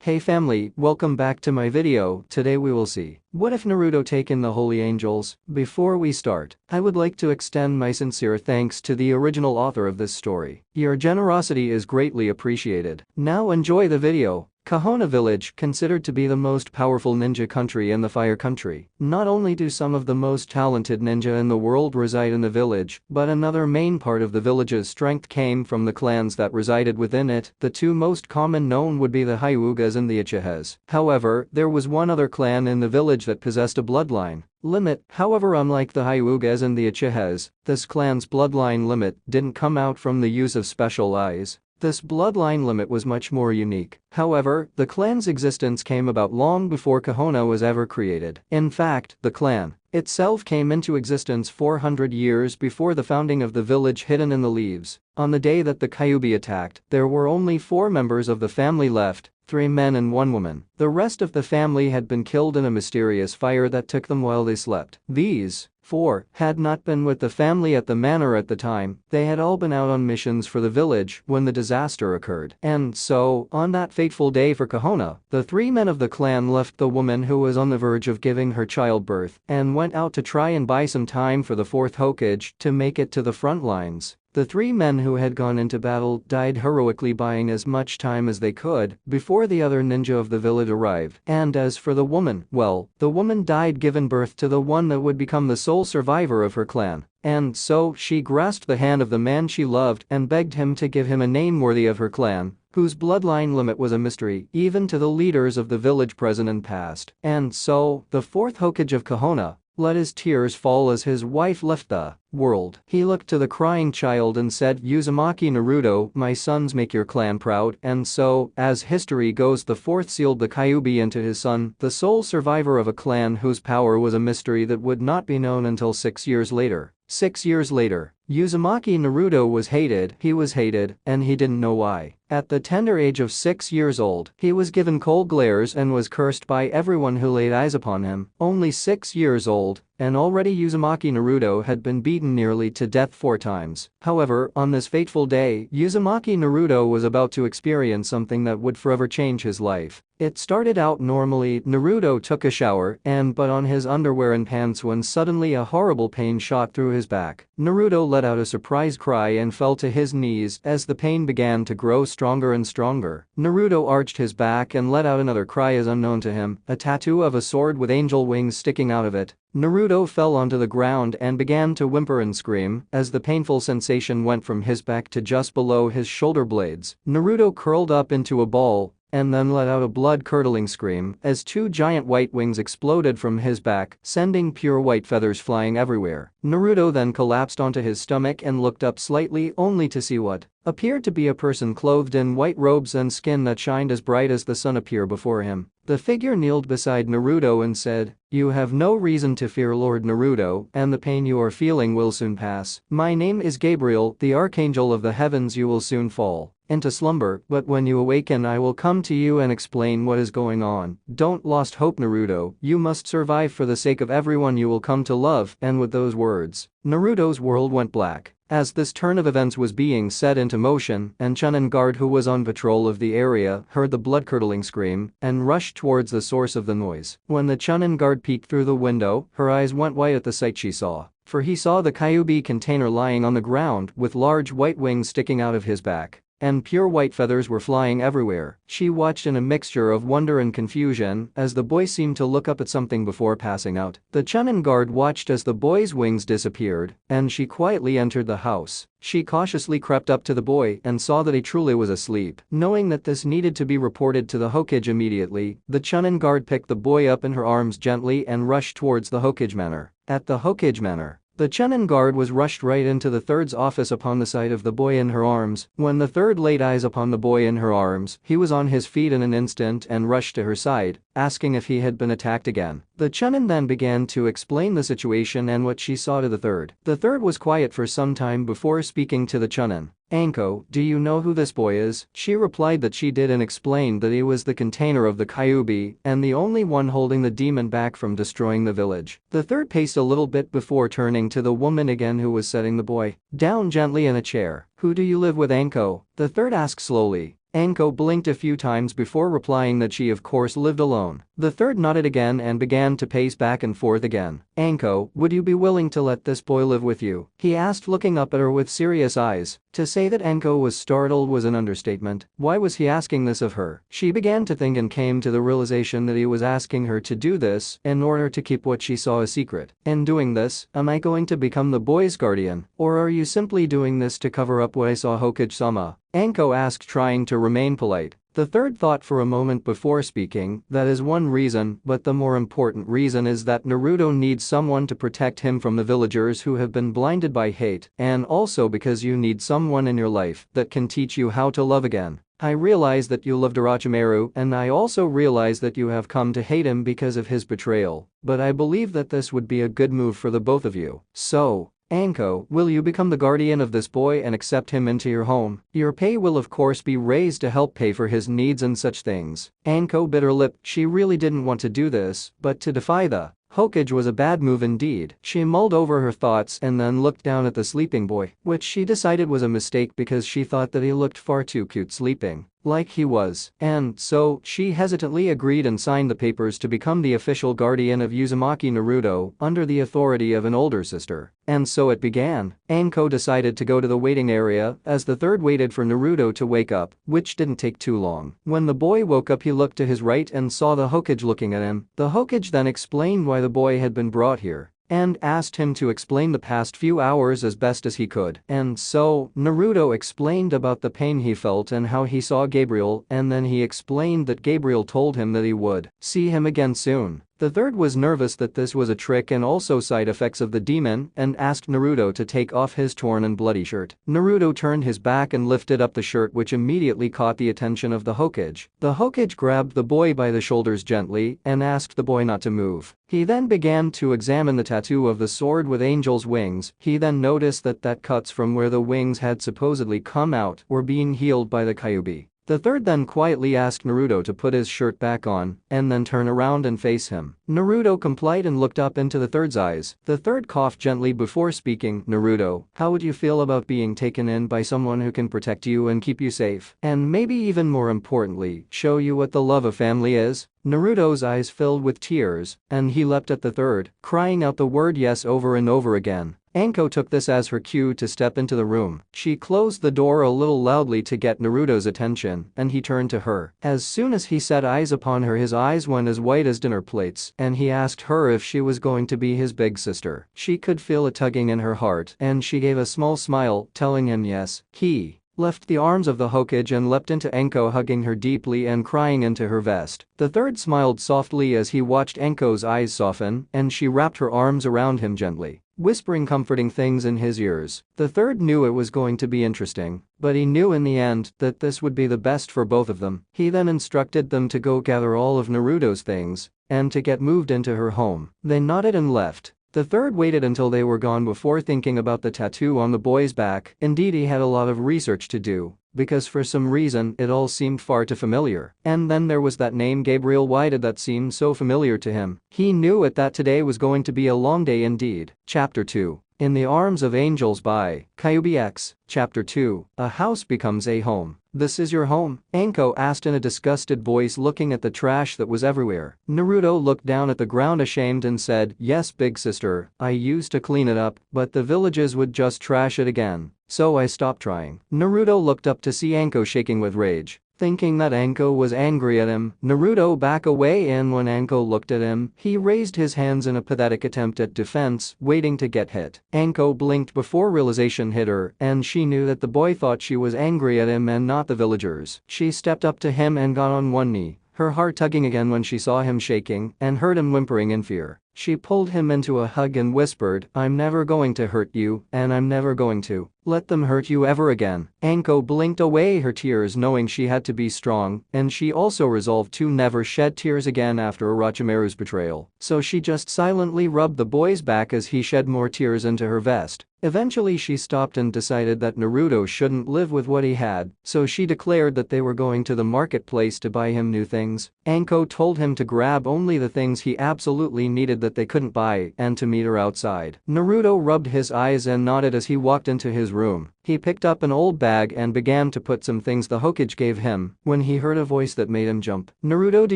Hey family, welcome back to my video. Today we will see what if Naruto taken the holy angels. Before we start, I would like to extend my sincere thanks to the original author of this story. Your generosity is greatly appreciated. Now enjoy the video. Konoha Village, considered to be the most powerful ninja country in the Fire Country. Not only do some of the most talented ninja in the world reside in the village, but another main part of the village's strength came from the clans that resided within it. The two most common known would be the Hyugas and the Uchihas. However, there was one other clan in the village that possessed a bloodline limit. However, unlike the Hyugas and the Uchihas, this clan's bloodline limit didn't come out from the use of special eyes. This bloodline limit was much more unique. However, the clan's existence came about long before Konoha was ever created. In fact, the clan itself came into existence 400 years before the founding of the village hidden in the leaves. On the day that the Kyuubi attacked, there were only 4 members of the family left, 3 men and 1 woman. The rest of the family had been killed in a mysterious fire that took them while they slept. These 4 had not been with the family at the manor at the time. They had all been out on missions for the village when the disaster occurred. And so, on that fateful day for Konoha, the 3 men of the clan left the woman who was on the verge of giving her childbirth and went out to try and buy some time for the 4th Hokage to make it to the front lines. The 3 men who had gone into battle died heroically buying as much time as they could before the other ninja of the village arrived. And as for the woman, well, the woman died giving birth to the one that would become the sole survivor of her clan. And so she grasped the hand of the man she loved and begged him to give him a name worthy of her clan, whose bloodline limit was a mystery even to the leaders of the village present and past. And so, the 4th Hokage of Konoha let his tears fall as his wife left the world. He looked to the crying child and said, "Uzumaki Naruto, my sons make your clan proud." And so, as history goes, the 4th sealed the Kyuubi into his son, the sole survivor of a clan whose power was a mystery that would not be known until 6 years later. 6 years later, Uzumaki Naruto was hated, and he didn't know why. At the tender age of 6 years old, he was given cold glares and was cursed by everyone who laid eyes upon him. Only 6 years old, and already Uzumaki Naruto had been beaten nearly to death 4 times. However, on this fateful day, Uzumaki Naruto was about to experience something that would forever change his life. It started out normally. Naruto took a shower and put on his underwear and pants when suddenly a horrible pain shot through his back. Naruto let out a surprised cry and fell to his knees as the pain began to grow stronger and stronger. Naruto arched his back and let out another cry as unknown to him, a tattoo of a sword with angel wings sticking out of it. Naruto fell onto the ground and began to whimper and scream as the painful sensation went from his back to just below his shoulder blades. Naruto curled up into a ball and then let out a blood-curdling scream as 2 giant white wings exploded from his back, sending pure white feathers flying everywhere. Naruto then collapsed onto his stomach and looked up slightly only to see what appeared to be a person clothed in white robes and skin that shined as bright as the sun appear before him. The figure kneeled beside Naruto and said, "You have no reason to fear, Lord Naruto, and the pain you are feeling will soon pass. My name is Gabriel, the Archangel of the Heavens. You will soon fall into slumber, but when you awaken I will come to you and explain what is going on. Don't lose hope, Naruto. You must survive for the sake of everyone you will come to love." And with those words, Naruto's world went black. As this turn of events was being set into motion, and chunin guard who was on patrol of the area heard the blood-curdling scream and rushed towards the source of the noise. When the chunin guard peeked through the window, her eyes went wide at the sight she saw. For he saw the Kyuubi container lying on the ground with large white wings sticking out of his back. And pure white feathers were flying everywhere. She watched in a mixture of wonder and confusion as the boy seemed to look up at something before passing out. The chunin guard watched as the boy's wings disappeared, and she quietly entered the house. She cautiously crept up to the boy and saw that he truly was asleep. Knowing that this needed to be reported to the Hokage immediately, the chunin guard picked the boy up in her arms gently and rushed towards the Hokage manor. At the Hokage manor, the chunin guard was rushed right into the 3rd's office upon the sight of the boy in her arms. When the 3rd laid eyes upon the boy in her arms, he was on his feet in an instant and rushed to her side, asking if he had been attacked again. The chunin then began to explain the situation and what she saw to the 3rd. The 3rd was quiet for some time before speaking to the chunin. "Anko, do you know who this boy is?" She replied that she did and explained that he was the container of the Kyuubi and the only one holding the demon back from destroying the village. The 3rd paced a little bit before turning to the woman again who was setting the boy down gently in a chair. "Who do you live with, Anko?" the 3rd asked slowly. Anko blinked a few times before replying that she of course lived alone. The third nodded again and began to pace back and forth again. "Anko, would you be willing to let this boy live with you?" he asked, looking up at her with serious eyes. To say that Anko was startled was an understatement. Why was he asking this of her? She began to think and came to the realization that he was asking her to do this in order to keep what she saw a secret. In doing this, am I going to become the boy's guardian? Or are you simply doing this to cover up what I saw Hokage-sama? Anko asked, trying to remain polite. The third thought for a moment before speaking. That is one reason, but the more important reason is that Naruto needs someone to protect him from the villagers who have been blinded by hate, and also because you need someone in your life that can teach you how to love again. I realize that you loved Orochimaru, and I also realize that you have come to hate him because of his betrayal, but I believe that this would be a good move for the both of you. So, Anko, will you become the guardian of this boy and accept him into your home? Your pay will of course be raised to help pay for his needs and such things. Anko bit her lip. She really didn't want to do this, but to defy the Hokage was a bad move indeed. She mulled over her thoughts and then looked down at the sleeping boy, which she decided was a mistake because she thought that he looked far too cute sleeping like he was, and so she hesitantly agreed and signed the papers to become the official guardian of Uzumaki Naruto under the authority of an older sister. And so it began. Anko decided to go to the waiting area as the third waited for Naruto to wake up, which didn't take too long. When the boy woke up, he looked to his right and saw the Hokage looking at him. The Hokage then explained why the boy had been brought here and asked him to explain the past few hours as best as he could. And so, Naruto explained about the pain he felt and how he saw Gabriel, and then he explained that Gabriel told him that he would see him again soon. The third was nervous that this was a trick and also side effects of the demon and asked Naruto to take off his torn and bloody shirt. Naruto turned his back and lifted up the shirt, which immediately caught the attention of the Hokage. The Hokage grabbed the boy by the shoulders gently and asked the boy not to move. He then began to examine the tattoo of the sword with angel's wings. He then noticed that cuts from where the wings had supposedly come out were being healed by the Kyuubi. The third then quietly asked Naruto to put his shirt back on and then turn around and face him. Naruto complied and looked up into the third's eyes. The third coughed gently before speaking. "Naruto, how would you feel about being taken in by someone who can protect you and keep you safe? And maybe even more importantly, show you what the love of family is?" Naruto's eyes filled with tears, and he leapt at the third, crying out the word yes over and over again. Anko took this as her cue to step into the room. She closed the door a little loudly to get Naruto's attention, and he turned to her. As soon as he set eyes upon her, his eyes went as white as dinner plates, and he asked her if she was going to be his big sister. She could feel a tugging in her heart, and she gave a small smile, telling him yes. He left the arms of the Hokage and leapt into Anko, hugging her deeply and crying into her vest. The third smiled softly as he watched Anko's eyes soften, and she wrapped her arms around him gently, whispering comforting things in his ears. The third knew it was going to be interesting, but he knew in the end that this would be the best for both of them. He then instructed them to go gather all of Naruto's things and to get moved into her home. They nodded and left. The third waited until they were gone before thinking about the tattoo on the boy's back. Indeed, he had a lot of research to do, because for some reason it all seemed far too familiar. And then there was that name Gabriel. Why did that seem so familiar to him? He knew it that today was going to be a long day indeed. Chapter 2. In the Arms of Angels by Kyuubi X. Chapter 2. A house becomes a home. "This is your home?" Anko asked in a disgusted voice, looking at the trash that was everywhere. Naruto looked down at the ground ashamed and said, "Yes, big sister, I used to clean it up, but the villages would just trash it again, so I stopped trying." Naruto looked up to see Anko shaking with rage. Thinking that Anko was angry at him, Naruto backed away, and when Anko looked at him, he raised his hands in a pathetic attempt at defense, waiting to get hit. Anko blinked before realization hit her, and she knew that the boy thought she was angry at him and not the villagers. She stepped up to him and got on one knee, her heart tugging again when she saw him shaking and heard him whimpering in fear. She pulled him into a hug and whispered, "I'm never going to hurt you, and I'm never going to let them hurt you ever again." Anko blinked away her tears, knowing she had to be strong, and she also resolved to never shed tears again after Orochimaru's betrayal. So she just silently rubbed the boy's back as he shed more tears into her vest. Eventually she stopped and decided that Naruto shouldn't live with what he had, so she declared that they were going to the marketplace to buy him new things. Anko told him to grab only the things he absolutely needed. that they couldn't buy and to meet her outside. Naruto rubbed his eyes and nodded as he walked into his room. He picked up an old bag and began to put some things the Hokage gave him when he heard a voice that made him jump. "Naruto, do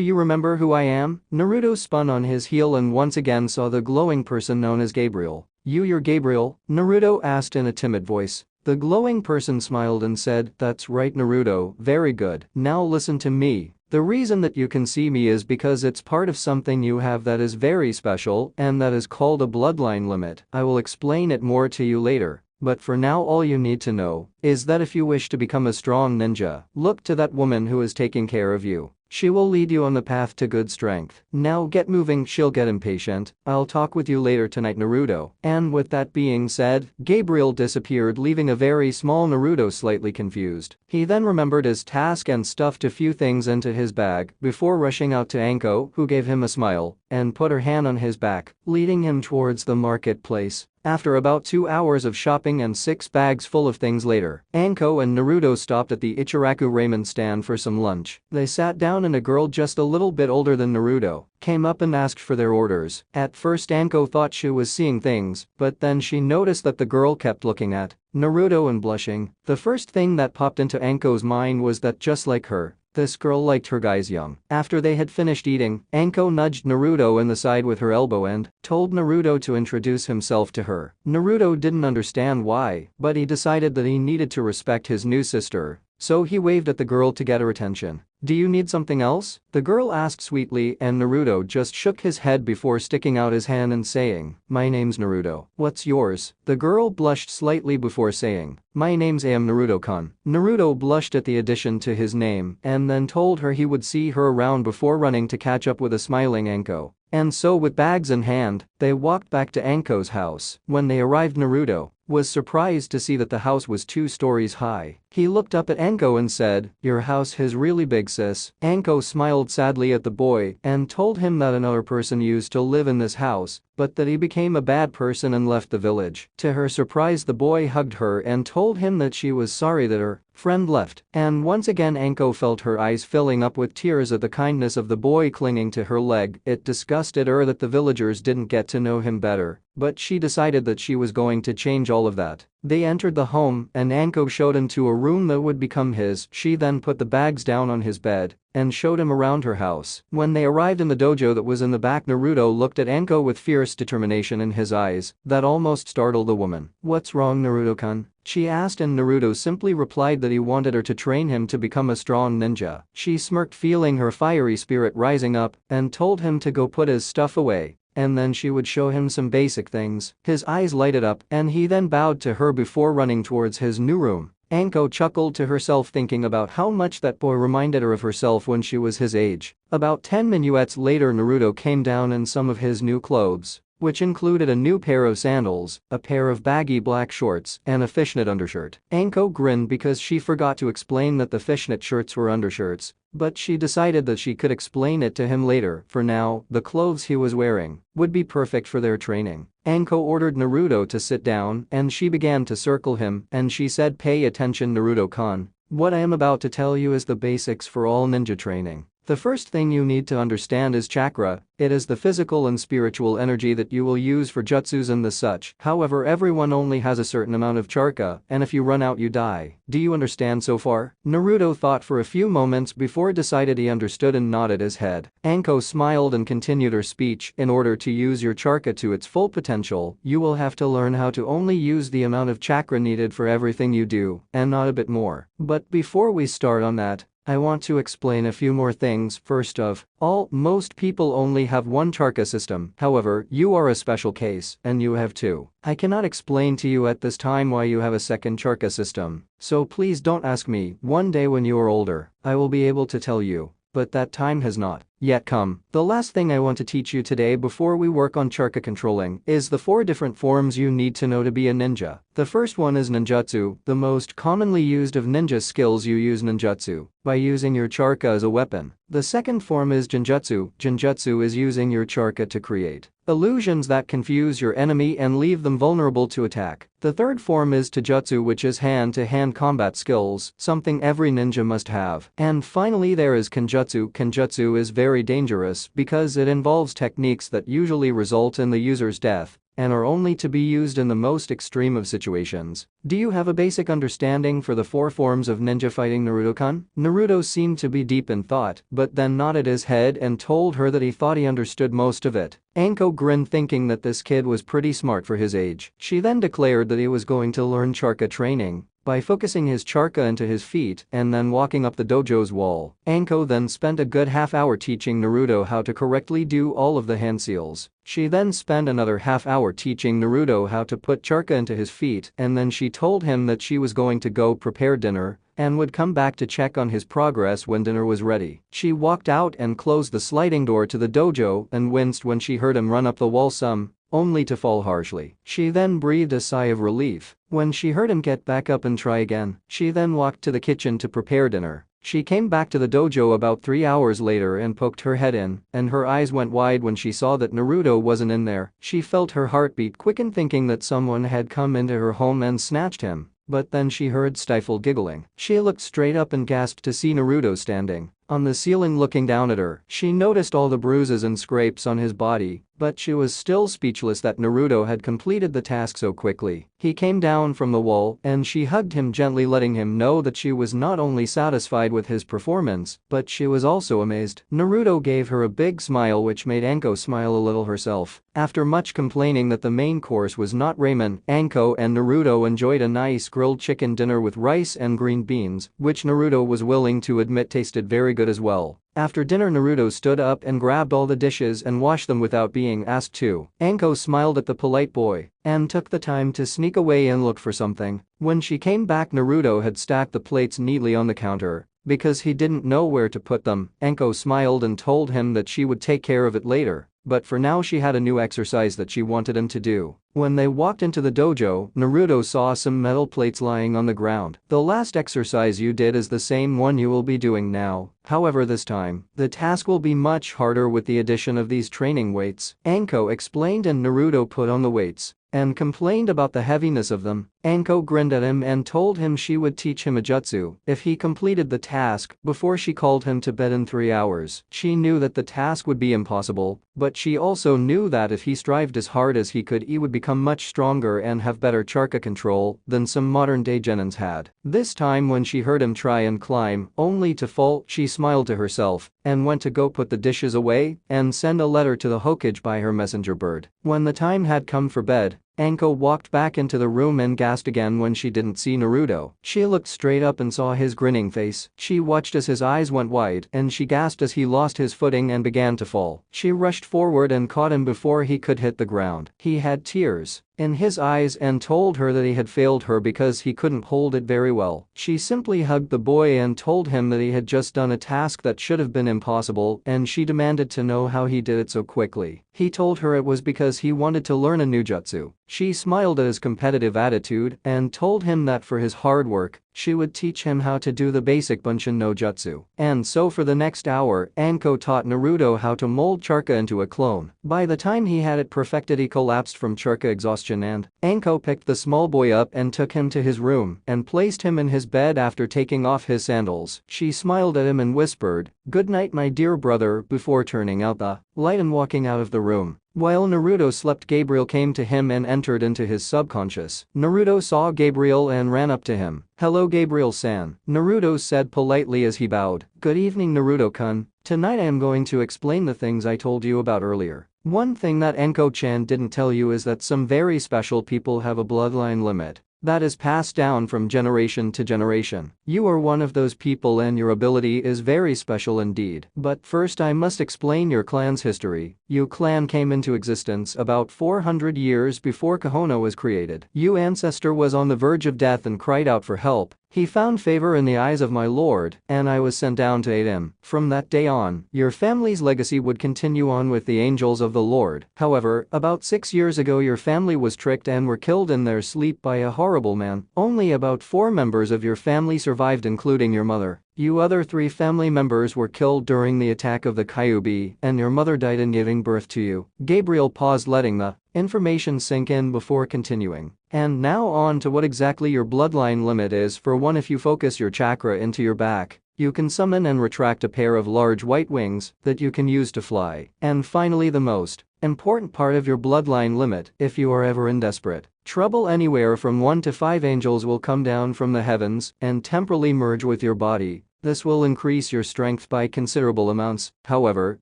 you remember who I am?" Naruto spun on his heel and once again saw the glowing person known as Gabriel. You're Gabriel?" Naruto asked in a timid voice. The glowing person smiled and said, "That's right, Naruto, very good. Now listen to me. The reason that you can see me is because it's part of something you have that is very special and that is called a bloodline limit. I will explain it more to you later. But for now all you need to know is that if you wish to become a strong ninja, look to that woman who is taking care of you. She will lead you on the path to good strength. Now get moving, she'll get impatient. I'll talk with you later tonight, Naruto." And with that being said, Gabriel disappeared, leaving a very small Naruto slightly confused. He then remembered his task and stuffed a few things into his bag before rushing out to Anko, who gave him a smile and put her hand on his back, leading him towards the marketplace. After about 2 hours of shopping and 6 bags full of things later, Anko and Naruto stopped at the Ichiraku ramen stand for some lunch. They sat down and a girl just a little bit older than Naruto came up and asked for their orders. At first Anko thought she was seeing things, but then she noticed that the girl kept looking at Naruto and blushing. The first thing that popped into Anko's mind was that just like her, this girl liked her guys young. After they had finished eating, Anko nudged Naruto in the side with her elbow and told Naruto to introduce himself to her. Naruto didn't understand why, but he decided that he needed to respect his new sister, so he waved at the girl to get her attention. "Do you need something else?" the girl asked sweetly, and Naruto just shook his head before sticking out his hand and saying, "My name's Naruto. What's yours?" The girl blushed slightly before saying, "My name's Naruto-kun." Naruto blushed at the addition to his name and then told her he would see her around before running to catch up with a smiling Anko. And so with bags in hand, they walked back to Anko's house. When they arrived, Naruto was surprised to see that the house was 2 stories high. He looked up at Anko and said, "Your house is really big, sis." Anko smiled sadly at the boy and told him that another person used to live in this house, but that he became a bad person and left the village. To her surprise, the boy hugged her and told him that she was sorry that her friend left. And once again Anko felt her eyes filling up with tears at the kindness of the boy clinging to her leg. It disgusted her that the villagers didn't get to know him better, but she decided that she was going to change all of that. They entered the home and Anko showed him to a room that would become his. She then put the bags down on his bed and showed him around her house. When they arrived in the dojo that was in the back, Naruto looked at Anko with fierce determination in his eyes that almost startled the woman. "What's wrong, Naruto-kun?" she asked, and Naruto simply replied that he wanted her to train him to become a strong ninja. She smirked, feeling her fiery spirit rising up, and told him to go put his stuff away. And then she would show him some basic things. His eyes lighted up and he then bowed to her before running towards his new room. Anko chuckled to herself, thinking about how much that boy reminded her of herself when she was his age. About 10 minutes later, Naruto came down in some of his new clothes, which included a new pair of sandals, a pair of baggy black shorts, and a fishnet undershirt. Anko grinned because she forgot to explain that the fishnet shirts were undershirts, but she decided that she could explain it to him later. For now, the clothes he was wearing would be perfect for their training. Anko ordered Naruto to sit down and she began to circle him and she said, "Pay attention, Naruto-kun. What I am about to tell you is the basics for all ninja training. The first thing you need to understand is chakra. It is the physical and spiritual energy that you will use for jutsus and the such. However, everyone only has a certain amount of chakra, and if you run out you die. Do you understand so far?" Naruto thought for a few moments before decided he understood and nodded his head. Anko smiled and continued her speech. "In order to use your chakra to its full potential, you will have to learn how to only use the amount of chakra needed for everything you do, and not a bit more. But before we start on that, I want to explain a few more things. First of all, most people only have one chakra system. However, you are a special case, and you have 2. I cannot explain to you at this time why you have a second chakra system, so please don't ask me. One day when you are older, I will be able to tell you, but that time has not yet come. The last thing I want to teach you today before we work on chakra controlling is the 4 different forms you need to know to be a ninja. The first one is ninjutsu. The most commonly used of ninja skills, you use ninjutsu by using your chakra as a weapon. The second form is genjutsu. Genjutsu is using your chakra to create illusions that confuse your enemy and leave them vulnerable to attack. The third form is taijutsu, which is hand-to-hand combat skills, something every ninja must have. And finally there is kenjutsu. Kenjutsu is very very dangerous because it involves techniques that usually result in the user's death and are only to be used in the most extreme of situations. Do you have a basic understanding for the 4 forms of ninja fighting, Naruto-kun? Naruto seemed to be deep in thought, but then nodded his head and told her that he thought he understood most of it. Anko grinned, thinking that this kid was pretty smart for his age. She then declared that he was going to learn Charka training by focusing his Charka into his feet and then walking up the dojo's wall. Anko then spent a good half hour teaching Naruto how to correctly do all of the hand seals. She then spent another half hour teaching Naruto how to put Charka into his feet, and then she told him that she was going to go prepare dinner and would come back to check on his progress when dinner was ready. She walked out and closed the sliding door to the dojo and winced when she heard him run up the wall some, only to fall harshly. She then breathed a sigh of relief when she heard him get back up and try again. She then walked to the kitchen to prepare dinner. She came back to the dojo about 3 hours later and poked her head in, and her eyes went wide when she saw that Naruto wasn't in there. She felt her heartbeat quicken, thinking that someone had come into her home and snatched him, but then she heard stifled giggling. She looked straight up and gasped to see Naruto standing on the ceiling looking down at her. She noticed all the bruises and scrapes on his body, but she was still speechless that Naruto had completed the task so quickly. He came down from the wall and she hugged him gently, letting him know that she was not only satisfied with his performance, but she was also amazed. Naruto gave her a big smile, which made Anko smile a little herself. After much complaining that the main course was not ramen, Anko and Naruto enjoyed a nice grilled chicken dinner with rice and green beans, which Naruto was willing to admit tasted very good as well. After dinner, Naruto stood up and grabbed all the dishes and washed them without being asked to. Anko smiled at the polite boy and took the time to sneak away and look for something. When she came back, Naruto had stacked the plates neatly on the counter because he didn't know where to put them. Anko smiled and told him that she would take care of it later, but for now she had a new exercise that she wanted him to do. When they walked into the dojo, Naruto saw some metal plates lying on the ground. The last exercise you did is the same one you will be doing now. However, this time, the task will be much harder with the addition of these training weights. Anko explained, and Naruto put on the weights and complained about the heaviness of them. Anko grinned at him and told him she would teach him a jutsu if he completed the task before she called him to bed in 3 hours. She knew that the task would be impossible, but she also knew that if he strived as hard as he could, he would become much stronger and have better Charka control than some modern-day genins had. This time, when she heard him try and climb only to fall, she smiled to herself and went to go put the dishes away and send a letter to the Hokage by her messenger bird. When the time had come for bed, Anko walked back into the room and gasped again when she didn't see Naruto. She looked straight up and saw his grinning face. She watched as his eyes went wide and she gasped as he lost his footing and began to fall. She rushed forward and caught him before he could hit the ground. He had tears in his eyes and told her that he had failed her because he couldn't hold it very well. She simply hugged the boy and told him that he had just done a task that should have been impossible, and she demanded to know how he did it so quickly. He told her it was because he wanted to learn a new jutsu. She smiled at his competitive attitude and told him that for his hard work, she would teach him how to do the basic Bunshin no Jutsu. And so for the next hour, Anko taught Naruto how to mold Charka into a clone. By the time he had it perfected, he collapsed from Charka exhaustion, and Anko picked the small boy up and took him to his room and placed him in his bed after taking off his sandals. She smiled at him and whispered, "Good night, my dear brother," before turning out the light and walking out of the room. While Naruto slept, Gabriel came to him and entered into his subconscious. Naruto saw Gabriel and ran up to him. "Hello, Gabriel-san," Naruto said politely as he bowed. "Good evening, Naruto-kun. Tonight I am going to explain the things I told you about earlier. One thing that Anko-chan didn't tell you is that some very special people have a bloodline limit that is passed down from generation to generation. You are one of those people and your ability is very special indeed. But first I must explain your clan's history. Your clan came into existence about 400 years before Konoha was created. Your ancestor was on the verge of death and cried out for help. He found favor in the eyes of my lord, and I was sent down to aid him. From that day on, your family's legacy would continue on with the angels of the Lord. However, about 6 years ago your family was tricked and were killed in their sleep by a horrible man. Only about 4 members of your family survived, including your mother. You other 3 family members were killed during the attack of the Kyuubi, and your mother died in giving birth to you." Gabriel paused, letting the information sink in before continuing. "And now on to what exactly your bloodline limit is. For one, if you focus your chakra into your back, You can summon and retract a pair of large white wings that you can use to fly. And finally, the most important part of your bloodline limit: if you are ever in desperate trouble, anywhere from 1 to 5 angels will come down from the heavens and temporarily merge with your body. This will increase your strength by considerable amounts. However,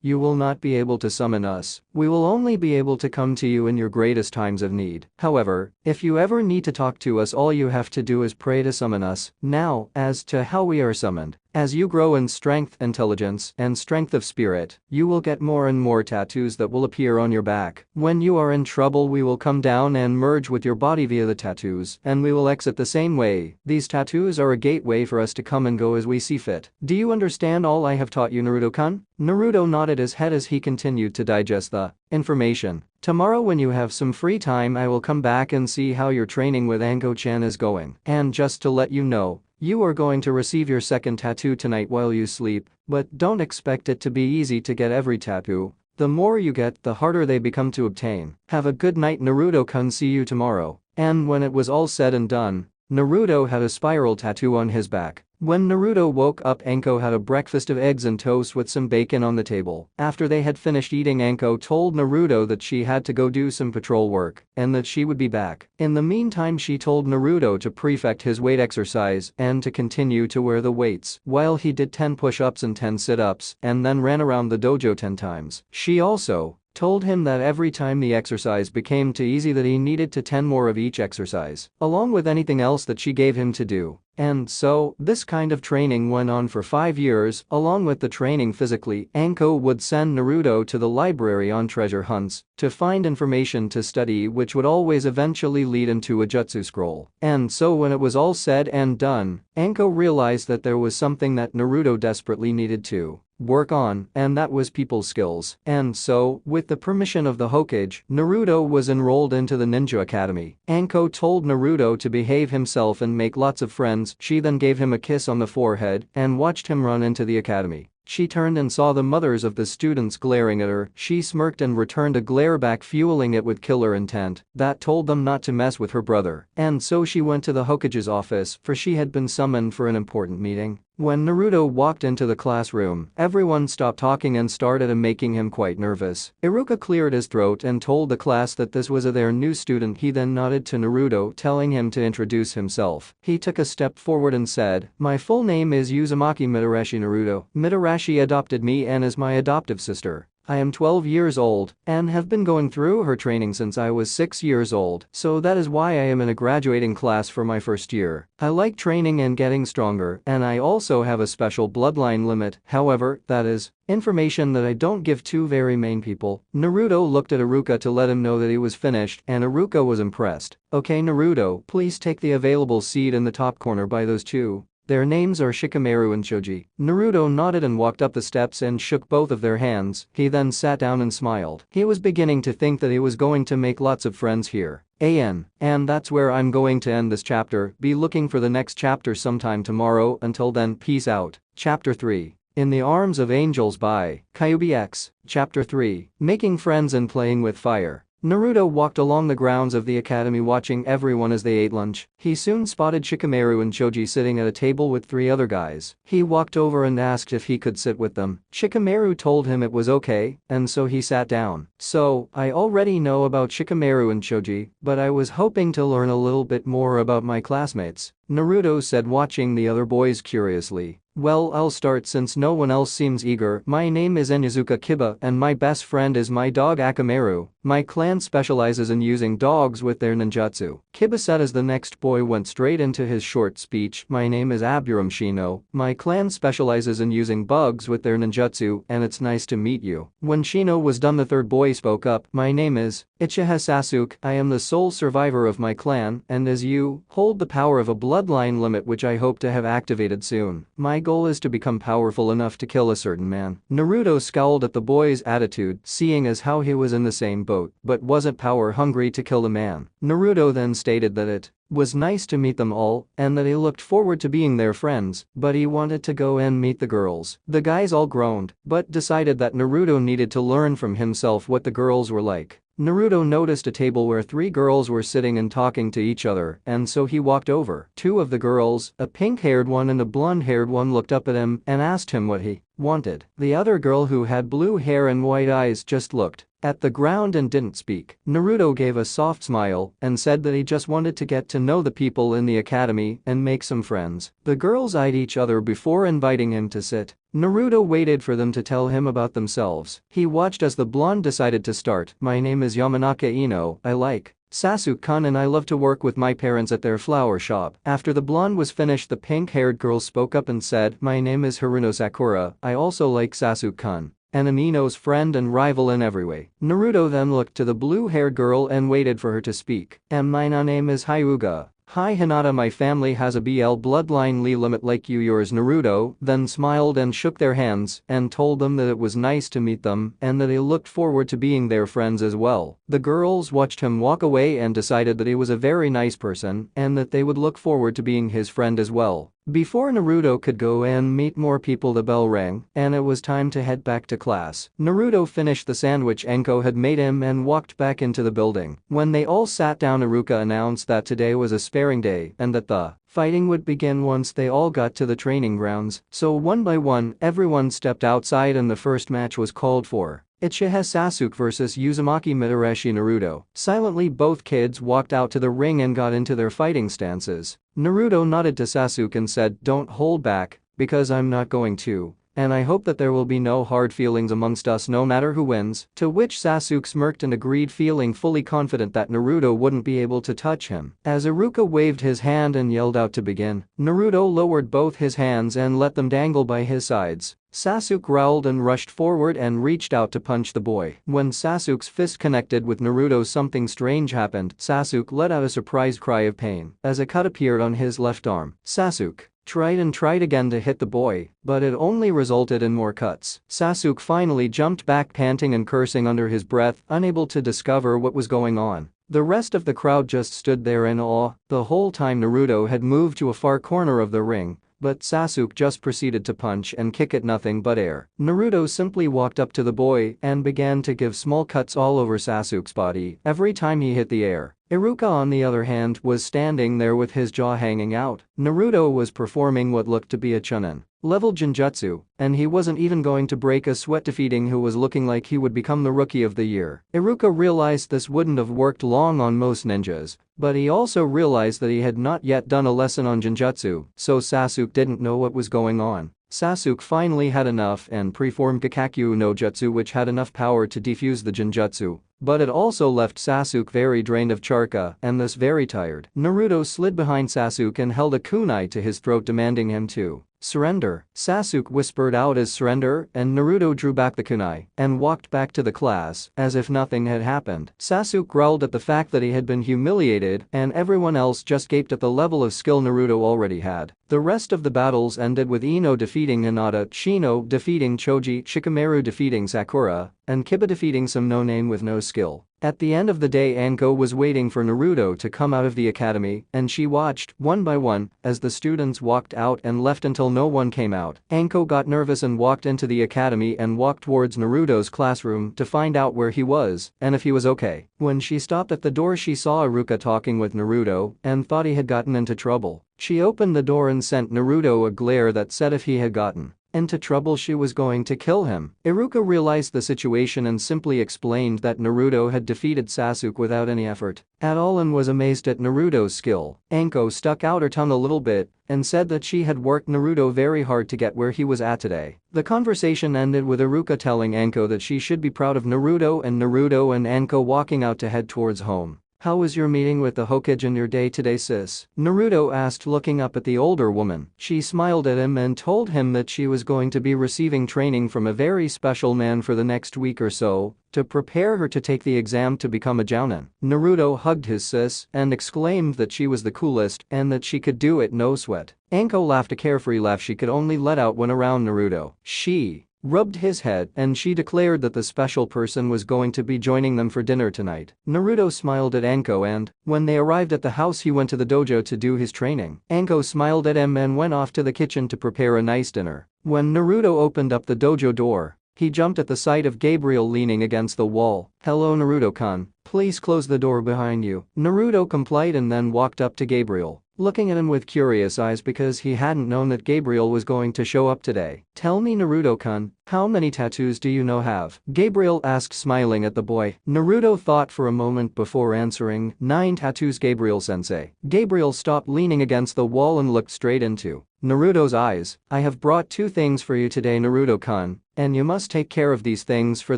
you will not be able to summon us. We will only be able to come to you in your greatest times of need. However, if you ever need to talk to us, all you have to do is pray to summon us. Now, as to how we are summoned. As you grow in strength, intelligence, and strength of spirit, you will get more and more tattoos that will appear on your back. When you are in trouble, we will come down and merge with your body via the tattoos, and we will exit the same way. These tattoos are a gateway for us to come and go as we see fit. Do you understand all I have taught you, Naruto-kun? Naruto nodded his head as he continued to digest the information. Tomorrow, when you have some free time, I will come back and see how your training with Anko-chan is going. And just to let you know, you are going to receive your second tattoo tonight while you sleep, but don't expect it to be easy to get every tattoo. The more you get, the harder they become to obtain. Have a good night, Naruto-kun, see you tomorrow. And when it was all said and done, Naruto had a spiral tattoo on his back. When Naruto woke up, Anko had a breakfast of eggs and toast with some bacon on the table. After they had finished eating, Anko told Naruto that she had to go do some patrol work and that she would be back. In the meantime, she told Naruto to perfect his weight exercise and to continue to wear the weights while he did 10 push-ups and 10 sit-ups and then ran around the dojo 10 times. She also told him that every time the exercise became too easy that he needed to 10 more of each exercise, along with anything else that she gave him to do. And so, this kind of training went on for 5 years. Along with the training physically, Anko would send Naruto to the library on treasure hunts to find information to study, which would always eventually lead into a jutsu scroll. And so when it was all said and done, Anko realized that there was something that Naruto desperately needed to work on, and that was people skills. And so, with the permission of the Hokage, Naruto was enrolled into the Ninja Academy. Anko told Naruto to behave himself and make lots of friends. She then gave him a kiss on the forehead and watched him run into the academy. She turned and saw the mothers of the students glaring at her. She smirked and returned a glare back, fueling it with killer intent that told them not to mess with her brother. And so she went to the Hokage's office, for she had been summoned for an important meeting. When Naruto walked into the classroom, everyone stopped talking and stared at him, making him quite nervous. Iruka cleared his throat and told the class that this was their new student. He then nodded to Naruto, telling him to introduce himself. He took a step forward and said, "My full name is Uzumaki Mitarashi Naruto. Mitarashi adopted me and is my adoptive sister. I am 12 years old and have been going through her training since I was 6 years old, so that is why I am in a graduating class for my first year. I like training and getting stronger, and I also have a special bloodline limit. However, that is information that I don't give to very main people." Naruto looked at Iruka to let him know that he was finished, and Iruka was impressed. "Okay, Naruto, please take the available seat in the top corner by those two. Their names are Shikamaru and Choji." Naruto nodded and walked up the steps and shook both of their hands. He then sat down and smiled. He was beginning to think that he was going to make lots of friends here. And that's where I'm going to end this chapter. Be looking for the next chapter sometime tomorrow. Until then, peace out. Chapter 3. In the Arms of Angels by Kyubi X. Chapter 3. Making Friends and Playing with Fire. Naruto walked along the grounds of the academy, watching everyone as they ate lunch. He soon spotted Shikamaru and Choji sitting at a table with 3 other guys. He walked over and asked if he could sit with them. Shikamaru told him it was okay, and so he sat down. "So, I already know about Shikamaru and Choji, but I was hoping to learn a little bit more about my classmates," Naruto said, watching the other boys curiously. "Well, I'll start since no one else seems eager. My name is Enizuka Kiba and my best friend is my dog Akamaru. My clan specializes in using dogs with their ninjutsu," Kiba said as the next boy went straight into his short speech. "My name is Aburam Shino. My clan specializes in using bugs with their ninjutsu, and it's nice to meet you." When Shino was done, the third boy spoke up. "My name is Uchiha Sasuke. I am the sole survivor of my clan, and as you hold the power of a bloodline limit which I hope to have activated soon. My goal is to become powerful enough to kill a certain man." Naruto scowled at the boy's attitude, seeing as how he was in the same boat, but wasn't power hungry to kill a man. Naruto then stated that it was nice to meet them all, and that he looked forward to being their friends, but he wanted to go and meet the girls. The guys all groaned, but decided that Naruto needed to learn from himself what the girls were like. Naruto noticed a table where 3 girls were sitting and talking to each other, and so he walked over. 2 of the girls, a pink-haired one and a blonde-haired one, looked up at him and asked him what he wanted. The other girl, who had blue hair and white eyes, just looked at the ground and didn't speak. Naruto gave a soft smile and said that he just wanted to get to know the people in the academy and make some friends. The girls eyed each other before inviting him to sit. Naruto waited for them to tell him about themselves. He watched as the blonde decided to start. "My name is Yamanaka Ino, I like Sasuke-kun and I love to work with my parents at their flower shop." After the blonde was finished, the pink-haired girl spoke up and said, "My name is Haruno Sakura, I also like Sasuke-kun and am Ino's friend and rival in every way." Naruto then looked to the blue-haired girl and waited for her to speak. "And my name is Hyuga. Hi Hinata, my family has a BL bloodline limit like you." Yours. Naruto then smiled and shook their hands and told them that it was nice to meet them and that he looked forward to being their friends as well. The girls watched him walk away and decided that he was a very nice person and that they would look forward to being his friend as well. Before Naruto could go and meet more people, the bell rang and it was time to head back to class. Naruto finished the sandwich Enko had made him and walked back into the building. When they all sat down, Iruka announced that today was a sparring day and that the fighting would begin once they all got to the training grounds. So one by one, everyone stepped outside and the first match was called for. Uchiha Sasuke vs Uzumaki Midoriya Naruto. Silently, both kids walked out to the ring and got into their fighting stances. Naruto nodded to Sasuke and said, "Don't hold back, because I'm not going to. And I hope that there will be no hard feelings amongst us no matter who wins." To which Sasuke smirked and agreed, feeling fully confident that Naruto wouldn't be able to touch him. As Iruka waved his hand and yelled out to begin, Naruto lowered both his hands and let them dangle by his sides. Sasuke growled and rushed forward and reached out to punch the boy. When Sasuke's fist connected with Naruto's, something strange happened. Sasuke let out a surprised cry of pain as a cut appeared on his left arm. Sasuke tried again to hit the boy, but it only resulted in more cuts. Sasuke finally jumped back, panting and cursing under his breath, unable to discover what was going on. The rest of the crowd just stood there in awe. The whole time Naruto had moved to a far corner of the ring, but Sasuke just proceeded to punch and kick at nothing but air. Naruto simply walked up to the boy and began to give small cuts all over Sasuke's body every time he hit the air. Iruka, on the other hand, was standing there with his jaw hanging out. Naruto was performing what looked to be a chunin level genjutsu, and he wasn't even going to break a sweat, defeating who was looking like he would become the rookie of the year. Iruka realized this wouldn't have worked long on most ninjas, but he also realized that he had not yet done a lesson on genjutsu, so Sasuke didn't know what was going on. Sasuke finally had enough and preformed Kakakyu no Jutsu, which had enough power to defuse the genjutsu, but it also left Sasuke very drained of chakra and thus very tired. Naruto slid behind Sasuke and held a kunai to his throat, demanding him to surrender. Sasuke whispered out his surrender and Naruto drew back the kunai and walked back to the class as if nothing had happened. Sasuke growled at the fact that he had been humiliated and everyone else just gaped at the level of skill Naruto already had. The rest of the battles ended with Ino defeating Hinata, Shino defeating Choji, Shikamaru defeating Sakura, and Kiba defeating some no-name with no skill. At the end of the day, Anko was waiting for Naruto to come out of the academy and she watched, one by one, as the students walked out and left until no one came out. Anko got nervous and walked into the academy and walked towards Naruto's classroom to find out where he was and if he was okay. When she stopped at the door, she saw Iruka talking with Naruto and thought he had gotten into trouble. She opened the door and sent Naruto a glare that said if he had gotten into trouble she was going to kill him. Iruka realized the situation and simply explained that Naruto had defeated Sasuke without any effort at all and was amazed at Naruto's skill. Anko stuck out her tongue a little bit and said that she had worked Naruto very hard to get where he was at today. The conversation ended with Iruka telling Anko that she should be proud of Naruto and Anko walking out to head towards home. "How was your meeting with the Hokage and your day today, sis?" Naruto asked, looking up at the older woman. She smiled at him and told him that she was going to be receiving training from a very special man for the next week or so to prepare her to take the exam to become a jounin. Naruto hugged his sis and exclaimed that she was the coolest and that she could do it no sweat. Anko laughed, a carefree laugh she could only let out when around Naruto. She rubbed his head and she declared that the special person was going to be joining them for dinner tonight. Naruto smiled at Anko and, when they arrived at the house, he went to the dojo to do his training. Anko smiled at him and went off to the kitchen to prepare a nice dinner. When Naruto opened up the dojo door, He jumped at the sight of Gabriel leaning against the wall. "Hello, Naruto-kun. Please close the door behind you." Naruto complied and then walked up to Gabriel, looking at him with curious eyes because he hadn't known that Gabriel was going to show up today. "Tell me, Naruto-kun, how many tattoos do you know have?" Gabriel asked, smiling at the boy. Naruto thought for a moment before answering, 9 tattoos, Gabriel-sensei." Gabriel stopped leaning against the wall and looked straight into Naruto's eyes. "I have brought 2 things for you today, Naruto-kun, and you must take care of these things, for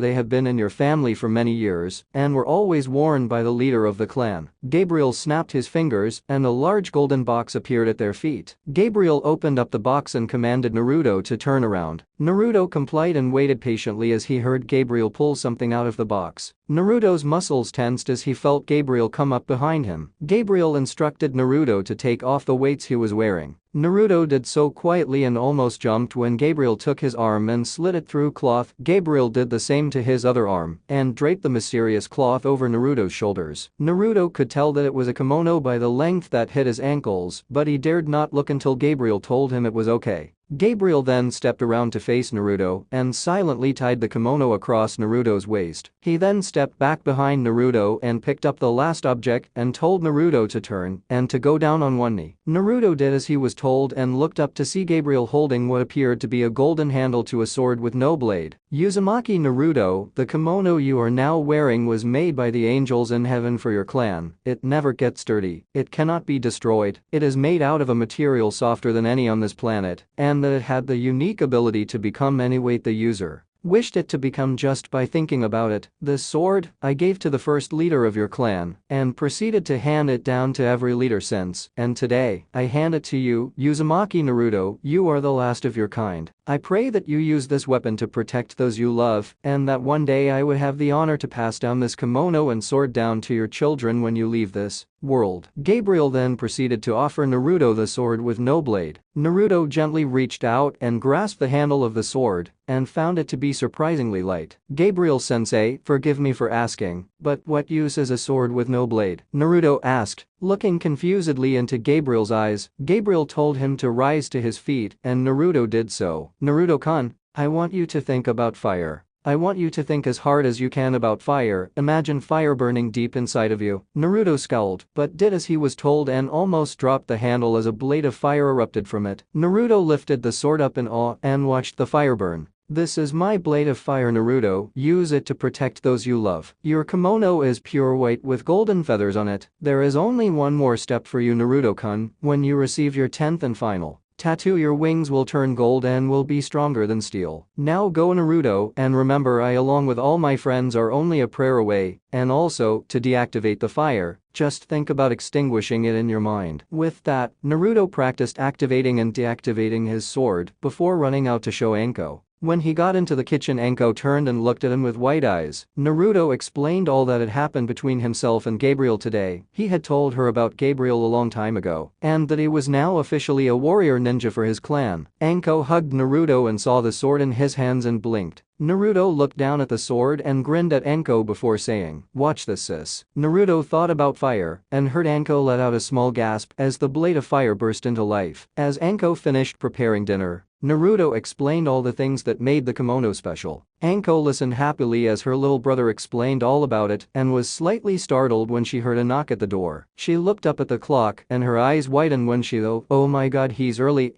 they have been in your family for many years and were always worn by the leader of the clan." Gabriel snapped his fingers and a large golden box appeared at their feet. Gabriel opened up the box and commanded Naruto to turn around. Naruto complied and waited patiently as he heard Gabriel pull something out of the box. Naruto's muscles tensed as he felt Gabriel come up behind him. Gabriel instructed Naruto to take off the weights he was wearing. Naruto did so quietly and almost jumped when Gabriel took his arm and slid it through cloth. Gabriel did the same to his other arm and draped the mysterious cloth over Naruto's shoulders. Naruto could tell that it was a kimono by the length that hit his ankles, but he dared not look until Gabriel told him it was okay. Gabriel then stepped around to face Naruto and silently tied the kimono across Naruto's waist. He then stepped back behind Naruto and picked up the last object and told Naruto to turn and to go down on one knee. Naruto did as he was told and looked up to see Gabriel holding what appeared to be a golden handle to a sword with no blade. "Uzumaki Naruto, the kimono you are now wearing was made by the angels in heaven for your clan. It never gets dirty. It cannot be destroyed. It is made out of a material softer than any on this planet, and that it had the unique ability to become any weight the user wished it to become just by thinking about it. This sword I gave to the first leader of your clan and proceeded to hand it down to every leader since, and today I hand it to you, Uzumaki Naruto. You are the last of your kind. I pray that you use this weapon to protect those you love, and that one day I would have the honor to pass down this kimono and sword down to your children when you leave this world." Gabriel then proceeded to offer Naruto the sword with no blade. Naruto gently reached out and grasped the handle of the sword and found it to be surprisingly light. "Gabriel-sensei, forgive me for asking, but what use is a sword with no blade?" Naruto asked, looking confusedly into Gabriel's eyes. Gabriel told him to rise to his feet and Naruto did so. "Naruto-kun, I want you to think about fire. I want you to think as hard as you can about fire. Imagine fire burning deep inside of you." Naruto scowled, but did as he was told and almost dropped the handle as a blade of fire erupted from it. Naruto lifted the sword up in awe and watched the fire burn. "This is my blade of fire, Naruto. Use it to protect those you love. Your kimono is pure white with golden feathers on it. There is only one more step for you, Naruto-kun. When you receive your 10th and final tattoo, your wings will turn gold and will be stronger than steel. Now go, Naruto, and remember, I along with all my friends are only a prayer away, and also, to deactivate the fire, just think about extinguishing it in your mind." With that, Naruto practiced activating and deactivating his sword before running out to show Anko. When he got into the kitchen, Anko turned and looked at him with wide eyes. Naruto explained all that had happened between himself and Gabriel today. He had told her about Gabriel a long time ago, and that he was now officially a warrior ninja for his clan. Anko hugged Naruto and saw the sword in his hands and blinked. Naruto looked down at the sword and grinned at Anko before saying, "Watch this, sis." Naruto thought about fire and heard Anko let out a small gasp as the blade of fire burst into life. As Anko finished preparing dinner, Naruto explained all the things that made the kimono special. Anko listened happily as her little brother explained all about it and was slightly startled when she heard a knock at the door. She looked up at the clock and her eyes widened when she thought, "Oh my god, he's early,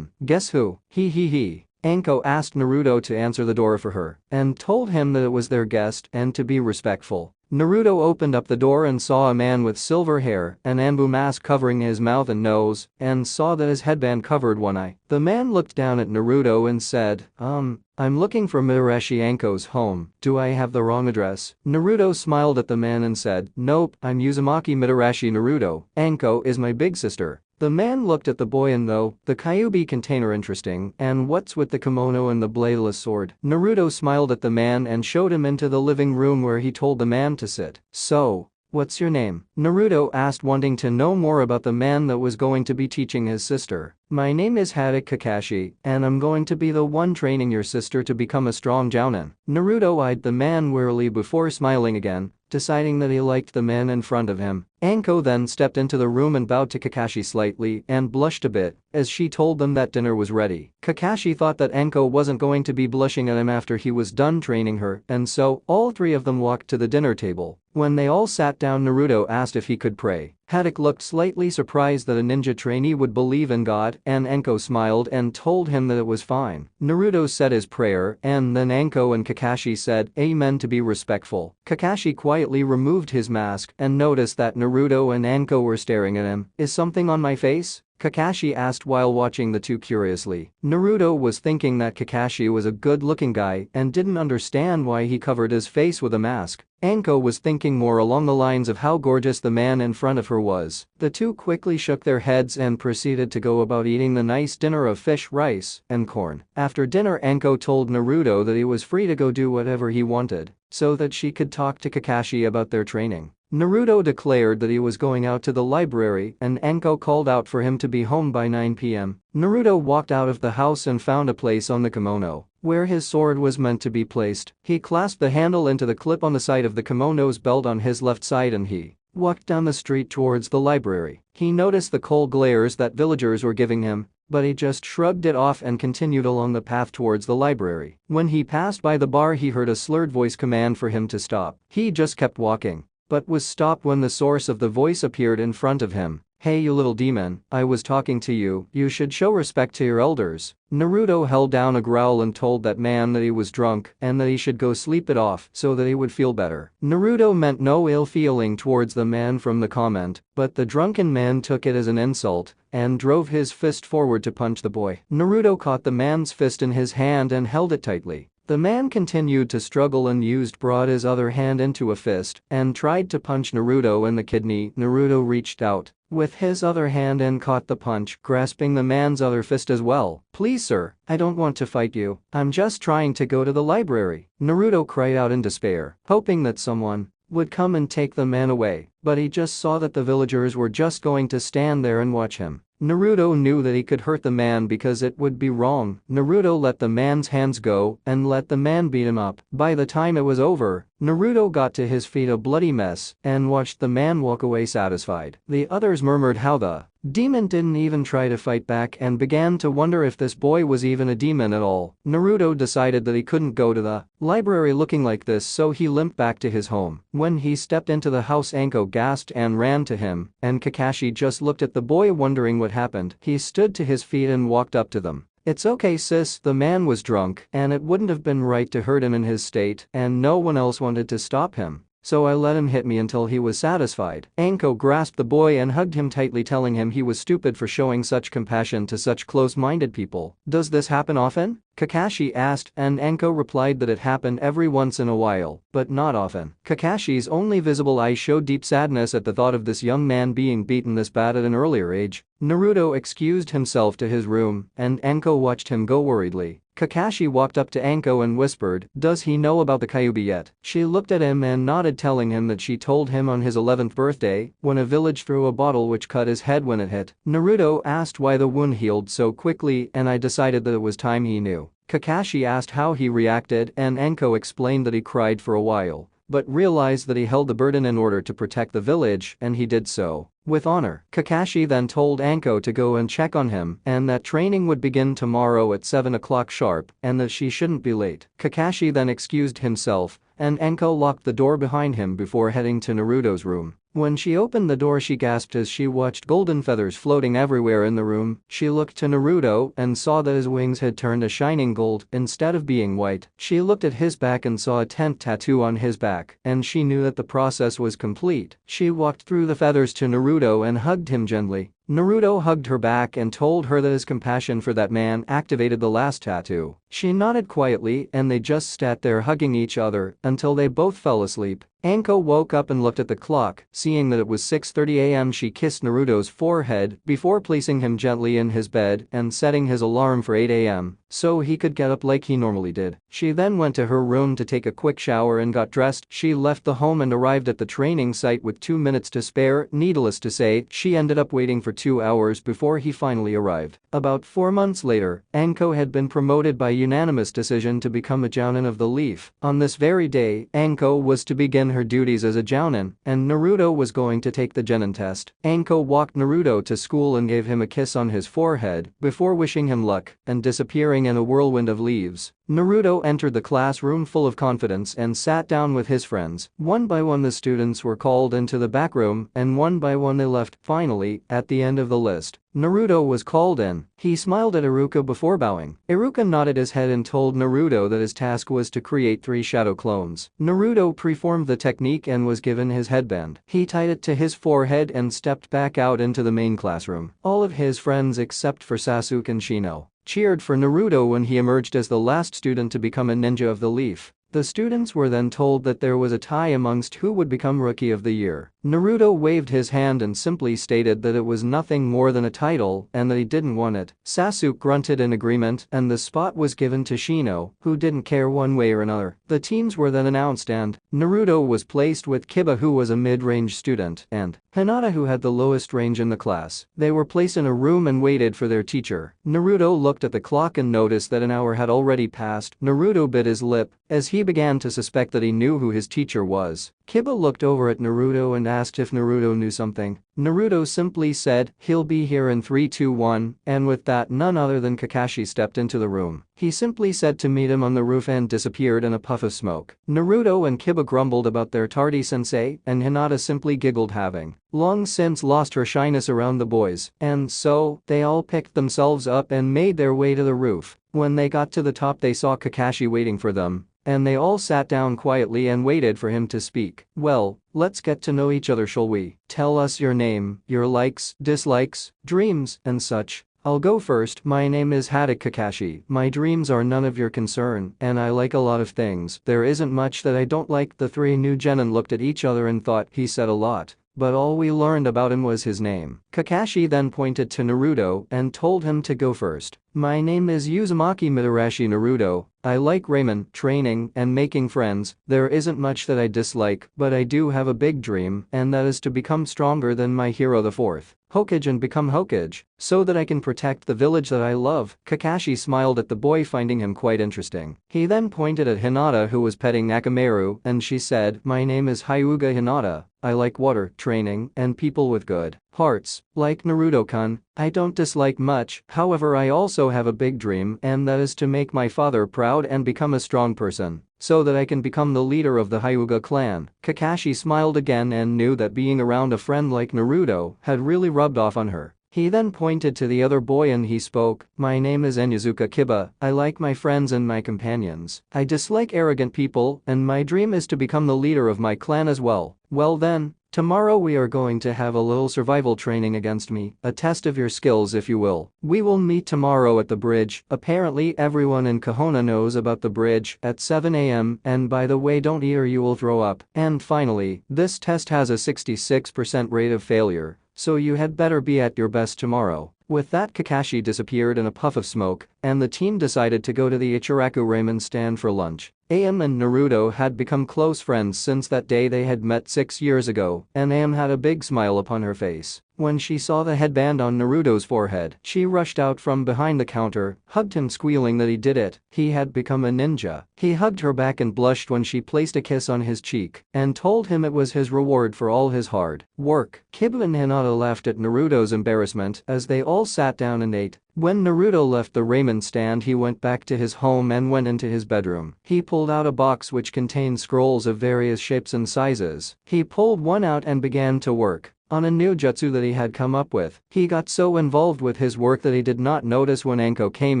guess who?" He. Anko asked Naruto to answer the door for her and told him that it was their guest and to be respectful. Naruto opened up the door and saw a man with silver hair, an Anbu mask covering his mouth and nose, and saw that his headband covered one eye. The man looked down at Naruto and said, I'm looking for Mitarashi Anko's home. Do I have the wrong address?" Naruto smiled at the man and said, "Nope, I'm Uzumaki Mitarashi Naruto. Anko is my big sister." The man looked at the boy and though the Kyuubi container interesting, and what's with the kimono and the bladeless sword? Naruto smiled at the man and showed him into the living room where he told the man to sit. "So, "What's your name?" Naruto asked, wanting to know more about the man that was going to be teaching his sister. "My name is Haddock Kakashi, and I'm going to be the one training your sister to become a strong jounin." Naruto eyed the man wearily before smiling again, deciding that he liked the man in front of him. Anko then stepped into the room and bowed to Kakashi slightly and blushed a bit as she told them that dinner was ready. Kakashi thought that Anko wasn't going to be blushing at him after he was done training her, and so all three of them walked to the dinner table. When they all sat down, Naruto asked if he could pray. Haddock looked slightly surprised that a ninja trainee would believe in God, and Anko smiled and told him that it was fine. Naruto said his prayer, and then Anko and Kakashi said amen to be respectful. Kakashi quietly removed his mask and noticed that Naruto and Anko were staring at him. "Is something on my face?" Kakashi asked while watching the two curiously. Naruto was thinking that Kakashi was a good-looking guy and didn't understand why he covered his face with a mask. Anko was thinking more along the lines of how gorgeous the man in front of her was. The two quickly shook their heads and proceeded to go about eating the nice dinner of fish, rice, and corn. After dinner, Anko told Naruto that he was free to go do whatever he wanted so that she could talk to Kakashi about their training. Naruto declared that he was going out to the library and Anko called out for him to be home by 9 p.m. Naruto walked out of the house and found a place on the kimono where his sword was meant to be placed. He clasped the handle into the clip on the side of the kimono's belt on his left side and he walked down the street towards the library. He noticed the cold glares that villagers were giving him, but he just shrugged it off and continued along the path towards the library. When he passed by the bar, he heard a slurred voice command for him to stop. He just kept walking, but was stopped when the source of the voice appeared in front of him. "Hey, you little demon, I was talking to you. You should show respect to your elders." Naruto held down a growl and told that man that he was drunk and that he should go sleep it off so that he would feel better. Naruto meant no ill feeling towards the man from the comment, but the drunken man took it as an insult and drove his fist forward to punch the boy. Naruto caught the man's fist in his hand and held it tightly. The man continued to struggle and brought his other hand into a fist and tried to punch Naruto in the kidney. Naruto reached out with his other hand and caught the punch, grasping the man's other fist as well. "Please sir, I don't want to fight you. I'm just trying to go to the library." Naruto cried out in despair, hoping that someone would come and take the man away, but he just saw that the villagers were just going to stand there and watch him. Naruto knew that he could hurt the man because it would be wrong. Naruto let the man's hands go and let the man beat him up. By the time it was over, Naruto got to his feet a bloody mess and watched the man walk away satisfied. The others murmured how the demon didn't even try to fight back and began to wonder if this boy was even a demon at all. Naruto decided that he couldn't go to the library looking like this, so he limped back to his home. When he stepped into the house, Anko gasped and ran to him, and Kakashi just looked at the boy wondering what happened. He stood to his feet and walked up to them. "It's okay sis, the man was drunk and it wouldn't have been right to hurt him in his state and no one else wanted to stop him. So I let him hit me until he was satisfied." Anko grasped the boy and hugged him tightly, telling him he was stupid for showing such compassion to such close-minded people. "Does this happen often?" Kakashi asked, and Anko replied that it happened every once in a while, but not often. Kakashi's only visible eyes showed deep sadness at the thought of this young man being beaten this bad at an earlier age. Naruto excused himself to his room, and Anko watched him go worriedly. Kakashi walked up to Anko and whispered, "Does he know about the Kyuubi yet?" She looked at him and nodded, telling him that she told him on his 11th birthday when a village threw a bottle which cut his head when it hit. Naruto asked why the wound healed so quickly, and I decided that it was time he knew. Kakashi asked how he reacted, and Anko explained that he cried for a while, but realized that he held the burden in order to protect the village, and he did so with honor. Kakashi then told Anko to go and check on him and that training would begin tomorrow at 7 o'clock sharp and that she shouldn't be late. Kakashi then excused himself and Anko locked the door behind him before heading to Naruto's room. When she opened the door, she gasped as she watched golden feathers floating everywhere in the room. She looked to Naruto and saw that his wings had turned a shining gold instead of being white. She looked at his back and saw a 10th tattoo on his back, and she knew that the process was complete. She walked through the feathers to Naruto and hugged him gently. Naruto hugged her back and told her that his compassion for that man activated the last tattoo. She nodded quietly and they just sat there hugging each other until they both fell asleep. Anko woke up and looked at the clock. Seeing that it was 6:30 a.m., she kissed Naruto's forehead before placing him gently in his bed and setting his alarm for 8 a.m. so he could get up like he normally did. She then went to her room to take a quick shower and got dressed. She left the home and arrived at the training site with 2 minutes to spare. Needless to say, she ended up waiting for 2 hours before he finally arrived. About 4 months later, Anko had been promoted by unanimous decision to become a Jounin of the Leaf. On this very day, Anko was to begin her duties as a Jounin, and Naruto was going to take the genin test. Anko walked Naruto to school and gave him a kiss on his forehead before wishing him luck and disappearing in a whirlwind of leaves. Naruto entered the classroom full of confidence and sat down with his friends. One by one the students were called into the back room and one by one they left. Finally, at the end of the list, Naruto was called in. He smiled at Iruka before bowing. Iruka nodded his head and told Naruto that his task was to create 3 shadow clones. Naruto performed the technique and was given his headband. He tied it to his forehead and stepped back out into the main classroom. All of his friends except for Sasuke and Shino cheered for Naruto when he emerged as the last student to become a ninja of the Leaf. The students were then told that there was a tie amongst who would become Rookie of the Year. Naruto waved his hand and simply stated that it was nothing more than a title and that he didn't want it. Sasuke grunted in agreement and the spot was given to Shino, who didn't care one way or another. The teams were then announced and Naruto was placed with Kiba, who was a mid-range student, and Hinata, who had the lowest range in the class. They were placed in a room and waited for their teacher. Naruto looked at the clock and noticed that an hour had already passed. Naruto bit his lip as he began to suspect that he knew who his teacher was. Kiba looked over at Naruto and asked if Naruto knew something. Naruto simply said, "He'll be here in 3, 2, 1, and with that none other than Kakashi stepped into the room. He simply said to meet him on the roof and disappeared in a puff of smoke. Naruto and Kiba grumbled about their tardy sensei and Hinata simply giggled, having long since lost her shyness around the boys, and so they all picked themselves up and made their way to the roof. When they got to the top they saw Kakashi waiting for them, and they all sat down quietly and waited for him to speak. "Well, let's get to know each other, shall we? Tell us your name, your likes, dislikes, dreams, and such. I'll go first. My name is Haddock Kakashi. My dreams are none of your concern, and I like a lot of things. There isn't much that I don't like." The 3 new genin looked at each other and thought he said a lot, but all we learned about him was his name. Kakashi then pointed to Naruto and told him to go first. "My name is Uzumaki Mitarashi Naruto. I like ramen, training, and making friends. There isn't much that I dislike, but I do have a big dream, and that is to become stronger than my hero the 4th Hokage and become Hokage, so that I can protect the village that I love." Kakashi smiled at the boy, finding him quite interesting. He then pointed at Hinata, who was petting Nakameru, and she said, "My name is Hyuga Hinata. I like water, training, and people with good hearts, like Naruto-kun. I don't dislike much, however I also have a big dream, and that is to make my father proud and become a strong person, so that I can become the leader of the Hyuga clan." Kakashi smiled again and knew that being around a friend like Naruto had really rubbed off on her. He then pointed to the other boy and he spoke, "My name is Enuzuka Kiba. I like my friends and my companions. I dislike arrogant people, and my dream is to become the leader of my clan as well." "Well then, tomorrow we are going to have a little survival training against me, a test of your skills if you will. We will meet tomorrow at the bridge." Apparently everyone in Konoha knows about the bridge at 7 a.m. and by the way, don't eat or you will throw up. And finally, this test has a 66% rate of failure, so you had better be at your best tomorrow. With that, Kakashi disappeared in a puff of smoke, and the team decided to go to the Ichiraku ramen stand for lunch. AM and Naruto had become close friends since that day they had met 6 years ago, and AM had a big smile upon her face when she saw the headband on Naruto's forehead. She rushed out from behind the counter, hugged him, squealing that he did it. He had become a ninja. He hugged her back and blushed when she placed a kiss on his cheek and told him it was his reward for all his hard work. Kiba and Hinata laughed at Naruto's embarrassment as they all sat down and ate. When Naruto left the ramen stand, he went back to his home and went into his bedroom. He pulled out a box which contained scrolls of various shapes and sizes. He pulled one out and began to work on a new jutsu that he had come up with. He got so involved with his work that he did not notice when Anko came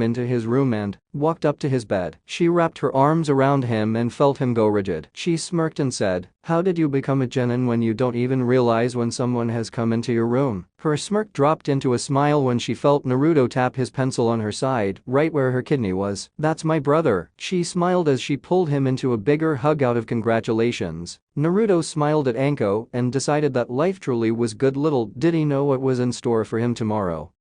into his room and walked up to his bed. She wrapped her arms around him and felt him go rigid. She smirked and said, "How did you become a genin when you don't even realize when someone has come into your room?" Her smirk dropped into a smile when she felt Naruto tap his pencil on her side, right where her kidney was. "That's my brother." She smiled as she pulled him into a bigger hug out of congratulations. Naruto smiled at Anko and decided that life truly was good. Little did he know what was in store for him tomorrow.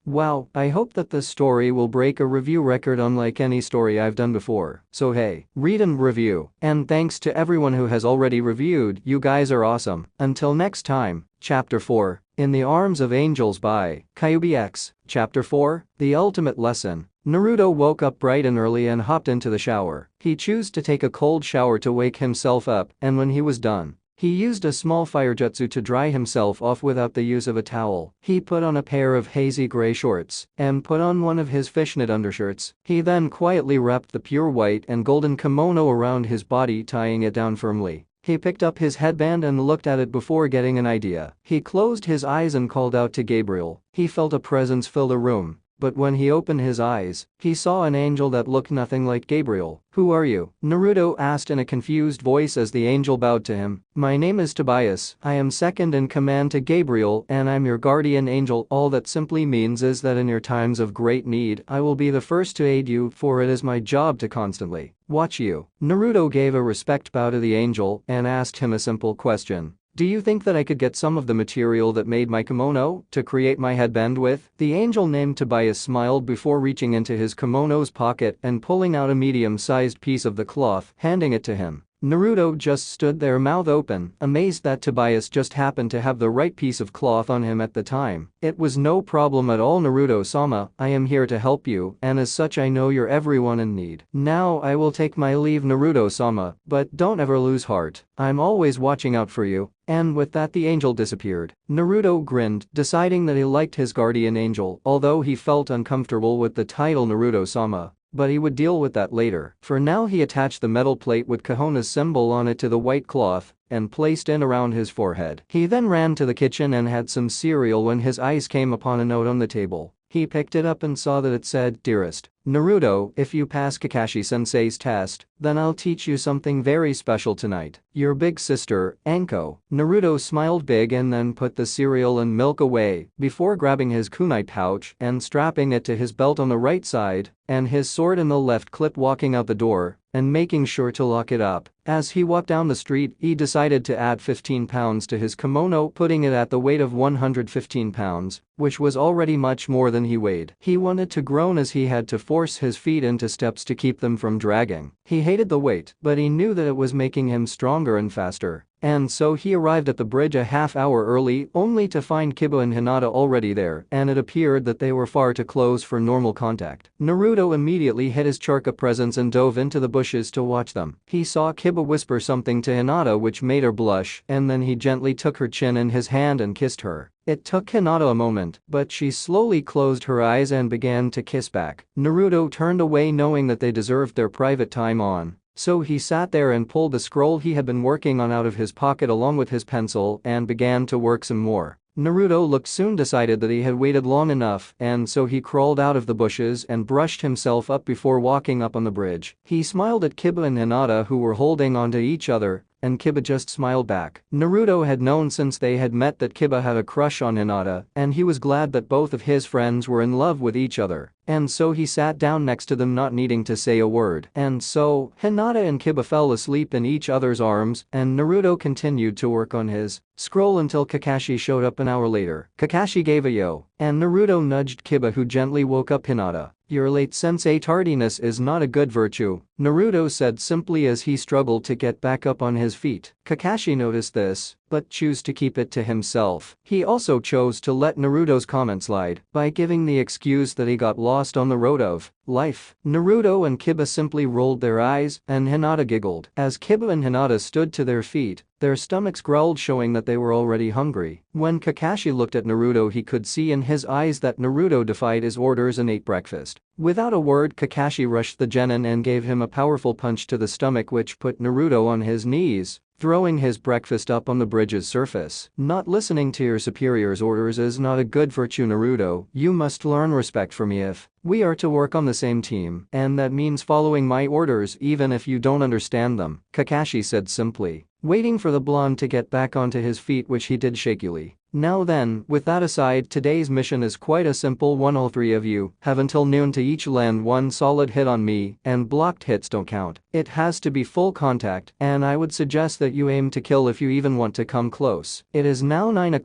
Wow, I hope that this story will break a review record unlike any story I've done before. So hey, read and review. And thanks to everyone who has already reviewed, you guys are awesome. Until next time, Chapter 4, In the Arms of Angels by Kyubi X. Chapter 4, The Ultimate Lesson. Naruto woke up bright and early and hopped into the shower. He chose to take a cold shower to wake himself up, and when he was done, he used a small fire jutsu to dry himself off without the use of a towel. He put on a pair of hazy gray shorts and put on one of his fishnet undershirts. He then quietly wrapped the pure white and golden kimono around his body, tying it down firmly. He picked up his headband and looked at it before getting an idea. He closed his eyes and called out to Gabriel. He felt a presence fill the room. But when he opened his eyes, he saw an angel that looked nothing like Gabriel. "Who are you?" Naruto asked in a confused voice as the angel bowed to him. "My name is Tobias. I am second in command to Gabriel and I'm your guardian angel. All that simply means is that in your times of great need, I will be the first to aid you, for it is my job to constantly watch you." Naruto gave a respect bow to the angel and asked him a simple question. "Do you think that I could get some of the material that made my kimono to create my headband with?" The angel named Tobias smiled before reaching into his kimono's pocket and pulling out a medium-sized piece of the cloth, handing it to him. Naruto just stood there, mouth open, amazed that Tobias just happened to have the right piece of cloth on him at the time. "It was no problem at all, Naruto-sama. I am here to help you, and as such I know you're everyone in need. Now I will take my leave, Naruto-sama, but don't ever lose heart. I'm always watching out for you." And with that the angel disappeared. Naruto grinned, deciding that he liked his guardian angel, although he felt uncomfortable with the title Naruto-sama. But he would deal with that later. For now he attached the metal plate with Kahona's symbol on it to the white cloth and placed it around his forehead. He then ran to the kitchen and had some cereal when his eyes came upon a note on the table. He picked it up and saw that it said, "Dearest Naruto, if you pass Kakashi-sensei's test, then I'll teach you something very special tonight. Your big sister, Anko." Naruto smiled big and then put the cereal and milk away before grabbing his kunai pouch and strapping it to his belt on the right side and his sword in the left clip, walking out the door and making sure to lock it up. As he walked down the street, he decided to add 15 pounds to his kimono, putting it at the weight of 115 pounds, which was already much more than he weighed. He wanted to groan as he had to force his feet into steps to keep them from dragging. He hated the weight, but he knew that it was making him stronger and faster. And so he arrived at the bridge a half hour early, only to find Kiba and Hinata already there, and it appeared that they were far too close for normal contact. Naruto immediately hid his chakra presence and dove into the bushes to watch them. He saw Kiba whisper something to Hinata which made her blush, and then he gently took her chin in his hand and kissed her. It took Hinata a moment, but she slowly closed her eyes and began to kiss back. Naruto turned away knowing that they deserved their private time on. So he sat there and pulled the scroll he had been working on out of his pocket along with his pencil and began to work some more. Naruto soon decided that he had waited long enough, and so he crawled out of the bushes and brushed himself up before walking up on the bridge. He smiled at Kiba and Hinata, who were holding onto each other, and Kiba just smiled back. Naruto had known since they had met that Kiba had a crush on Hinata, and he was glad that both of his friends were in love with each other. And so he sat down next to them, not needing to say a word. And so, Hinata and Kiba fell asleep in each other's arms, and Naruto continued to work on his scroll until Kakashi showed up an hour later. Kakashi gave a yo, and Naruto nudged Kiba, who gently woke up Hinata. "Your late sensei, tardiness is not a good virtue," Naruto said simply as he struggled to get back up on his feet. Kakashi noticed this, but chose to keep it to himself. He also chose to let Naruto's comment slide by giving the excuse that he got lost on the road of life. Naruto and Kiba simply rolled their eyes, and Hinata giggled. As Kiba and Hinata stood to their feet, their stomachs growled, showing that they were already hungry. When Kakashi looked at Naruto, he could see in his eyes that Naruto defied his orders and ate breakfast. Without a word, Kakashi rushed the genin and gave him a powerful punch to the stomach which put Naruto on his knees. throwing his breakfast up on the bridge's surface. Not listening to your superior's orders is not a good virtue, Naruto. You must learn respect for me. If we are to work on the same team, and that means following my orders even if you don't understand them, Kakashi said simply, waiting for the blonde to get back onto his feet, which he did shakily. Now then, with that aside, today's mission is quite a simple one. All three of you have until noon to each land one solid hit on me, and blocked hits don't count. It has to be full contact, and I would suggest that you aim to kill if you even want to come close. It is now 9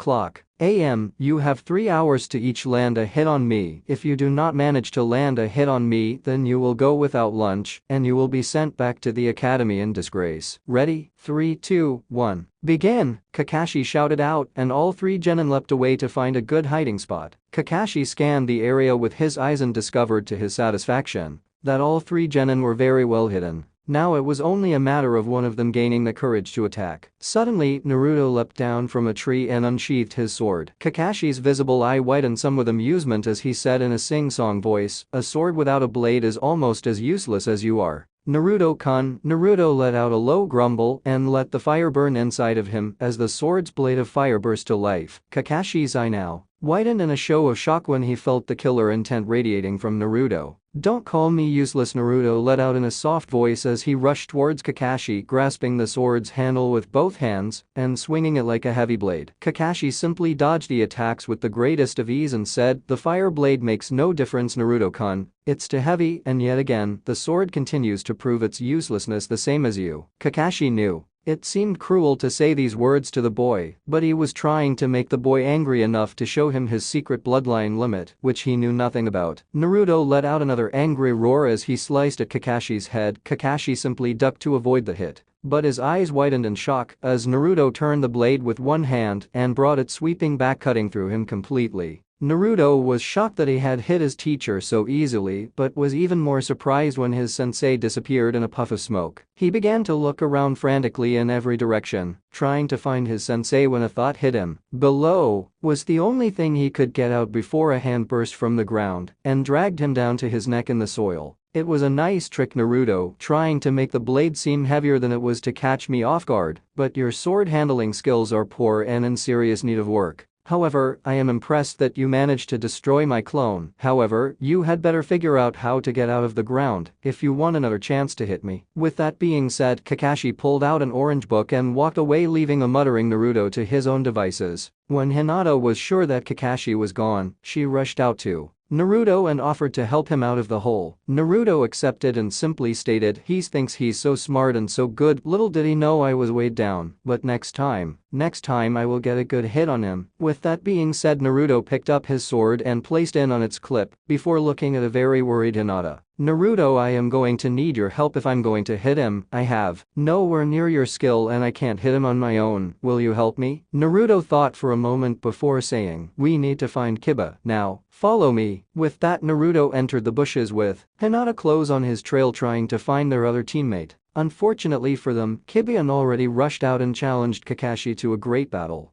a.m. You have 3 hours to each land a hit on me. If you do not manage to land a hit on me, then you will go without lunch, and you will be sent back to the academy in disgrace. Ready? 3, 2, 1. Begin! Kakashi shouted out, and all three genin leapt away to find a good hiding spot. Kakashi scanned the area with his eyes and discovered to his satisfaction that all three genin were very well hidden. Now it was only a matter of one of them gaining the courage to attack. Suddenly, Naruto leapt down from a tree and unsheathed his sword. Kakashi's visible eye widened some with amusement as he said in a sing-song voice, "A sword without a blade is almost as useless as you are. Naruto-kun." Naruto let out a low grumble and let the fire burn inside of him as the sword's blade of fire burst to life. Kakashi's eye now widened in a show of shock when he felt the killer intent radiating from Naruto. "Don't call me useless," Naruto let out in a soft voice as he rushed towards Kakashi, grasping the sword's handle with both hands and swinging it like a heavy blade. Kakashi simply dodged the attacks with the greatest of ease and said, "The fire blade makes no difference, Naruto-kun. It's too heavy," and yet again, the sword continues to prove its uselessness, the same as you. Kakashi knew. It seemed cruel to say these words to the boy, but he was trying to make the boy angry enough to show him his secret bloodline limit, which he knew nothing about. Naruto let out another angry roar as he sliced at Kakashi's head. Kakashi simply ducked to avoid the hit, but his eyes widened in shock as Naruto turned the blade with one hand and brought it sweeping back, cutting through him completely. Naruto was shocked that he had hit his teacher so easily, but was even more surprised when his sensei disappeared in a puff of smoke. He began to look around frantically in every direction, trying to find his sensei when a thought hit him. Below was the only thing he could get out before a hand burst from the ground and dragged him down to his neck in the soil. It was a nice trick, Naruto, trying to make the blade seem heavier than it was to catch me off guard, but your sword handling skills are poor and in serious need of work. However, I am impressed that you managed to destroy my clone. However, you had better figure out how to get out of the ground if you want another chance to hit me." With that being said, Kakashi pulled out an orange book and walked away, leaving a muttering Naruto to his own devices. When Hinata was sure that Kakashi was gone, she rushed out to Naruto and offered to help him out of the hole. Naruto accepted and simply stated, "He thinks he's so smart and so good. Little did he know I was weighed down, but next time I will get a good hit on him." With that being said, Naruto picked up his sword and placed it on its clip before looking at a very worried Hinata. "Naruto, I am going to need your help if I'm going to hit him. I have nowhere near your skill and I can't hit him on my own. Will you help me?" Naruto thought for a moment before saying, "We need to find Kiba. Now, follow me." With that, Naruto entered the bushes with Hinata close on his trail, trying to find their other teammate. Unfortunately for them, Kiba already rushed out and challenged Kakashi to a great battle.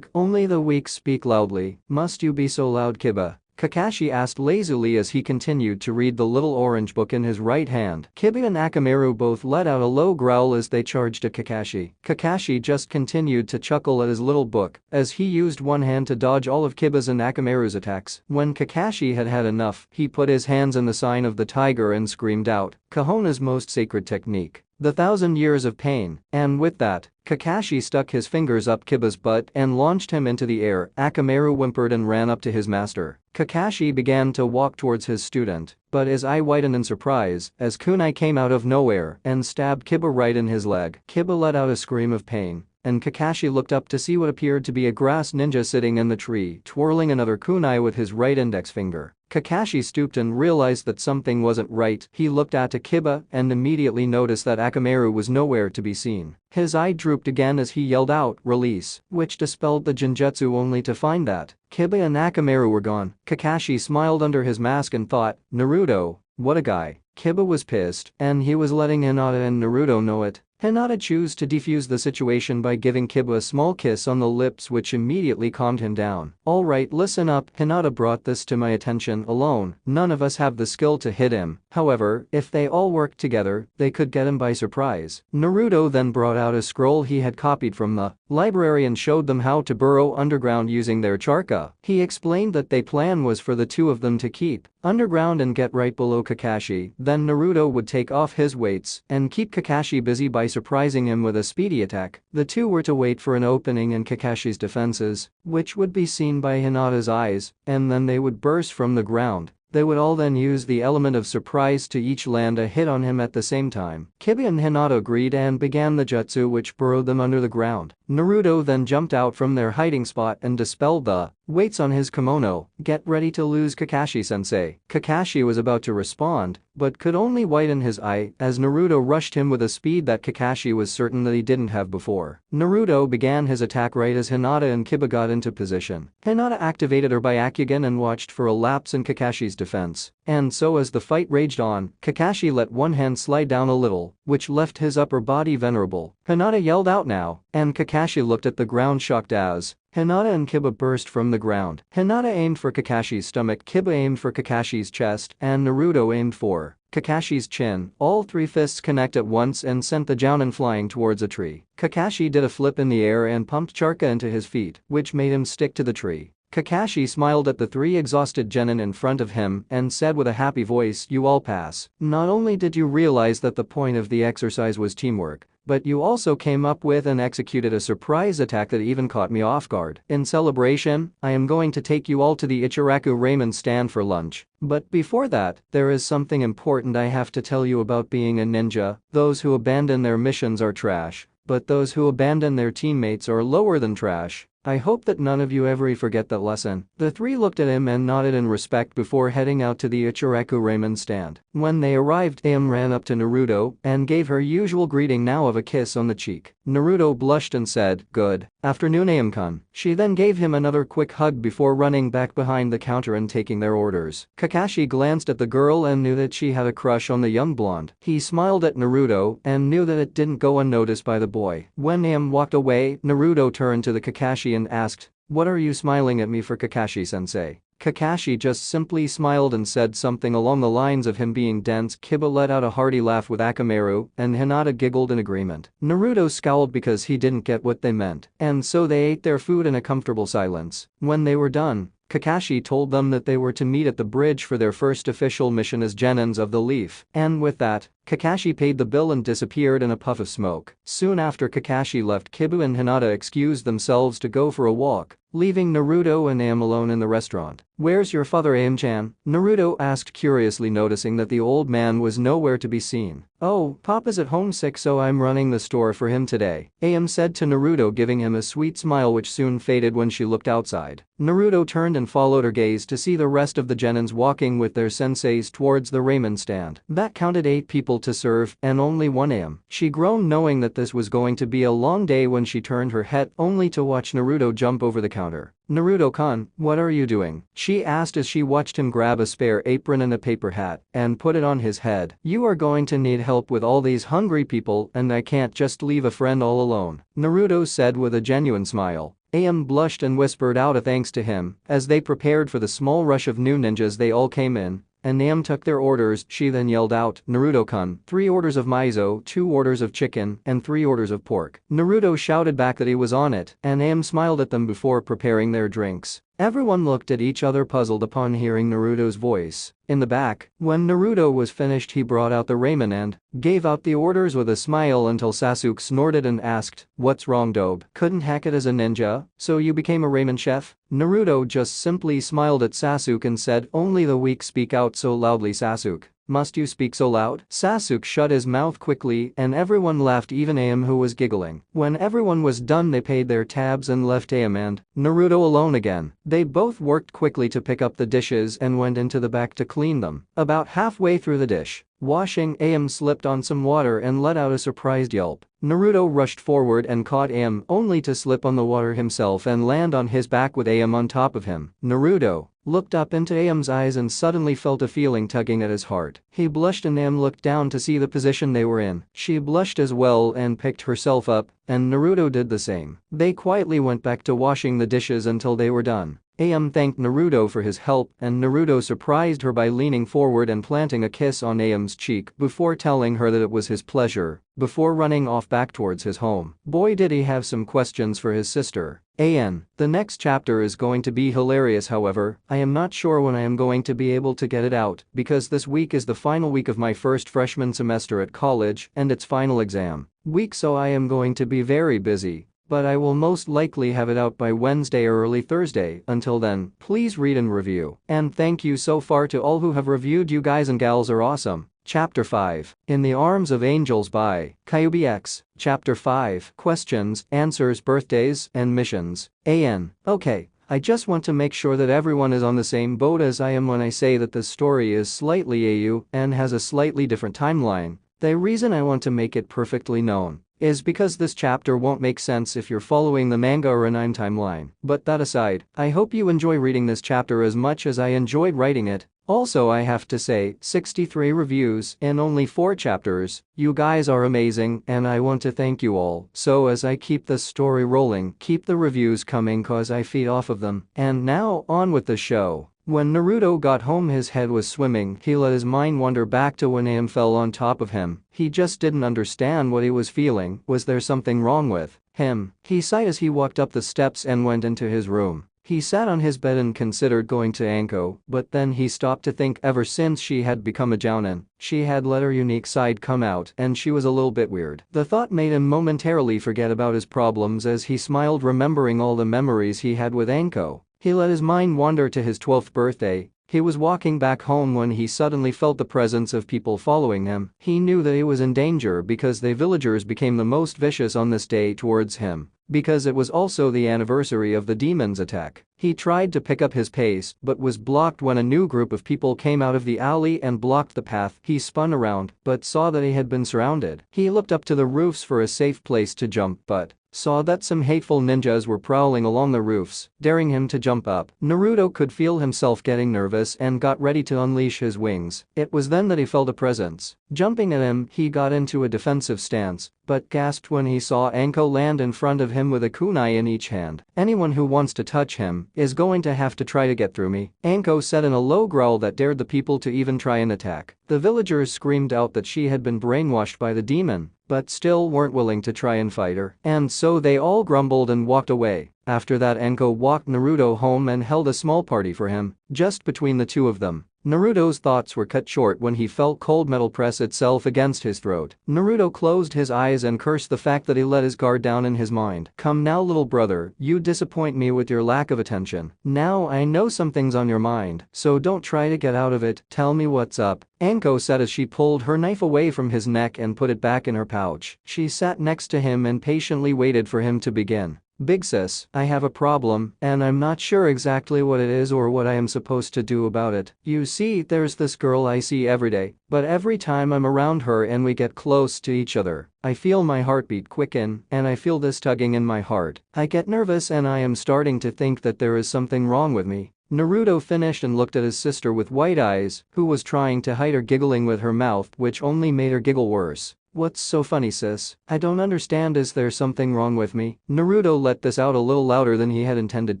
Only the weak speak loudly. Must you be so loud, Kiba?" Kakashi asked lazily as he continued to read the little orange book in his right hand. Kiba and Akamaru both let out a low growl as they charged at Kakashi. Kakashi just continued to chuckle at his little book as he used one hand to dodge all of Kiba's and Akamaru's attacks. When Kakashi had had enough, he put his hands in the sign of the tiger and screamed out, Konoha's most sacred technique, the 1,000 years of pain, and with that, Kakashi stuck his fingers up Kiba's butt and launched him into the air. Akamaru whimpered and ran up to his master. Kakashi began to walk towards his student, but his eye widened in surprise as kunai came out of nowhere and stabbed Kiba right in his leg. Kiba let out a scream of pain, and Kakashi looked up to see what appeared to be a grass ninja sitting in the tree, twirling another kunai with his right index finger. Kakashi stooped and realized that something wasn't right. He looked at Kiba and immediately noticed that Akamaru was nowhere to be seen. His eye drooped again as he yelled out, "Release," which dispelled the genjutsu, only to find that Kiba and Akamaru were gone. Kakashi smiled under his mask and thought, Naruto, what a guy. Kiba was pissed, and he was letting Hinata and Naruto know it. Hinata chose to defuse the situation by giving Kiba a small kiss on the lips, which immediately calmed him down. "Alright, listen up, Hinata brought this to my attention alone. None of us have the skill to hit him. However, if they all work together, they could get him by surprise." Naruto then brought out a scroll he had copied from the library and showed them how to burrow underground using their charka. He explained that their plan was for the two of them to keep underground and get right below Kakashi. Then Naruto would take off his weights and keep Kakashi busy by surprising him with a speedy attack. The two were to wait for an opening in Kakashi's defenses, which would be seen by Hinata's eyes, and then they would burst from the ground. They would all then use the element of surprise to each land a hit on him at the same time. Kiba and Hinata agreed and began the jutsu which burrowed them under the ground. Naruto then jumped out from their hiding spot and dispelled the weights on his kimono. "Get ready to lose, Kakashi-sensei." Kakashi was about to respond, but could only widen his eye as Naruto rushed him with a speed that Kakashi was certain that he didn't have before. Naruto began his attack right as Hinata and Kiba got into position. Hinata activated her Byakugan and watched for a lapse in Kakashi's defense. And so as the fight raged on, Kakashi let one hand slide down a little, which left his upper body vulnerable. Hinata yelled out now, and Kakashi looked at the ground shocked as Hinata and Kiba burst from the ground. Hinata aimed for Kakashi's stomach, Kiba aimed for Kakashi's chest, and Naruto aimed for Kakashi's chin. All three fists connect at once and sent the Jounin flying towards a tree. Kakashi did a flip in the air and pumped charka into his feet, which made him stick to the tree. Kakashi smiled at the three exhausted genin in front of him and said with a happy voice, "You all pass. Not only did you realize that the point of the exercise was teamwork, but you also came up with and executed a surprise attack that even caught me off guard. In celebration, I am going to take you all to the Ichiraku ramen stand for lunch. But before that, there is something important I have to tell you about being a ninja. Those who abandon their missions are trash, but those who abandon their teammates are lower than trash. I hope that none of you ever forget that lesson." The three looked at him and nodded in respect before heading out to the Ichiraku ramen stand. When they arrived, Am ran up to Naruto and gave her usual greeting now of a kiss on the cheek. Naruto blushed and said, "Good afternoon, Am-kun." She then gave him another quick hug before running back behind the counter and taking their orders. Kakashi glanced at the girl and knew that she had a crush on the young blonde. He smiled at Naruto and knew that it didn't go unnoticed by the boy. When Am walked away, Naruto turned to the Kakashi and asked, "What are you smiling at me for, Kakashi-sensei?" Kakashi just simply smiled and said something along the lines of him being dense. Kiba let out a hearty laugh with Akamaru, and Hinata giggled in agreement. Naruto scowled because he didn't get what they meant, and so they ate their food in a comfortable silence. When they were done, Kakashi told them that they were to meet at the bridge for their first official mission as genins of the leaf. And with that, Kakashi paid the bill and disappeared in a puff of smoke. Soon after Kakashi left, Kiba and Hinata excused themselves to go for a walk, leaving Naruto and Am alone in the restaurant. "Where's your father, Am-chan?" Naruto asked curiously, noticing that the old man was nowhere to be seen. "Oh, Papa's at home sick, so I'm running the store for him today," Am said to Naruto, giving him a sweet smile which soon faded when she looked outside. Naruto turned and followed her gaze to see the rest of the genins walking with their senseis towards the ramen stand. That counted 8 people to serve and only one Am. She groaned knowing that this was going to be a long day when she turned her head only to watch Naruto jump over the counter. "Naruto-kun, what are you doing?" she asked as she watched him grab a spare apron and a paper hat and put it on his head. "You are going to need help with all these hungry people and I can't just leave a friend all alone," Naruto said with a genuine smile. Am blushed and whispered out a thanks to him as they prepared for the small rush of new ninjas. They all came in, and Am took their orders. She then yelled out, "Naruto-kun, 3 orders of miso, 2 orders of chicken, and 3 orders of pork." Naruto shouted back that he was on it, and Am smiled at them before preparing their drinks. Everyone looked at each other puzzled upon hearing Naruto's voice. In the back, when Naruto was finished, he brought out the ramen and gave out the orders with a smile until Sasuke snorted and asked, "What's wrong, Dobe? Couldn't hack it as a ninja, so you became a ramen chef?" Naruto just simply smiled at Sasuke and said, "Only the weak speak out so loudly, Sasuke. Must you speak so loud?" Sasuke shut his mouth quickly and everyone laughed, even Am, who was giggling. When everyone was done, they paid their tabs and left Am and Naruto alone again. They both worked quickly to pick up the dishes and went into the back to clean them. About halfway through the dish washing, Am slipped on some water and let out a surprised yelp. Naruto rushed forward and caught Am, only to slip on the water himself and land on his back with Am on top of him. "Naruto, looked up into Aem's eyes and suddenly felt a feeling tugging at his heart. He blushed and Aem looked down to see the position they were in. She blushed as well and picked herself up, and Naruto did the same. They quietly went back to washing the dishes until they were done. Aem thanked Naruto for his help and Naruto surprised her by leaning forward and planting a kiss on Aem's cheek before telling her that it was his pleasure, before running off back towards his home. Boy did he have some questions for his sister. The next chapter is going to be hilarious. However, I am not sure when I am going to be able to get it out because this week is the final week of my first freshman semester at college and its final exam week, so I am going to be very busy. But I will most likely have it out by Wednesday or early Thursday. Until then, please read and review. And thank you so far to all who have reviewed. You guys and gals are awesome. Chapter 5. In the Arms of Angels by Kyubi X. Chapter 5. Questions, Answers, Birthdays, and Missions. Okay, I just want to make sure that everyone is on the same boat as I am when I say that this story is slightly AU and has a slightly different timeline. The reason I want to make it perfectly known is because this chapter won't make sense if you're following the manga or anime timeline. But that aside, I hope you enjoy reading this chapter as much as I enjoyed writing it. Also, I have to say, 63 reviews in only 4 chapters. You guys are amazing and I want to thank you all. So as I keep this story rolling, keep the reviews coming cause I feed off of them. And now, on with the show. When Naruto got home his head was swimming. He let his mind wander back to when Aem fell on top of him. He just didn't understand what he was feeling. Was there something wrong with him? He sighed as he walked up the steps and went into his room. He sat on his bed and considered going to Anko, but then he stopped to think ever since she had become a jounin, she had let her unique side come out and she was a little bit weird. The thought made him momentarily forget about his problems as he smiled remembering all the memories he had with Anko. He let his mind wander to his 12th birthday. He was walking back home when he suddenly felt the presence of people following him. He knew that he was in danger because the villagers became the most vicious on this day towards him. Because it was also the anniversary of the demon's attack. He tried to pick up his pace but was blocked when a new group of people came out of the alley and blocked the path. He spun around but saw that he had been surrounded. He looked up to the roofs for a safe place to jump but saw that some hateful ninjas were prowling along the roofs, daring him to jump up. Naruto could feel himself getting nervous and got ready to unleash his wings. It was then that he felt a presence. Jumping at him, he got into a defensive stance, but gasped when he saw Anko land in front of him with a kunai in each hand. Anyone who wants to touch him is going to have to try to get through me, Anko said in a low growl that dared the people to even try an attack. The villagers screamed out that she had been brainwashed by the demon, but still weren't willing to try and fight her, and so they all grumbled and walked away. After that, Anko walked Naruto home and held a small party for him, just between the two of them. Naruto's thoughts were cut short when he felt cold metal press itself against his throat. Naruto closed his eyes and cursed the fact that he let his guard down in his mind. Come now, little brother, you disappoint me with your lack of attention. Now I know something's on your mind, so don't try to get out of it. Tell me what's up, Anko said as she pulled her knife away from his neck and put it back in her pouch. She sat next to him and patiently waited for him to begin. Big sis, I have a problem, and I'm not sure exactly what it is or what I am supposed to do about it. You see, there's this girl I see every day, but every time I'm around her and we get close to each other, I feel my heartbeat quicken, and I feel this tugging in my heart. I get nervous and I am starting to think that there is something wrong with me. Naruto finished and looked at his sister with wide eyes, who was trying to hide her giggling with her mouth, which only made her giggle worse. What's so funny, sis? I don't understand. Is there something wrong with me? Naruto let this out a little louder than he had intended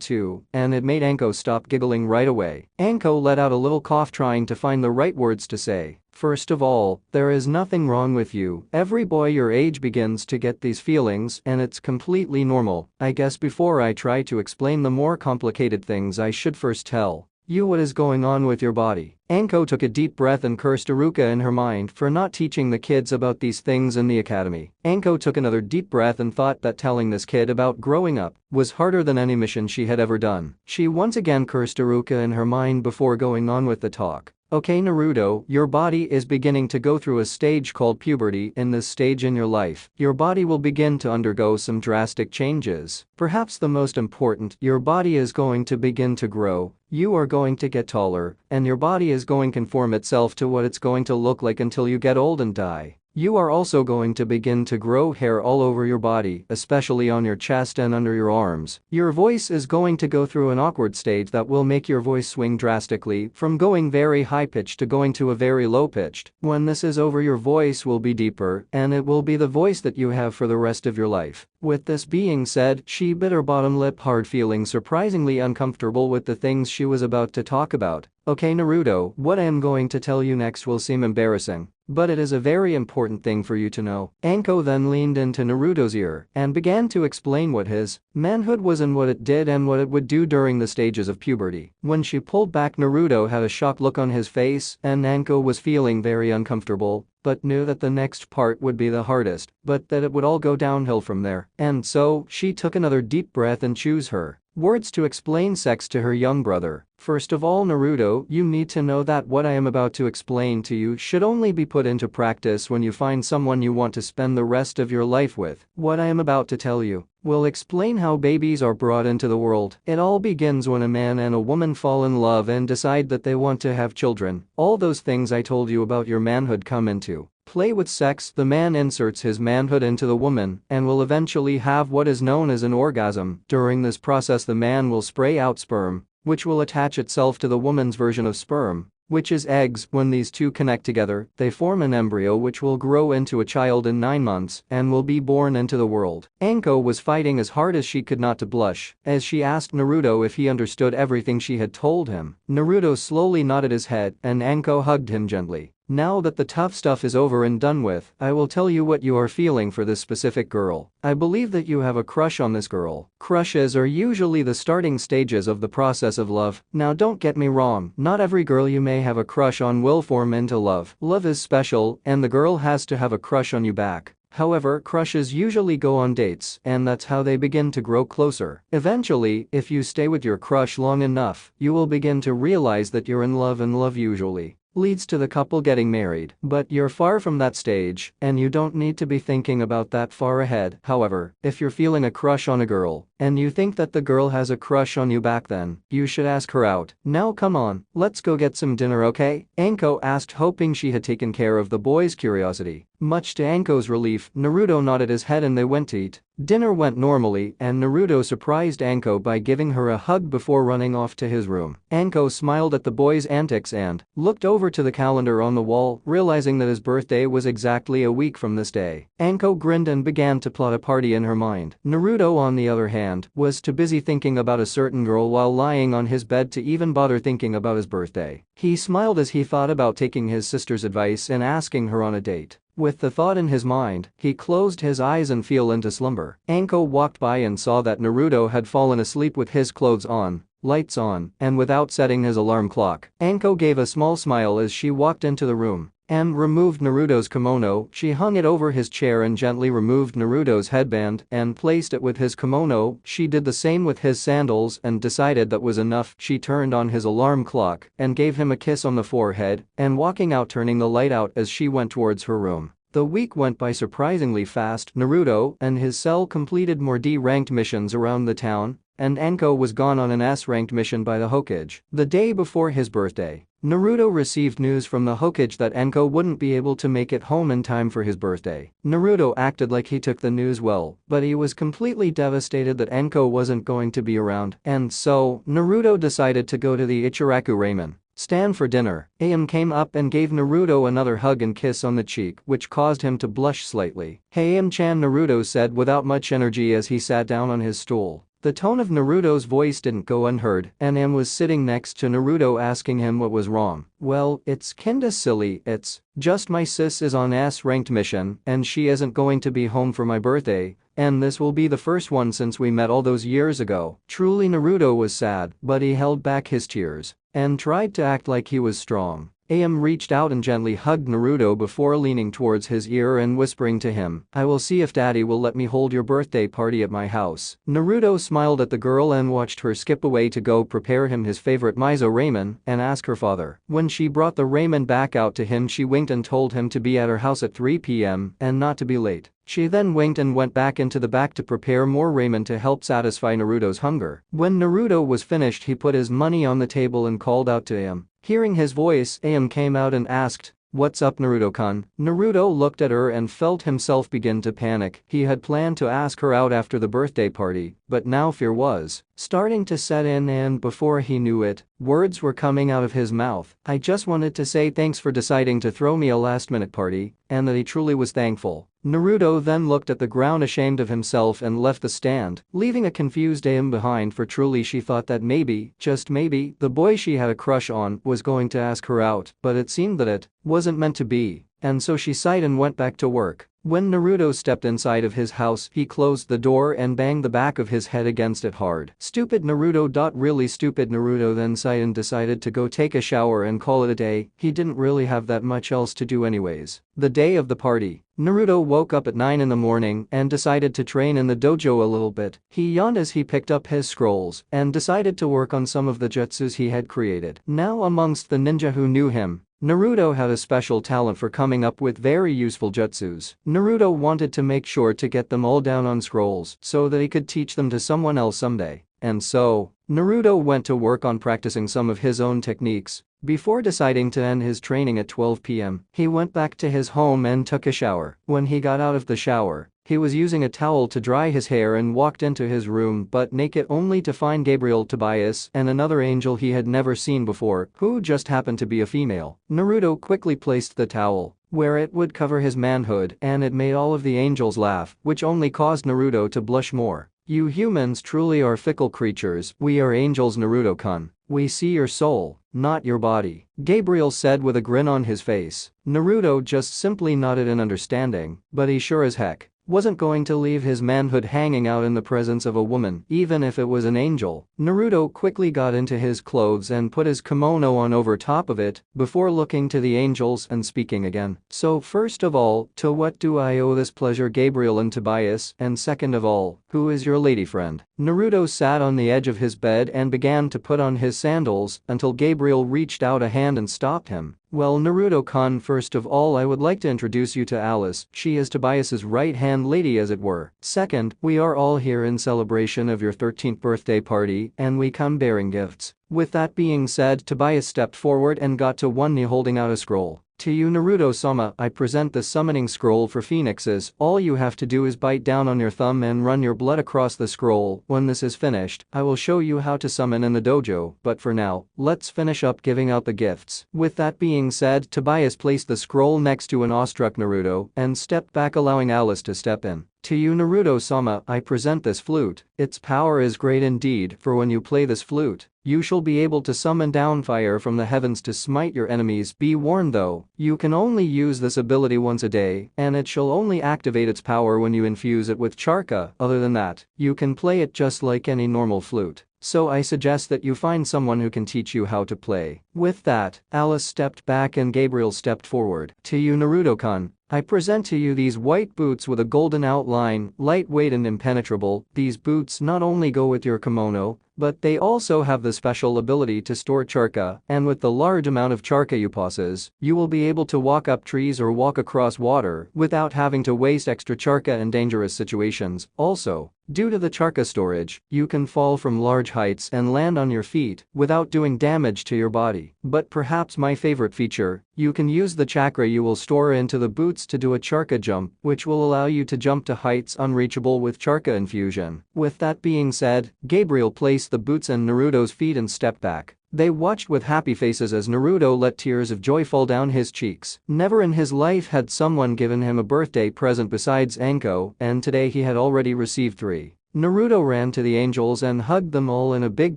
to, and it made Anko stop giggling right away. Anko let out a little cough trying to find the right words to say. First of all, there is nothing wrong with you. Every boy your age begins to get these feelings and it's completely normal. I guess before I try to explain the more complicated things I should first tell you what is going on with your body. Anko took a deep breath and cursed Iruka in her mind for not teaching the kids about these things in the academy. Anko took another deep breath and thought that telling this kid about growing up was harder than any mission she had ever done. She once again cursed Iruka in her mind before going on with the talk. Okay, Naruto, your body is beginning to go through a stage called puberty. In this stage in your life, your body will begin to undergo some drastic changes. Perhaps the most important, your body is going to begin to grow. You are going to get taller, and your body is going to conform itself to what it's going to look like until you get old and die. You are also going to begin to grow hair all over your body, especially on your chest and under your arms. Your voice is going to go through an awkward stage that will make your voice swing drastically from going very high-pitched to going to a very low-pitched. When this is over, your voice will be deeper, and it will be the voice that you have for the rest of your life. With this being said, she bit her bottom lip hard, feeling surprisingly uncomfortable with the things she was about to talk about. Okay Naruto, what I am going to tell you next will seem embarrassing, but it is a very important thing for you to know. Anko then leaned into Naruto's ear and began to explain what his manhood was and what it did and what it would do during the stages of puberty. When she pulled back, Naruto had a shocked look on his face, and Anko was feeling very uncomfortable, but knew that the next part would be the hardest, but that it would all go downhill from there. And so, she took another deep breath and chose her words to explain sex to her young brother. First of all, Naruto, you need to know that what I am about to explain to you should only be put into practice when you find someone you want to spend the rest of your life with. What I am about to tell you will explain how babies are brought into the world. It all begins when a man and a woman fall in love and decide that they want to have children. All those things I told you about your manhood come into play with sex. The man inserts his manhood into the woman and will eventually have what is known as an orgasm. During this process, the man will spray out sperm, which will attach itself to the woman's version of sperm, which is eggs. When these two connect together, they form an embryo which will grow into a child in 9 months and will be born into the world. Anko was fighting as hard as she could not to blush as she asked Naruto if he understood everything she had told him. Naruto slowly nodded his head and Anko hugged him gently. Now that the tough stuff is over and done with, I will tell you what you are feeling for this specific girl. I believe that you have a crush on this girl. Crushes are usually the starting stages of the process of love. Now don't get me wrong, not every girl you may have a crush on will form into love. Love is special, and the girl has to have a crush on you back. However, crushes usually go on dates, and that's how they begin to grow closer. Eventually, if you stay with your crush long enough, you will begin to realize that you're in love, and love usually leads to the couple getting married. But you're far from that stage, and you don't need to be thinking about that far ahead. However, if you're feeling a crush on a girl, and you think that the girl has a crush on you back, then you should ask her out. Now come on, let's go get some dinner, okay? Anko asked, hoping she had taken care of the boy's curiosity. Much to Anko's relief, Naruto nodded his head and they went to eat. Dinner went normally, and Naruto surprised Anko by giving her a hug before running off to his room. Anko smiled at the boy's antics and looked over to the calendar on the wall, realizing that his birthday was exactly a week from this day. Anko grinned and began to plot a party in her mind. Naruto, on the other hand, was too busy thinking about a certain girl while lying on his bed to even bother thinking about his birthday. He smiled as he thought about taking his sister's advice and asking her on a date. With the thought in his mind, he closed his eyes and fell into slumber. Anko walked by and saw that Naruto had fallen asleep with his clothes on, lights on, and without setting his alarm clock. Anko gave a small smile as she walked into the room and removed Naruto's kimono. She hung it over his chair and gently removed Naruto's headband and placed it with his kimono. She did the same with his sandals and decided that was enough. She turned on his alarm clock and gave him a kiss on the forehead and walking out, turning the light out as she went towards her room. The week went by surprisingly fast. Naruto and his cell completed more D-ranked missions around the town, and Anko was gone on an S-ranked mission by the Hokage. The day before his birthday, Naruto received news from the Hokage that Anko wouldn't be able to make it home in time for his birthday. Naruto acted like he took the news well, but he was completely devastated that Anko wasn't going to be around, and so, Naruto decided to go to the Ichiraku Ramen stand for dinner. Am came up and gave Naruto another hug and kiss on the cheek, which caused him to blush slightly. "Hey Am-chan," Naruto said without much energy as he sat down on his stool. The tone of Naruto's voice didn't go unheard, and Am was sitting next to Naruto asking him what was wrong. "Well, it's kinda silly, it's just my sis is on S-ranked mission and she isn't going to be home for my birthday, and this will be the first one since we met all those years ago." Truly, Naruto was sad, but he held back his tears and tried to act like he was strong. Am reached out and gently hugged Naruto before leaning towards his ear and whispering to him, "I will see if daddy will let me hold your birthday party at my house." Naruto smiled at the girl and watched her skip away to go prepare him his favorite miso ramen and ask her father. When she brought the ramen back out to him, she winked and told him to be at her house at 3 p.m. and not to be late. She then winked and went back into the back to prepare more ramen to help satisfy Naruto's hunger. When Naruto was finished, he put his money on the table and called out to him. Hearing his voice, Am came out and asked, "What's up, Naruto-kun?" Naruto looked at her and felt himself begin to panic. He had planned to ask her out after the birthday party, but now fear was starting to set in, and before he knew it, words were coming out of his mouth. "I just wanted to say thanks for deciding to throw me a last-minute party," and that he truly was thankful. Naruto then looked at the ground ashamed of himself and left the stand, leaving a confused Aim behind, for truly she thought that maybe, just maybe, the boy she had a crush on was going to ask her out, but it seemed that it wasn't meant to be, and so she sighed and went back to work. When Naruto stepped inside of his house, he closed the door and banged the back of his head against it hard. Stupid Naruto. Really stupid Naruto then sighed and decided to go take a shower and call it a day. He didn't really have that much else to do anyways. The day of the party, Naruto woke up at 9 in the morning and decided to train in the dojo a little bit. He yawned as he picked up his scrolls and decided to work on some of the jutsus he had created. Now, amongst the ninja who knew him, Naruto had a special talent for coming up with very useful jutsus. Naruto wanted to make sure to get them all down on scrolls so that he could teach them to someone else someday. And so, Naruto went to work on practicing some of his own techniques. Before deciding to end his training at 12 p.m., he went back to his home and took a shower. When he got out of the shower, he was using a towel to dry his hair and walked into his room butt naked, only to find Gabriel, Tobias, and another angel he had never seen before, who just happened to be a female. Naruto quickly placed the towel where it would cover his manhood, and it made all of the angels laugh, which only caused Naruto to blush more. "You humans truly are fickle creatures. We are angels, Naruto-kun. We see your soul, not your body," Gabriel said with a grin on his face. Naruto just simply nodded in understanding, but he sure as heck wasn't going to leave his manhood hanging out in the presence of a woman, even if it was an angel. Naruto quickly got into his clothes and put his kimono on over top of it before looking to the angels and speaking again. "So first of all, to what do I owe this pleasure, Gabriel and Tobias, and second of all, who is your lady friend?" Naruto sat on the edge of his bed and began to put on his sandals until Gabriel reached out a hand and stopped him. "Well, Naruto-kun, first of all I would like to introduce you to Alice. She is Tobias's right-hand lady, as it were. Second, we are all here in celebration of your 13th birthday party, and we come bearing gifts." With that being said, Tobias stepped forward and got to one knee holding out a scroll. "To you, Naruto-sama, I present the summoning scroll for phoenixes. All you have to do is bite down on your thumb and run your blood across the scroll. When this is finished, I will show you how to summon in the dojo, but for now, let's finish up giving out the gifts." With that being said, Tobias placed the scroll next to an awestruck Naruto and stepped back, allowing Alice to step in. "To you, Naruto-sama, I present this flute. Its power is great indeed, for when you play this flute, you shall be able to summon down fire from the heavens to smite your enemies. Be warned though, you can only use this ability once a day, and it shall only activate its power when you infuse it with charka. Other than that, you can play it just like any normal flute. So I suggest that you find someone who can teach you how to play." With that, Alice stepped back and Gabriel stepped forward. "To you, Naruto-kun, I present to you these white boots with a golden outline, lightweight and impenetrable. These boots not only go with your kimono, but they also have the special ability to store charka, and with the large amount of charka you possess, you will be able to walk up trees or walk across water without having to waste extra charka in dangerous situations. Also, due to the charka storage, you can fall from large heights and land on your feet without doing damage to your body. But perhaps my favorite feature, you can use the chakra you will store into the boots to do a charka jump, which will allow you to jump to heights unreachable with charka infusion." With that being said, Gabriel placed the boots in Naruto's feet and stepped back. They watched with happy faces as Naruto let tears of joy fall down his cheeks. Never in his life had someone given him a birthday present besides Anko, and today he had already received 3. Naruto ran to the angels and hugged them all in a big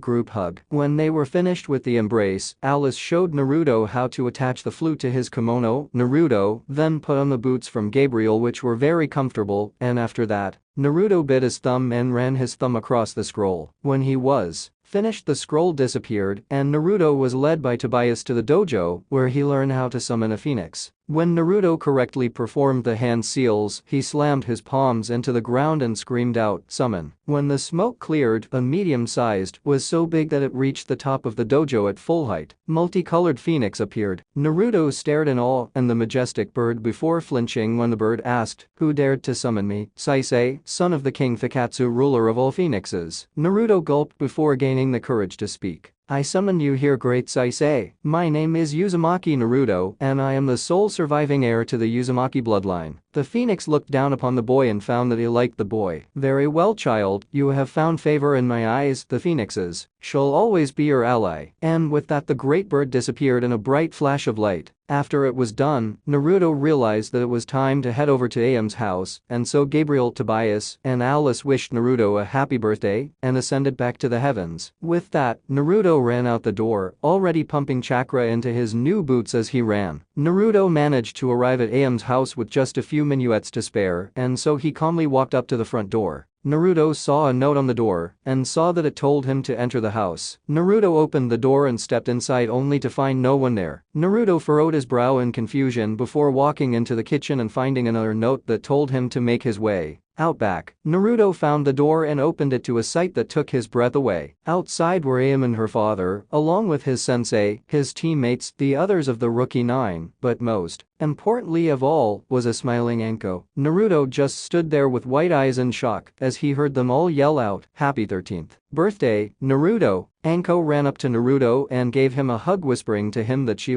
group hug. When they were finished with the embrace, Alice showed Naruto how to attach the flute to his kimono. Naruto then put on the boots from Gabriel, which were very comfortable, and after that, Naruto bit his thumb and ran his thumb across the scroll. When he was finished, the scroll disappeared and Naruto was led by Tobias to the dojo, where he learned how to summon a phoenix. When Naruto correctly performed the hand seals, he slammed his palms into the ground and screamed out, "Summon." When the smoke cleared, a medium-sized was so big that it reached the top of the dojo at full height. Multicolored phoenix appeared. Naruto stared in awe and the majestic bird before flinching when the bird asked, "Who dared to summon me?" "Saisei, son of the king Fikatsu, ruler of all phoenixes." Naruto gulped before gaining the courage to speak. I summoned you here, great Saisei. My name is Uzumaki Naruto, and I am the sole surviving heir to the Uzumaki bloodline. The phoenix looked down upon the boy and found that he liked the boy. Very well, child, you have found favor in my eyes, the phoenixes. Shall always be your ally. And with that the great bird disappeared in a bright flash of light. After it was done, Naruto realized that it was time to head over to Aem's house, and so Gabriel, Tobias, and Alice wished Naruto a happy birthday and ascended back to the heavens. With that, Naruto ran out the door, already pumping chakra into his new boots as he ran. Naruto managed to arrive at Aem's house with just a few minuets to spare, and so he calmly walked up to the front door. Naruto saw a note on the door and saw that it told him to enter the house. Naruto opened the door and stepped inside only to find no one there. Naruto furrowed his brow in confusion before walking into the kitchen and finding another note that told him to make his way out back. Naruto found the door and opened it to a sight that took his breath away. Outside were Aem and her father, along with his sensei, his teammates, the others of the Rookie 9, but most importantly of all was a smiling Anko. Naruto just stood there with wide eyes in shock as he heard them all yell out, "Happy 13th birthday, Naruto." Anko ran up to Naruto and gave him a hug, whispering to him that she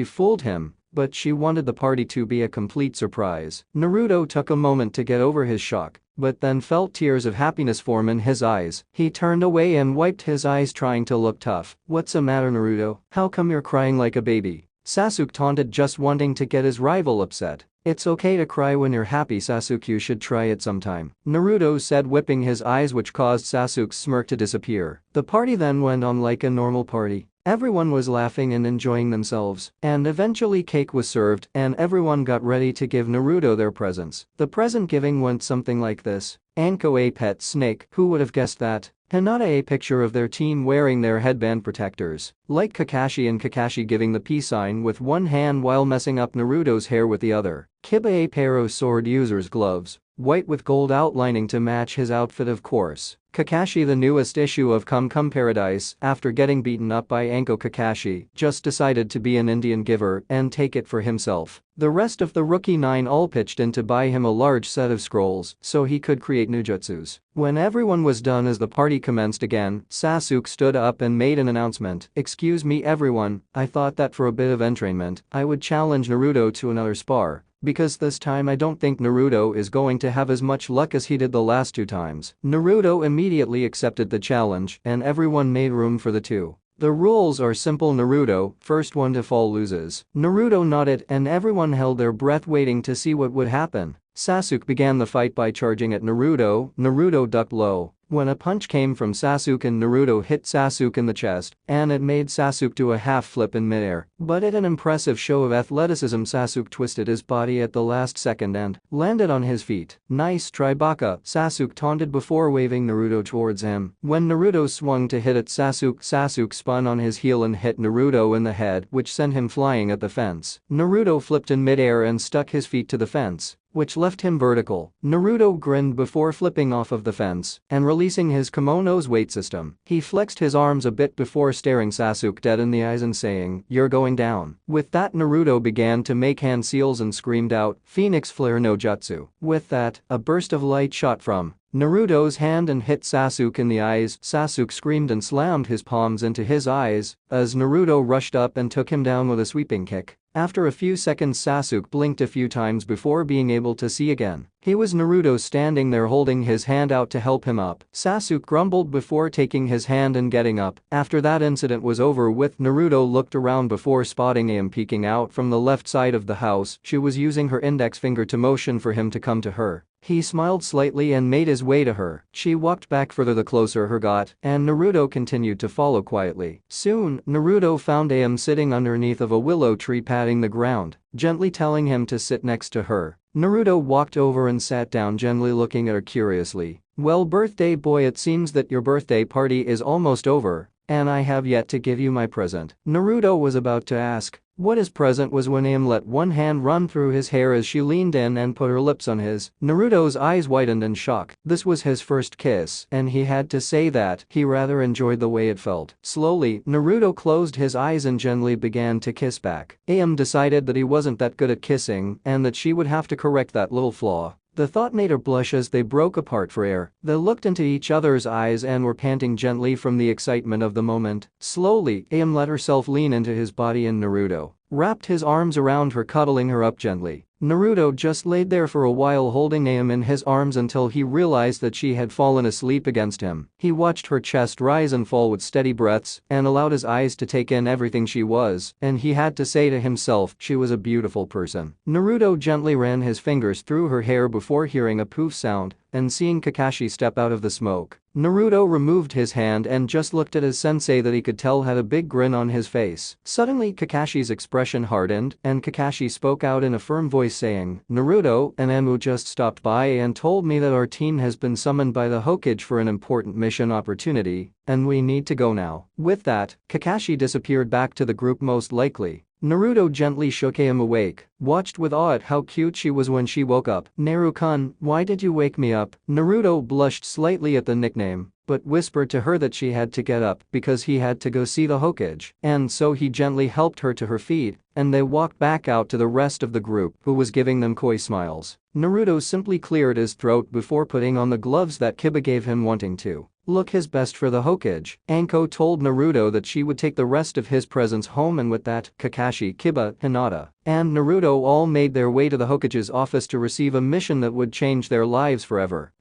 fooled him, but she wanted the party to be a complete surprise. Naruto took a moment to get over his shock, but then felt tears of happiness form in his eyes. He turned away and wiped his eyes, trying to look tough. "What's the matter, Naruto? How come you're crying like a baby?" Sasuke taunted, just wanting to get his rival upset. "It's okay to cry when you're happy, Sasuke, you should try it sometime," Naruto said, whipping his eyes, which caused Sasuke's smirk to disappear. The party then went on like a normal party. Everyone was laughing and enjoying themselves, and eventually cake was served and everyone got ready to give Naruto their presents. The present giving went something like this. Anko a pet snake, who would have guessed that? Hinata a picture of their team wearing their headband protectors, like Kakashi, and Kakashi giving the peace sign with one hand while messing up Naruto's hair with the other. Kiba a pair of sword user's gloves, white with gold outlining to match his outfit, of course. Kakashi, the newest issue of Come Come Paradise, after getting beaten up by Anko, Kakashi just decided to be an Indian giver and take it for himself. The rest of the Rookie 9 all pitched in to buy him a large set of scrolls so he could create ninjutsus. When everyone was done, as the party commenced again, Sasuke stood up and made an announcement. "Excuse me everyone, I thought that for a bit of entertainment I would challenge Naruto to another spar. Because this time I don't think Naruto is going to have as much luck as he did the last two times." Naruto immediately accepted the challenge and everyone made room for the two. The rules are simple. Naruto, first one to fall loses. Naruto nodded and everyone held their breath waiting to see what would happen. Sasuke began the fight by charging at Naruto. Naruto ducked low when a punch came from Sasuke and Naruto hit Sasuke in the chest, and it made Sasuke do a half flip in midair. But in an impressive show of athleticism, Sasuke twisted his body at the last second and landed on his feet. "Nice try, Baka," Sasuke taunted before waving Naruto towards him. When Naruto swung to hit at Sasuke spun on his heel and hit Naruto in the head, which sent him flying at the fence. Naruto flipped in midair and stuck his feet to the fence, which left him vertical. Naruto grinned before flipping off of the fence and releasing his kimono's weight system. He flexed his arms a bit before staring Sasuke dead in the eyes and saying, "You're going down." With that, Naruto began to make hand seals and screamed out, "Phoenix Flare no Jutsu." With that, a burst of light shot from Naruto's hand and hit Sasuke in the eyes. Sasuke screamed and slammed his palms into his eyes as Naruto rushed up and took him down with a sweeping kick. After a few seconds, Sasuke blinked a few times before being able to see again. He was Naruto standing there holding his hand out to help him up. Sasuke grumbled before taking his hand and getting up. After that incident was over with, Naruto looked around before spotting Aem peeking out from the left side of the house. She was using her index finger to motion for him to come to her. He smiled slightly and made his way to her. She walked back further the closer her got, and Naruto continued to follow quietly. Soon, Naruto found Aem sitting underneath of a willow tree, patting the ground, gently telling him to sit next to her. Naruto walked over and sat down, gently looking at her curiously. "Well, birthday boy, it seems that your birthday party is almost over, and I have yet to give you my present." Naruto was about to ask what his present was when Aem let one hand run through his hair as she leaned in and put her lips on his. Naruto's eyes widened in shock. This was his first kiss, and he had to say that he rather enjoyed the way it felt. Slowly, Naruto closed his eyes and gently began to kiss back. Aem decided that he wasn't that good at kissing and that she would have to correct that little flaw. The thought made her blush as they broke apart for air. They looked into each other's eyes and were panting gently from the excitement of the moment. Slowly, Am let herself lean into his body and Naruto wrapped his arms around her, cuddling her up gently. Naruto just laid there for a while, holding Am in his arms until he realized that she had fallen asleep against him. He watched her chest rise and fall with steady breaths and allowed his eyes to take in everything she was, and he had to say to himself she was a beautiful person. Naruto gently ran his fingers through her hair before hearing a poof sound and seeing Kakashi step out of the smoke. Naruto removed his hand and just looked at his sensei that he could tell had a big grin on his face. Suddenly Kakashi's expression hardened and Kakashi spoke out in a firm voice saying, "Naruto and Amu just stopped by and told me that our team has been summoned by the Hokage for an important mission opportunity, and we need to go now." With that, Kakashi disappeared back to the group most likely. Naruto gently shook Am awake, watched with awe at how cute she was when she woke up. "Naru-kun, why did you wake me up?" Naruto blushed slightly at the nickname, but whispered to her that she had to get up because he had to go see the Hokage, and so he gently helped her to her feet, and they walked back out to the rest of the group who was giving them coy smiles. Naruto simply cleared his throat before putting on the gloves that Kiba gave him, wanting to look his best for the Hokage. Anko told Naruto that she would take the rest of his presents home, and with that, Kakashi, Kiba, Hinata, and Naruto all made their way to the Hokage's office to receive a mission that would change their lives forever.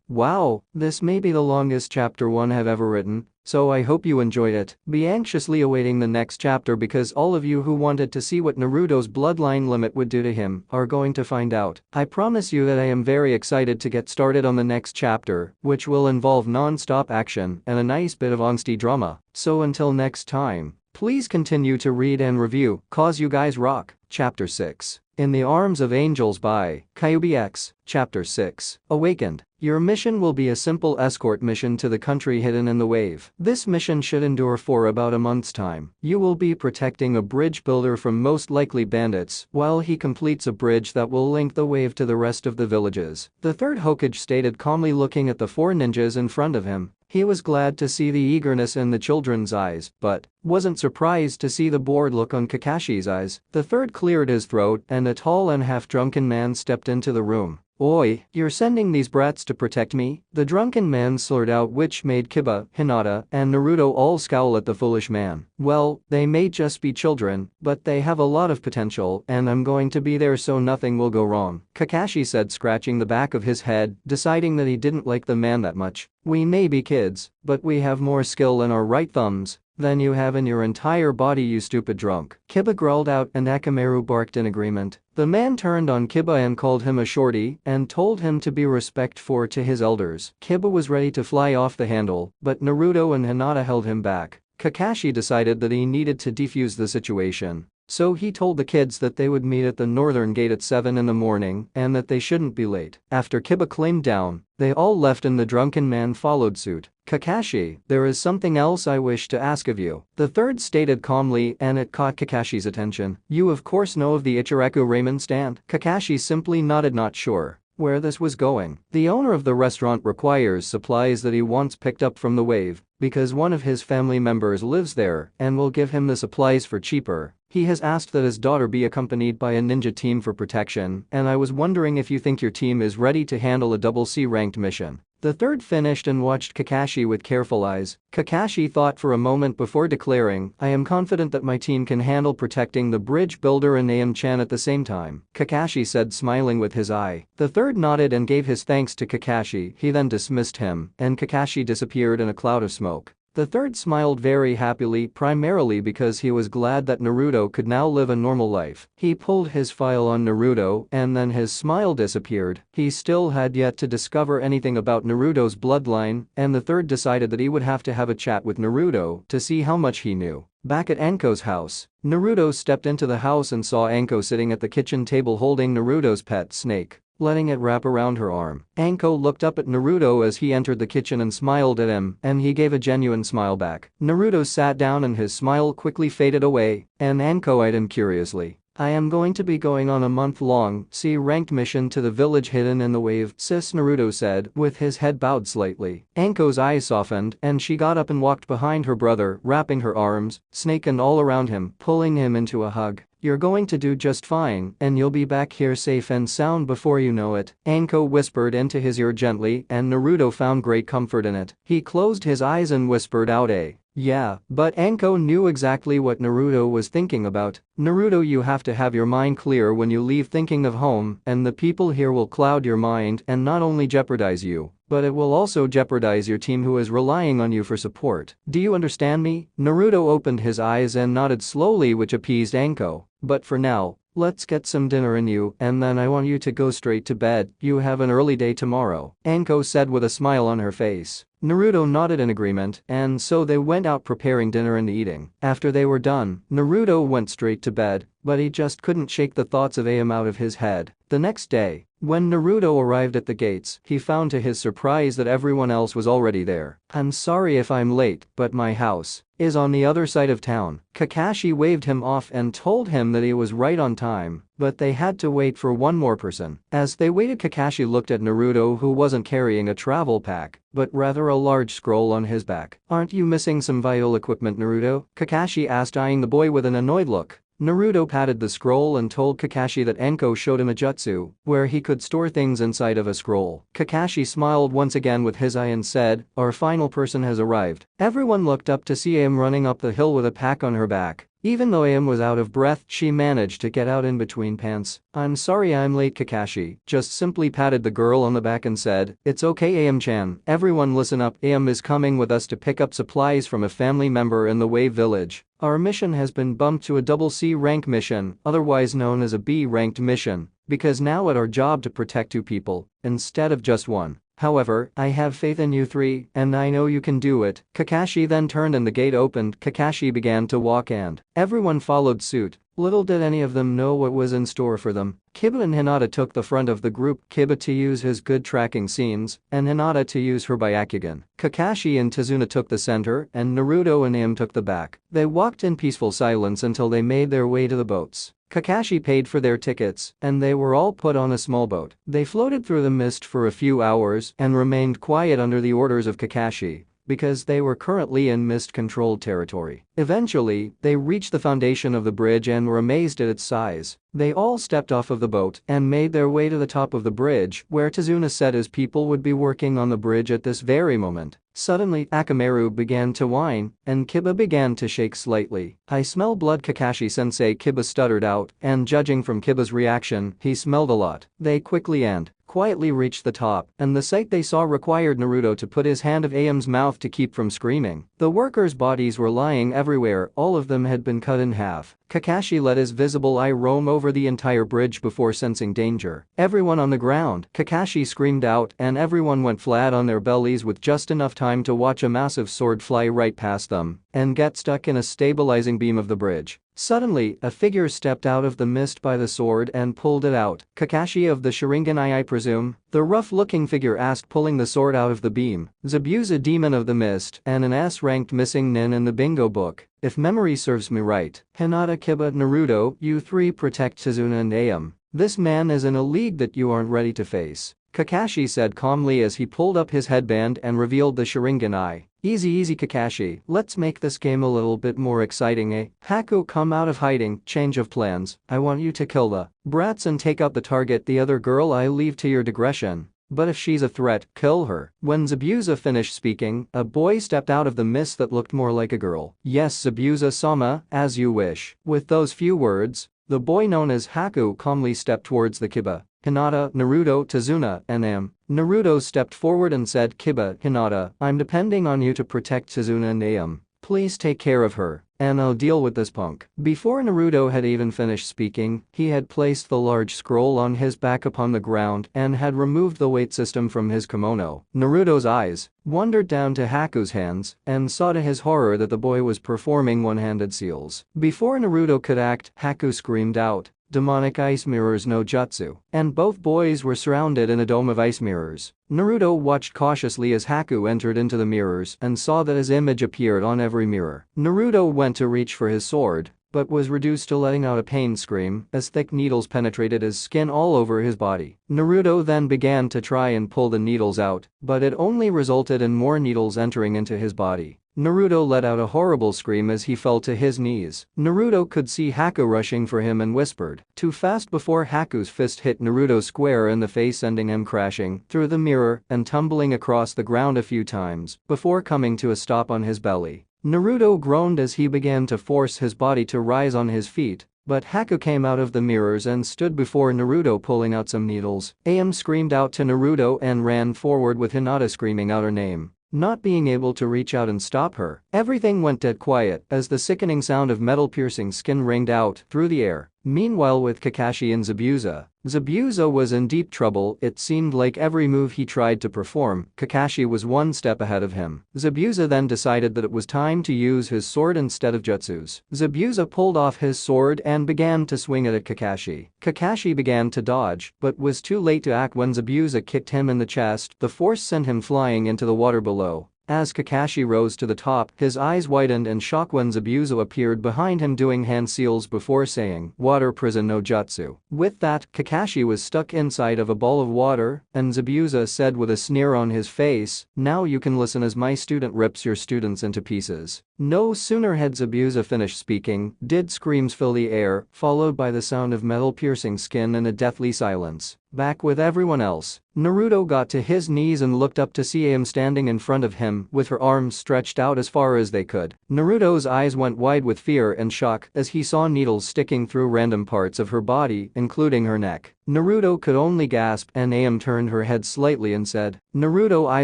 Wow, this may be the longest chapter 1 have ever written, so I hope you enjoyed it. Be anxiously awaiting the next chapter because all of you who wanted to see what Naruto's bloodline limit would do to him are going to find out. I promise you that I am very excited to get started on the next chapter, which will involve non-stop action and a nice bit of angsty drama. So until next time, please continue to read and review, cause you guys rock. Chapter 6. In the Arms of Angels by Kyuubi X. Chapter 6. Awakened. Your mission will be a simple escort mission to the country hidden in the wave. This mission should endure for about a month's time. You will be protecting a bridge builder from most likely bandits while he completes a bridge that will link the wave to the rest of the villages. The third Hokage stated, calmly looking at the 4 ninjas in front of him. He was glad to see the eagerness in the children's eyes, but wasn't surprised to see the bored look on Kakashi's eyes. The third cleared his throat and a tall and half-drunken man stepped into the room. "Oi, you're sending these brats to protect me?" The drunken man slurred out, which made Kiba, Hinata, and Naruto all scowl at the foolish man. "Well, they may just be children, but they have a lot of potential and I'm going to be there so nothing will go wrong," Kakashi said, scratching the back of his head, deciding that he didn't like the man that much. "We may be kids, but we have more skill in our right thumbs than you have in your entire body, you stupid drunk," Kiba growled out, and Akamaru barked in agreement. The man turned on Kiba and called him a shorty and told him to be respectful to his elders. Kiba was ready to fly off the handle, but Naruto and Hinata held him back. Kakashi decided that he needed to defuse the situation. So he told the kids that they would meet at the northern gate at 7 in the morning and that they shouldn't be late. After Kiba claimed down, they all left and the drunken man followed suit. "Kakashi, there is something else I wish to ask of you," the third stated calmly, and it caught Kakashi's attention. "You of course know of the Ichiraku ramen stand?" Kakashi simply nodded, not sure where this was going. "The owner of the restaurant requires supplies that he wants picked up from the wave because one of his family members lives there and will give him the supplies for cheaper. He has asked that his daughter be accompanied by a ninja team for protection, and I was wondering if you think your team is ready to handle a double C ranked mission." The third finished and watched Kakashi with careful eyes. Kakashi thought for a moment before declaring, "I am confident that my team can handle protecting the bridge builder and Am-chan at the same time," Kakashi said, smiling with his eye. The third nodded and gave his thanks to Kakashi. He then dismissed him, and Kakashi disappeared in a cloud of smoke. The third smiled very happily, primarily because he was glad that Naruto could now live a normal life. He pulled his file on Naruto and then his smile disappeared. He still had yet to discover anything about Naruto's bloodline, and the third decided that he would have to have a chat with Naruto to see how much he knew. Back at Anko's house, Naruto stepped into the house and saw Anko sitting at the kitchen table holding Naruto's pet snake, letting it wrap around her arm. Anko looked up at Naruto as he entered the kitchen and smiled at him, and he gave a genuine smile back. Naruto sat down and his smile quickly faded away, and Anko eyed him curiously. "I am going to be going on a month-long C-ranked mission to the village hidden in the wave, sis," Naruto said, with his head bowed slightly. Anko's eyes softened and she got up and walked behind her brother, wrapping her arms, snake and all around him, pulling him into a hug. you're going to do just fine and you'll be back here safe and sound before you know it," Anko whispered into his ear gently, and Naruto found great comfort in it. He closed his eyes and whispered out yeah, but Anko knew exactly what Naruto was thinking about. "Naruto, you have to have your mind clear when you leave thinking of home, and the people here will cloud your mind and not only jeopardize you, but it will also jeopardize your team who is relying on you for support. Do you understand me?" Naruto opened his eyes and nodded slowly, which appeased Anko. "But for now, let's get some dinner in you and then I want you to go straight to bed, you have an early day tomorrow," Anko said with a smile on her face. Naruto nodded in agreement, and so they went out preparing dinner and eating. After they were done, Naruto went straight to bed, but he just couldn't shake the thoughts of Am out of his head. The next day, when Naruto arrived at the gates, he found to his surprise that everyone else was already there. "I'm sorry if I'm late, but my house is on the other side of town." Kakashi waved him off and told him that he was right on time, but they had to wait for one more person. As they waited, Kakashi looked at Naruto, who wasn't carrying a travel pack, but rather a large scroll on his back. "Aren't you missing some vital equipment, Naruto?" Kakashi asked, eyeing the boy with an annoyed look. Naruto patted the scroll and told Kakashi that Anko showed him a jutsu where he could store things inside of a scroll. Kakashi smiled once again with his eye and said, "Our final person has arrived." Everyone looked up to see Am running up the hill with a pack on her back. Even though Am was out of breath, she managed to get out in between pants. "I'm sorry I'm late," Kakashi just simply patted the girl on the back and said, "It's okay, Am-chan. Everyone listen up. Am is coming with us to pick up supplies from a family member in the Wave Village. Our mission has been bumped to a double C rank mission, otherwise known as a B ranked mission, because now it's our job to protect 2 people instead of just 1. However, I have faith in you 3, and I know you can do it." Kakashi then turned and the gate opened. Kakashi began to walk and everyone followed suit. Little did any of them know what was in store for them. Kiba and Hinata took the front of the group, Kiba to use his good tracking scenes, and Hinata to use her Byakugan. Kakashi and Tazuna took the center, and Naruto and Am took the back. They walked in peaceful silence until they made their way to the boats. Kakashi paid for their tickets, and they were all put on a small boat. They floated through the mist for a few hours and remained quiet under the orders of Kakashi, because they were currently in mist-controlled territory. Eventually, they reached the foundation of the bridge and were amazed at its size. They all stepped off of the boat and made their way to the top of the bridge, where Tazuna said his people would be working on the bridge at this very moment. Suddenly, Akamaru began to whine, and Kiba began to shake slightly. "I smell blood, Kakashi-sensei," Kiba stuttered out, and judging from Kiba's reaction, he smelled a lot. They quickly and quietly reached the top, and the sight they saw required Naruto to put his hand of Am's mouth to keep from screaming. The workers' bodies were lying everywhere, all of them had been cut in half. Kakashi let his visible eye roam over the entire bridge before sensing danger. "Everyone on the ground!" Kakashi screamed out, and everyone went flat on their bellies with just enough time to watch a massive sword fly right past them and get stuck in a stabilizing beam of the bridge. Suddenly, a figure stepped out of the mist by the sword and pulled it out. "Kakashi of the Sharingan, I presume?" the rough-looking figure asked, pulling the sword out of the beam. "Zabuza, demon of the mist, and an S-ranked missing nin in the bingo book, if memory serves me right. Hinata, Kiba, Naruto, you 3 protect Tazuna and Am. This man is in a league that you aren't ready to face," Kakashi said calmly as he pulled up his headband and revealed the Sharingan eye. Easy Kakashi, let's make this game a little bit more exciting, eh? Haku, come out of hiding, change of plans. I want you to kill the brats and take out the target. The other girl I leave to your digression. But if she's a threat, kill her." When Zabuza finished speaking, a boy stepped out of the mist that looked more like a girl. "Yes, Zabuza-sama, as you wish." With those few words, the boy known as Haku calmly stepped towards the Kiba, Hinata, Naruto, Tazuna, and Am. Naruto stepped forward and said, "Kiba, Hinata, I'm depending on you to protect Tazuna and Am. Please take care of her, and I'll deal with this punk." Before Naruto had even finished speaking, he had placed the large scroll on his back upon the ground and had removed the weight system from his kimono. Naruto's eyes wandered down to Haku's hands and saw to his horror that the boy was performing one-handed seals. Before Naruto could act, Haku screamed out, "Demonic ice mirrors no jutsu," and both boys were surrounded in a dome of ice mirrors. Naruto watched cautiously as Haku entered into the mirrors and saw that his image appeared on every mirror. Naruto went to reach for his sword, but was reduced to letting out a pain scream as thick needles penetrated his skin all over his body. Naruto then began to try and pull the needles out, but it only resulted in more needles entering into his body. Naruto let out a horrible scream as he fell to his knees. Naruto could see Haku rushing for him and whispered, "Too fast," before Haku's fist hit Naruto square in the face, sending him crashing through the mirror and tumbling across the ground a few times before coming to a stop on his belly. Naruto groaned as he began to force his body to rise on his feet. But Haku came out of the mirrors and stood before Naruto, pulling out some needles. Am screamed out to Naruto and ran forward with Hinata screaming out her name. Not being able to reach out and stop her, everything went dead quiet as the sickening sound of metal-piercing skin rang out through the air. Meanwhile, with Kakashi and Zabuza was in deep trouble. It seemed like every move he tried to perform, Kakashi was one step ahead of him. Zabuza then decided that it was time to use his sword instead of jutsus. Zabuza pulled off his sword and began to swing it at Kakashi. Kakashi began to dodge, but was too late to act when Zabuza kicked him in the chest. The force sent him flying into the water below. As Kakashi rose to the top, his eyes widened in shock when Zabuza appeared behind him doing hand seals before saying, "Water prison no jutsu." With that, Kakashi was stuck inside of a ball of water, and Zabuza said with a sneer on his face, "Now you can listen as my student rips your students into pieces." No sooner had Zabuza finished speaking did screams fill the air, followed by the sound of metal-piercing skin and a deathly silence. Back with everyone else, Naruto got to his knees and looked up to see Am standing in front of him with her arms stretched out as far as they could. Naruto's eyes went wide with fear and shock as he saw needles sticking through random parts of her body, including her neck. Naruto could only gasp, and Am turned her head slightly and said, "Naruto, I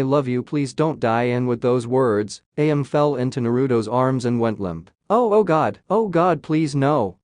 love you, please don't die," and with those words, Am fell into Naruto's arms and went limp. Oh God, please no,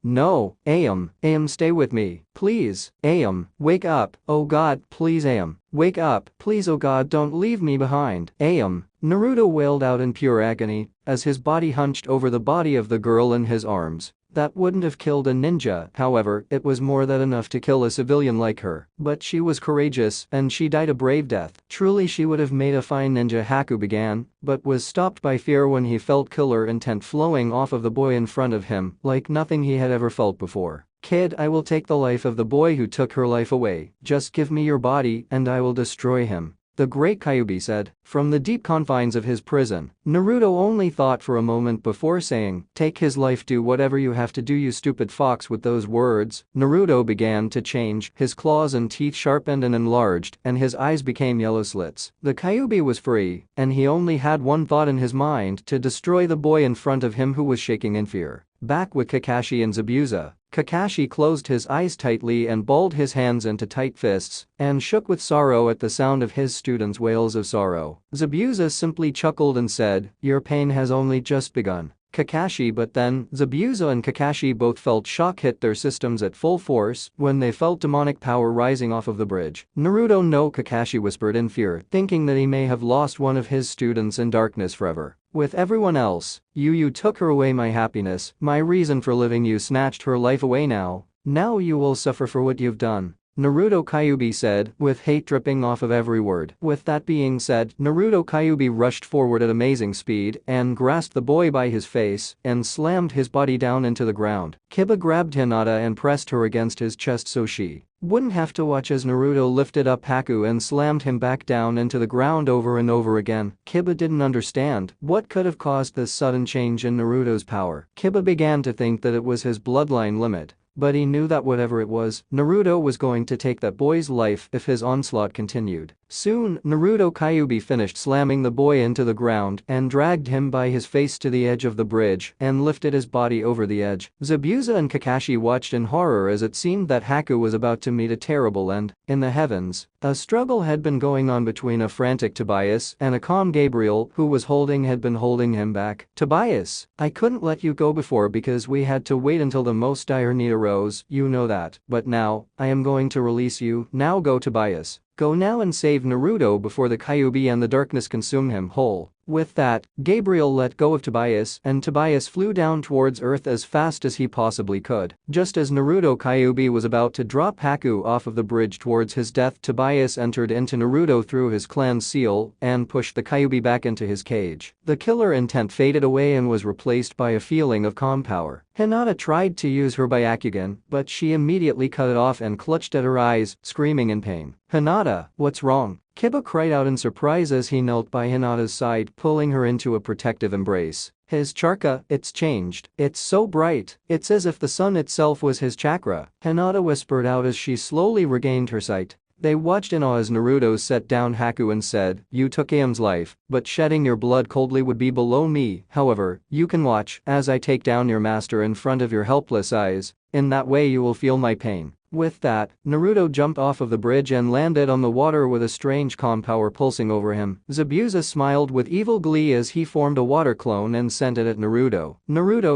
Am, stay with me, please, Am, wake up, oh God, please Am, wake up, please, oh God, don't leave me behind, Am." Naruto wailed out in pure agony as his body hunched over the body of the girl in his arms. That wouldn't have killed a ninja, however, it was more than enough to kill a civilian like her. But she was courageous and she died a brave death. Truly she would have made a fine ninja. Haku began, but was stopped by fear when he felt killer intent flowing off of the boy in front of him like nothing he had ever felt before. "Kid, I will take the life of the boy who took her life away. Just give me your body and I will destroy him," the great Kyuubi said. From the deep confines of his prison, Naruto only thought for a moment before saying, "Take his life, do whatever you have to do, you stupid fox." With those words, Naruto began to change. His claws and teeth sharpened and enlarged, and his eyes became yellow slits. The Kyuubi was free, and he only had one thought in his mind: to destroy the boy in front of him who was shaking in fear. Back with Kakashi and Zabuza, Kakashi closed his eyes tightly and balled his hands into tight fists and shook with sorrow at the sound of his students' wails of sorrow. Zabuza simply chuckled and said, "Your pain has only just begun, Kakashi." But then, Zabuza and Kakashi both felt shock hit their systems at full force when they felt demonic power rising off of the bridge. "Naruto, no," Kakashi whispered in fear, thinking that he may have lost one of his students in darkness forever. "With everyone else, you took her away, my happiness, my reason for living. You snatched her life away. Now you will suffer for what you've done," Naruto Kyuubi said, with hate dripping off of every word. With that being said, Naruto Kyuubi rushed forward at amazing speed and grasped the boy by his face and slammed his body down into the ground. Kiba grabbed Hinata and pressed her against his chest so she wouldn't have to watch as Naruto lifted up Haku and slammed him back down into the ground over and over again. Kiba didn't understand what could have caused this sudden change in Naruto's power. Kiba began to think that it was his bloodline limit, but he knew that whatever it was, Naruto was going to take that boy's life if his onslaught continued. Soon, Naruto Kyuubi finished slamming the boy into the ground and dragged him by his face to the edge of the bridge and lifted his body over the edge. Zabuza and Kakashi watched in horror as it seemed that Haku was about to meet a terrible end. In the heavens, a struggle had been going on between a frantic Tobias and a calm Gabriel who had been holding him back. "Tobias, I couldn't let you go before because we had to wait until the most dire need arose, you know that. But now, I am going to release you. Now go, Tobias. Go now and save Naruto before the Kyuubi and the darkness consume him whole." With that, Gabriel let go of Tobias and Tobias flew down towards Earth as fast as he possibly could. Just as Naruto Kyuubi was about to drop Haku off of the bridge towards his death, Tobias entered into Naruto through his clan seal and pushed the Kyuubi back into his cage. The killer intent faded away and was replaced by a feeling of calm power. Hinata tried to use her Byakugan, but she immediately cut it off and clutched at her eyes, screaming in pain. "Hinata, what's wrong?" Kiba cried out in surprise as he knelt by Hinata's side, pulling her into a protective embrace. His chakra, it's changed. It's so bright. It's as if the sun itself was his chakra, Hinata whispered out as she slowly regained her sight. They watched in awe as Naruto set down Haku and said, "You took Aiam's life, but shedding your blood coldly would be below me. However, you can watch as I take down your master in front of your helpless eyes. In that way you will feel my pain." With that, Naruto jumped off of the bridge and landed on the water with a strange calm power pulsing over him. Zabuza smiled with evil glee as he formed a water clone and sent it at Naruto.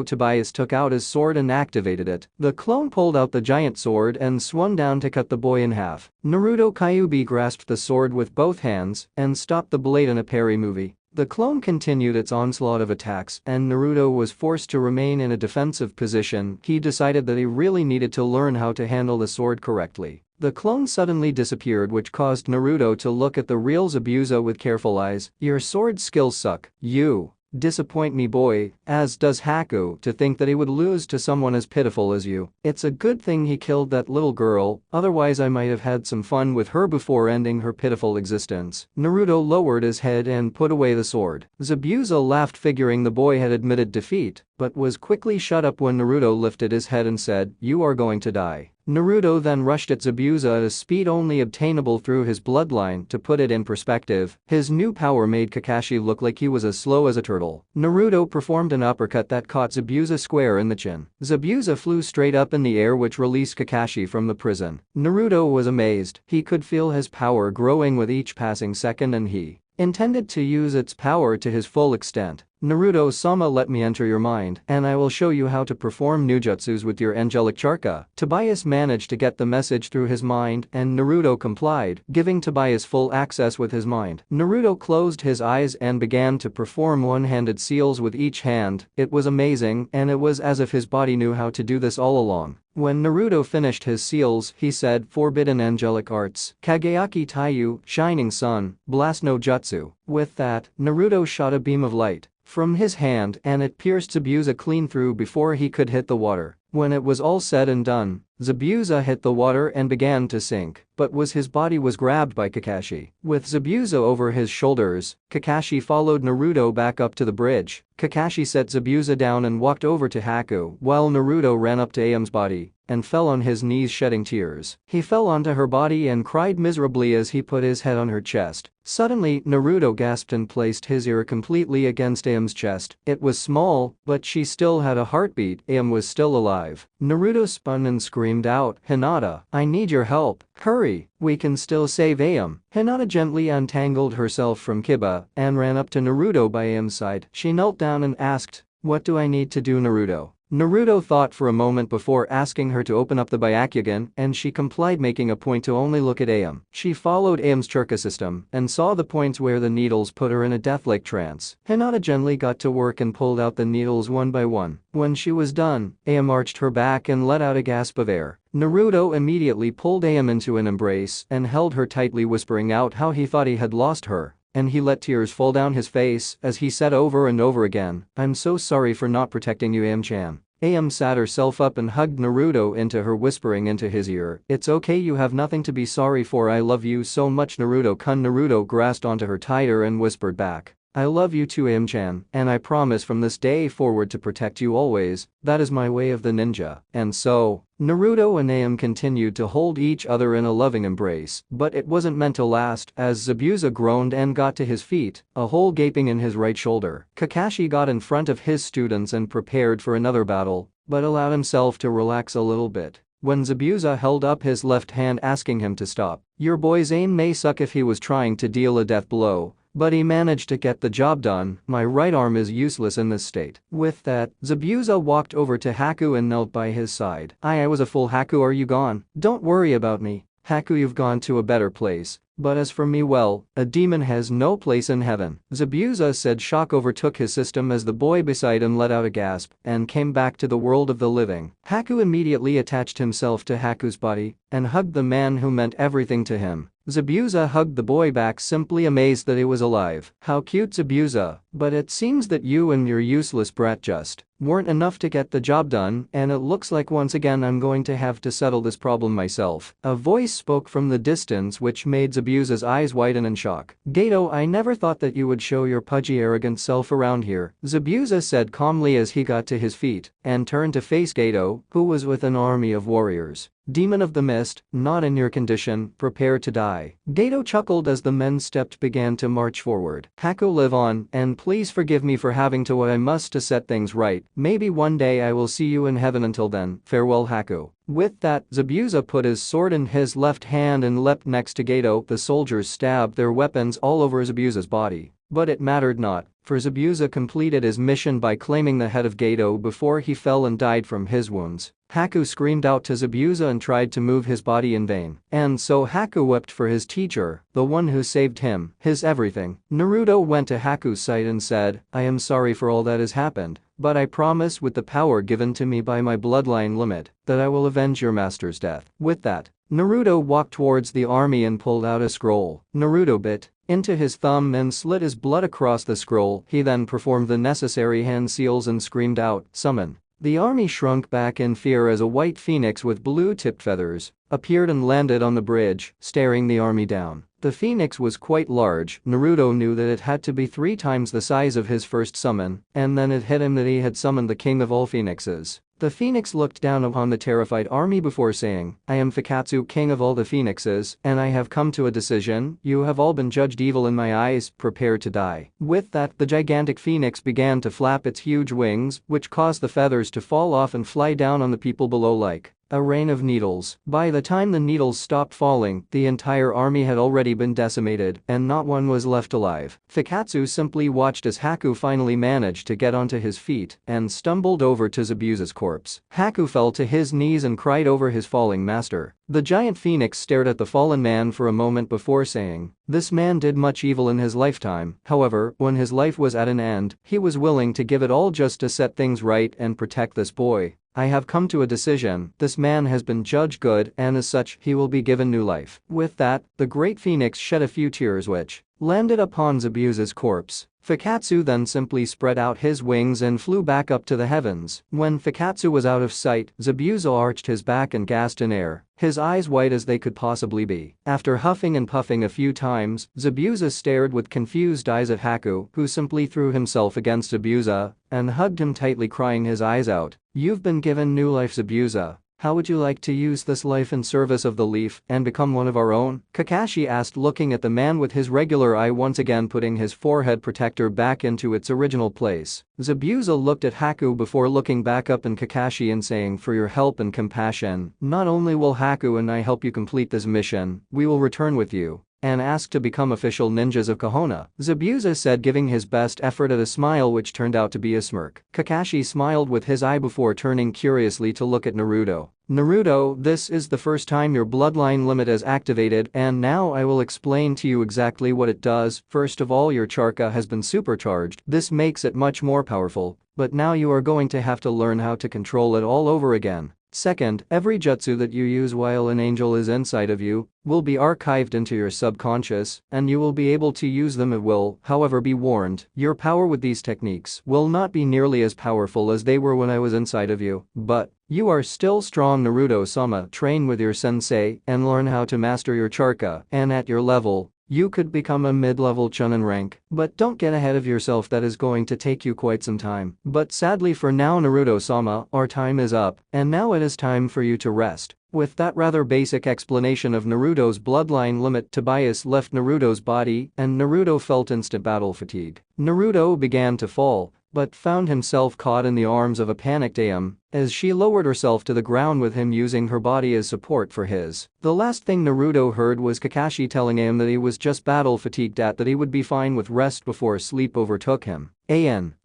Tobias took out his sword and activated it. The clone pulled out the giant sword and swung down to cut the boy in half. Naruto Kyuubi grasped the sword with both hands and stopped the blade in a parry movie. The clone continued its onslaught of attacks and Naruto was forced to remain in a defensive position. He decided that he really needed to learn how to handle the sword correctly. The clone suddenly disappeared, which caused Naruto to look at the real Zabuza with careful eyes. "Your sword skills suck. You disappoint me, boy," as does Haku, to think that he would lose to someone as pitiful as you. It's a good thing he killed that little girl, otherwise I might have had some fun with her before ending her pitiful existence. Naruto lowered his head and put away the sword. Zabuza laughed, figuring the boy had admitted defeat, but was quickly shut up when Naruto lifted his head and said, "You are going to die." Naruto then rushed at Zabuza at a speed only obtainable through his bloodline. To put it in perspective, his new power made Kakashi look like he was as slow as a turtle. Naruto performed an uppercut that caught Zabuza square in the chin. Zabuza flew straight up in the air, which released Kakashi from the prison. Naruto was amazed. He could feel his power growing with each passing second and he intended to use its power to his full extent. "Naruto-sama, let me enter your mind, and I will show you how to perform nujutsus with your angelic chakra." Tobias managed to get the message through his mind and Naruto complied, giving Tobias full access with his mind. Naruto closed his eyes and began to perform one-handed seals with each hand. It was amazing, and it was as if his body knew how to do this all along. When Naruto finished his seals, he said, "Forbidden angelic arts, Kageyaki Taiyu, Shining Sun, Blast no Jutsu." With that, Naruto shot a beam of light from his hand and it pierced Zabuza clean through before he could hit the water. When it was all said and done, Zabuza hit the water and began to sink, but his body was grabbed by Kakashi. With Zabuza over his shoulders, Kakashi followed Naruto back up to the bridge. Kakashi set Zabuza down and walked over to Haku while Naruto ran up to Aiam's body and fell on his knees shedding tears. He fell onto her body and cried miserably as he put his head on her chest. Suddenly, Naruto gasped and placed his ear completely against Aiam's chest. It was small, but she still had a heartbeat. Aiam was still alive. Naruto spun and screamed out, "Hinata, I need your help. Hurry, we can still save Aiam." Hinata gently untangled herself from Kiba and ran up to Naruto by Aiam's side. She knelt down and asked, "What do I need to do, Naruto?" Naruto thought for a moment before asking her to open up the Byakugan, and she complied, making a point to only look at Aiam. She followed Aiam's chakra system and saw the points where the needles put her in a death-like trance. Hinata gently got to work and pulled out the needles one by one. When she was done, Aiam arched her back and let out a gasp of air. Naruto immediately pulled Aiam into an embrace and held her tightly, whispering out how he thought he had lost her. And he let tears fall down his face as he said over and over again, "I'm so sorry for not protecting you, Aiam-chan." Aiam sat herself up and hugged Naruto into her, whispering into his ear, "It's okay, you have nothing to be sorry for, I love you so much, Naruto-kun." Naruto grasped onto her tighter and whispered back, "I love you too, Aiam-chan, and I promise from this day forward to protect you always. That is my way of the ninja." And so, Naruto and Aiam continued to hold each other in a loving embrace, but it wasn't meant to last as Zabuza groaned and got to his feet, a hole gaping in his right shoulder. Kakashi got in front of his students and prepared for another battle, but allowed himself to relax a little bit. When Zabuza held up his left hand asking him to stop, "Your boy's aim may suck if he was trying to deal a death blow, but he managed to get the job done. My right arm is useless in this state." With that, Zabuza walked over to Haku and knelt by his side. I was a fool. Haku, are you gone? Don't worry about me. Haku, you've gone to a better place. But as for me, well, a demon has no place in heaven. Zabuza said. Shock overtook his system as the boy beside him let out a gasp and came back to the world of the living. Haku immediately attached himself to Haku's body and hugged the man who meant everything to him. Zabuza hugged the boy back, simply amazed that he was alive. How cute, Zabuza. But it seems that you and your useless brat just weren't enough to get the job done, and it looks like once again I'm going to have to settle this problem myself. A voice spoke from the distance which made Zabuza's eyes widen in shock. Gato, I never thought that you would show your pudgy arrogant self around here, Zabuza said calmly as he got to his feet and turned to face Gato, who was with an army of warriors. Demon of the Mist, not in your condition, prepare to die. Gato chuckled as the men began to march forward. Haku, live on, and please forgive me for having to what I must to set things right. Maybe one day I will see you in heaven. Until then, farewell Haku. With that, Zabuza put his sword in his left hand and leapt next to Gato. The soldiers stabbed their weapons all over Zabuza's body. But it mattered not, for Zabuza completed his mission by claiming the head of Gato before he fell and died from his wounds. Haku screamed out to Zabuza and tried to move his body in vain. And so Haku wept for his teacher, the one who saved him, his everything. Naruto went to Haku's side and said, I am sorry for all that has happened, but I promise with the power given to me by my bloodline limit, that I will avenge your master's death. With that, Naruto walked towards the army and pulled out a scroll. Naruto bit into his thumb and slid his blood across the scroll. He then performed the necessary hand seals and screamed out, summon. The army shrunk back in fear as a white phoenix with blue-tipped feathers appeared and landed on the bridge, staring the army down. The phoenix was quite large. Naruto knew that it had to be 3 times the size of his first summon, and then it hit him that he had summoned the king of all phoenixes. The phoenix looked down upon the terrified army before saying, I am Fikatsu, king of all the phoenixes, and I have come to a decision. You have all been judged evil in my eyes, prepare to die. With that, the gigantic phoenix began to flap its huge wings, which caused the feathers to fall off and fly down on the people below like a rain of needles. By the time the needles stopped falling, the entire army had already been decimated, and not one was left alive. Fikatsu simply watched as Haku finally managed to get onto his feet and stumbled over to Zabuza's corpse. Haku fell to his knees and cried over his falling master. The giant phoenix stared at the fallen man for a moment before saying, this man did much evil in his lifetime. However, when his life was at an end, he was willing to give it all just to set things right and protect this boy. I have come to a decision. This man has been judged good, and as such, he will be given new life. With that, the great phoenix shed a few tears which landed upon Zabuza's corpse. Fikatsu then simply spread out his wings and flew back up to the heavens. When Fikatsu was out of sight, Zabuza arched his back and gasped in air, his eyes white as they could possibly be. After huffing and puffing a few times, Zabuza stared with confused eyes at Haku, who simply threw himself against Zabuza and hugged him tightly, crying his eyes out. You've been given new life, Zabuza. How would you like to use this life in service of the leaf and become one of our own? Kakashi asked, looking at the man with his regular eye, once again putting his forehead protector back into its original place. Zabuza looked at Haku before looking back up at Kakashi and saying, for your help and compassion, not only will Haku and I help you complete this mission, we will return with you and ask to become official ninjas of Konoha, Zabuza said, giving his best effort at a smile which turned out to be a smirk. Kakashi smiled with his eye before turning curiously to look at Naruto. Naruto, this is the first time your bloodline limit is activated, and now I will explain to you exactly what it does. First of all, your chakra has been supercharged. This makes it much more powerful, but now you are going to have to learn how to control it all over again. Second, every jutsu that you use while an angel is inside of you will be archived into your subconscious, and you will be able to use them at will. However, be warned, your power with these techniques will not be nearly as powerful as they were when I was inside of you, but you are still strong. Naruto-sama, train with your sensei and learn how to master your chakra, and at your level, you could become a mid-level chunin rank, but don't get ahead of yourself, that is going to take you quite some time. But sadly for now, Naruto-sama, our time is up, and now it is time for you to rest. With that rather basic explanation of Naruto's bloodline limit, Tobias left Naruto's body and Naruto felt instant battle fatigue. Naruto began to fall, but found himself caught in the arms of a panicked Am as she lowered herself to the ground with him using her body as support for his. The last thing Naruto heard was Kakashi telling him that he was just battle fatigued, that he would be fine with rest before sleep overtook him.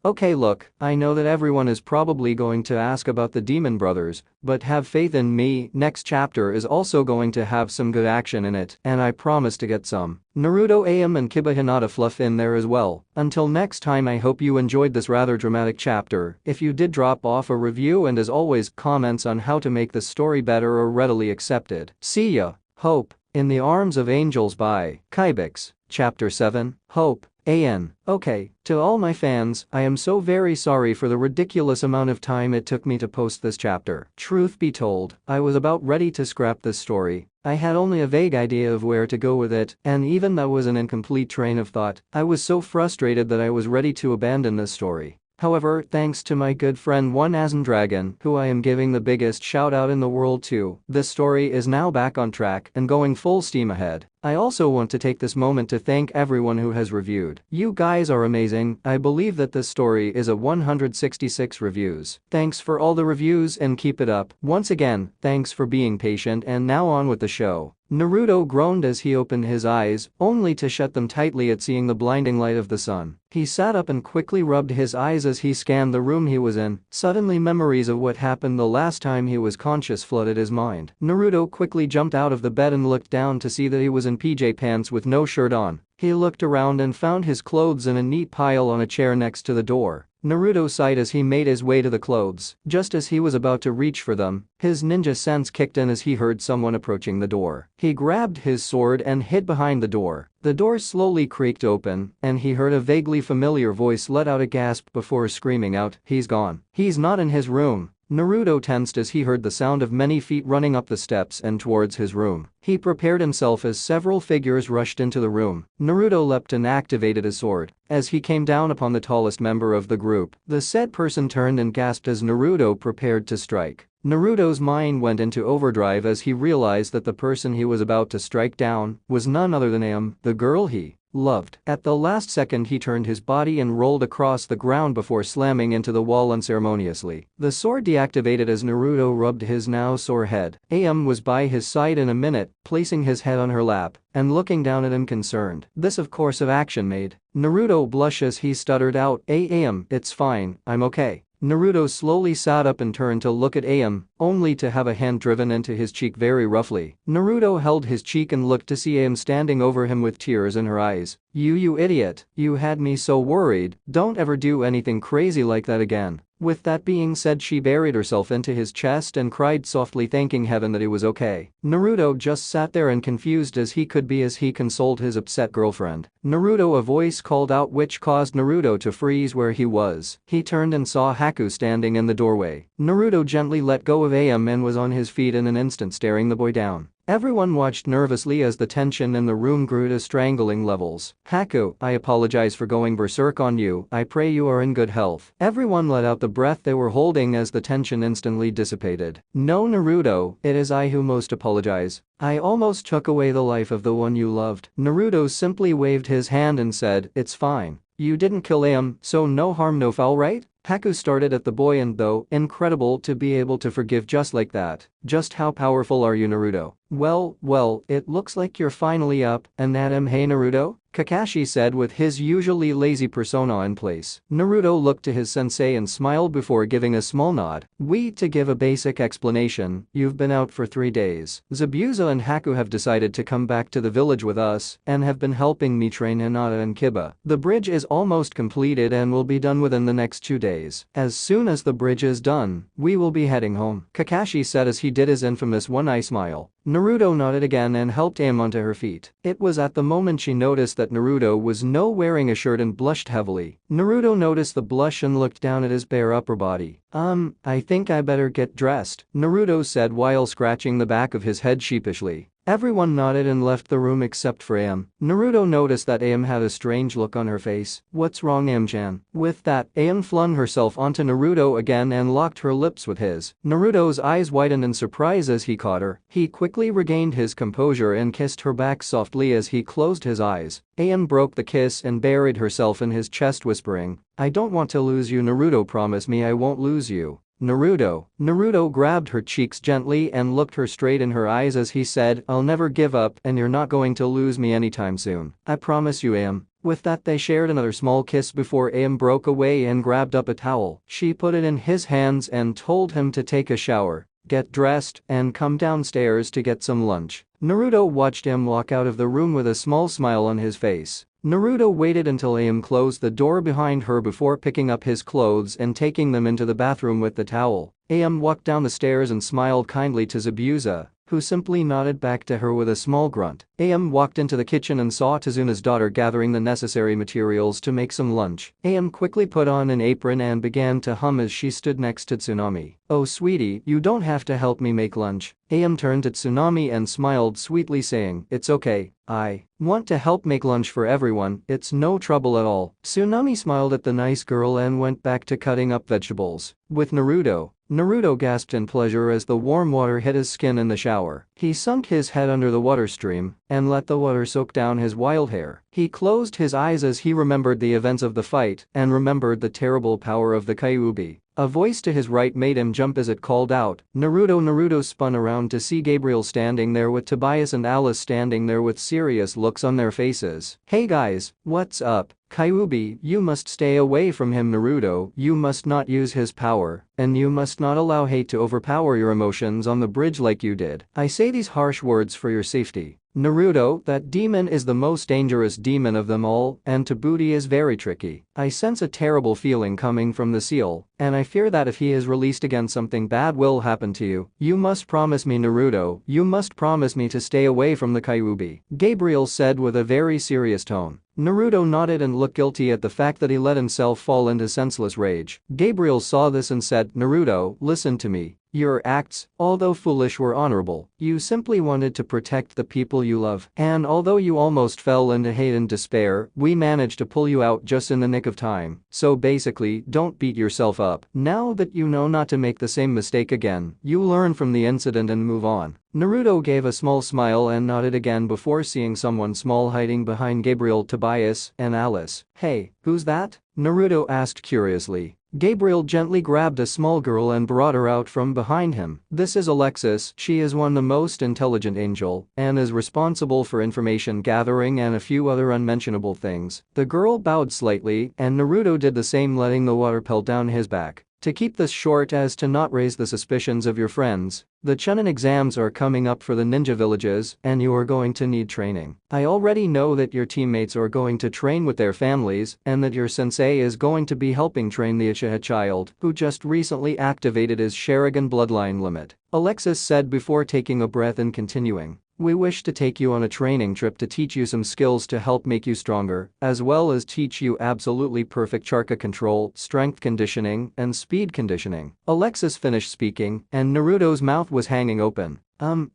Okay, look, I know that everyone is probably going to ask about the demon brothers, but have faith in me, next chapter is also going to have some good action in it, and I promise to get some Naruto and Kiba Hinata fluff in there as well. Until next time, I hope you enjoyed this rather dramatic chapter. If you did, drop off a review and as always, comments on how to make the story better or readily accepted. See ya. Hope in the Arms of Angels by Kybix. Chapter 7, Hope Okay, to all my fans, I am so very sorry for the ridiculous amount of time it took me to post this chapter. Truth be told, I was about ready to scrap this story. I had only a vague idea of where to go with it, and even that was an incomplete train of thought. I was so frustrated that I was ready to abandon this story. However, thanks to my good friend One Asin Dragon, who I am giving the biggest shout out in the world to, this story is now back on track and going full steam ahead. I also want to take this moment to thank everyone who has reviewed. You guys are amazing. I believe that this story is a 166 reviews. Thanks for all the reviews and keep it up. Once again, thanks for being patient, and now on with the show. Naruto groaned as he opened his eyes, only to shut them tightly at seeing the blinding light of the sun. He sat up and quickly rubbed his eyes as he scanned the room he was in. Suddenly memories of what happened the last time he was conscious flooded his mind. Naruto quickly jumped out of the bed and looked down to see that he was in PJ pants with no shirt on. He looked around and found his clothes in a neat pile on a chair next to the door. Naruto sighed as he made his way to the clothes. Just as he was about to reach for them, his ninja sense kicked in as he heard someone approaching the door. He grabbed his sword and hid behind the door. The door slowly creaked open, and he heard a vaguely familiar voice let out a gasp before screaming out, "He's gone. He's not in his room." Naruto tensed as he heard the sound of many feet running up the steps and towards his room. He prepared himself as several figures rushed into the room. Naruto leapt and activated his sword. As he came down upon the tallest member of the group, the said person turned and gasped as Naruto prepared to strike. Naruto's mind went into overdrive as he realized that the person he was about to strike down was none other than Am, the girl he loved. At the last second he turned his body and rolled across the ground before slamming into the wall unceremoniously. The sword deactivated as Naruto rubbed his now sore head. Am was by his side in a minute, placing his head on her lap and looking down at him concerned. This of course of action made Naruto blush as he stuttered out, Am, it's fine, I'm okay." Naruto slowly sat up and turned to look at Am, only to have a hand driven into his cheek very roughly. Naruto held his cheek and looked to see Am standing over him with tears in her eyes. You idiot, you had me so worried, don't ever do anything crazy like that again." With that being said, she buried herself into his chest and cried softly, thanking heaven that he was okay. Naruto just sat there and confused as he could be as he consoled his upset girlfriend. Naruto, a voice called out which caused Naruto to freeze where he was. He turned and saw Haku standing in the doorway. Naruto gently let go of Am and was on his feet in an instant, staring the boy down. Everyone watched nervously as the tension in the room grew to strangling levels. "Haku, I apologize for going berserk on you. I pray you are in good health." Everyone let out the breath they were holding as the tension instantly dissipated. "No, Naruto, it is I who most apologize. I almost took away the life of the one you loved." Naruto simply waved his hand and said, "It's fine. You didn't kill Am, so no harm no foul, right?" Haku started at the boy, and though incredible to be able to forgive just like that. "Just how powerful are you, Naruto?" Well, it looks like you're finally up and at him, hey Naruto?" Kakashi said with his usually lazy persona in place. Naruto looked to his sensei and smiled before giving a small nod. To give a basic explanation, you've been out for 3 days. Zabuza and Haku have decided to come back to the village with us and have been helping me train Hinata and Kiba. The bridge is almost completed and will be done within the next 2 days. As soon as the bridge is done, we will be heading home," Kakashi said as he did his infamous one-eye smile. Naruto nodded again and helped Am onto her feet. It was at the moment she noticed that Naruto was no wearing a shirt and blushed heavily. Naruto noticed the blush and looked down at his bare upper body. I think I better get dressed," Naruto said while scratching the back of his head sheepishly. Everyone nodded and left the room except for Am. Naruto noticed that Am had a strange look on her face. "What's wrong, Am-chan?" With that, Am flung herself onto Naruto again and locked her lips with his. Naruto's eyes widened in surprise as he caught her. He quickly regained his composure and kissed her back softly as he closed his eyes. Am broke the kiss and buried herself in his chest, whispering, "I don't want to lose you, Naruto, promise me I won't lose you." Naruto grabbed her cheeks gently and looked her straight in her eyes as he said, "I'll never give up and you're not going to lose me anytime soon. I promise you, Am." With that, they shared another small kiss before Am broke away and grabbed up a towel. She put it in his hands and told him to take a shower, get dressed, and come downstairs to get some lunch. Naruto watched Am walk out of the room with a small smile on his face. Naruto waited until Am closed the door behind her before picking up his clothes and taking them into the bathroom with the towel. Am walked down the stairs and smiled kindly to Zabuza, who simply nodded back to her with a small grunt. AM walked into the kitchen and saw Tazuna's daughter gathering the necessary materials to make some lunch. AM quickly put on an apron and began to hum as she stood next to Tsunami. "Oh sweetie, you don't have to help me make lunch." AM turned to Tsunami and smiled sweetly saying, "It's okay, I want to help make lunch for everyone, it's no trouble at all." Tsunami smiled at the nice girl and went back to cutting up vegetables. With Naruto gasped in pleasure as the warm water hit his skin in the shower. He sunk his head under the water stream and let the water soak down his wild hair. He closed his eyes as he remembered the events of the fight and remembered the terrible power of the Kyuubi. A voice to his right made him jump as it called out, "Naruto!" Naruto spun around to see Gabriel standing there with Tobias and Alice standing there with serious looks on their faces. "Hey guys, what's up? Kyuubi, you must stay away from him. Naruto, you must not use his power, and you must not allow hate to overpower your emotions on the bridge like you did. I say these harsh words for your safety. Naruto, that demon is the most dangerous demon of them all, and Tabuti is very tricky. I sense a terrible feeling coming from the seal, and I fear that if he is released again something bad will happen to you. You must promise me, Naruto, you must promise me to stay away from the Kyuubi," Gabriel said with a very serious tone. Naruto nodded and looked guilty at the fact that he let himself fall into senseless rage. Gabriel saw this and said, "Naruto, listen to me. Your acts, although foolish, were honorable. You simply wanted to protect the people you love. And although you almost fell into hate and despair, we managed to pull you out just in the nick of time. So basically, don't beat yourself up. Now that you know not to make the same mistake again, you learn from the incident and move on." Naruto gave a small smile and nodded again before seeing someone small hiding behind Gabriel, Tobias, and Alice. "Hey, who's that?" Naruto asked curiously. Gabriel gently grabbed a small girl and brought her out from behind him. "This is Alexis, she is one of the most intelligent angel and is responsible for information gathering and a few other unmentionable things." The girl bowed slightly and Naruto did the same, letting the water pelt down his back. "To keep this short as to not raise the suspicions of your friends, the chunin exams are coming up for the ninja villages and you are going to need training. I already know that your teammates are going to train with their families and that your sensei is going to be helping train the Uchiha child who just recently activated his Sharingan bloodline limit," Alexis said before taking a breath and continuing. "We wish to take you on a training trip to teach you some skills to help make you stronger, as well as teach you absolutely perfect chakra control, strength conditioning, and speed conditioning." Alexis finished speaking, and Naruto's mouth was hanging open.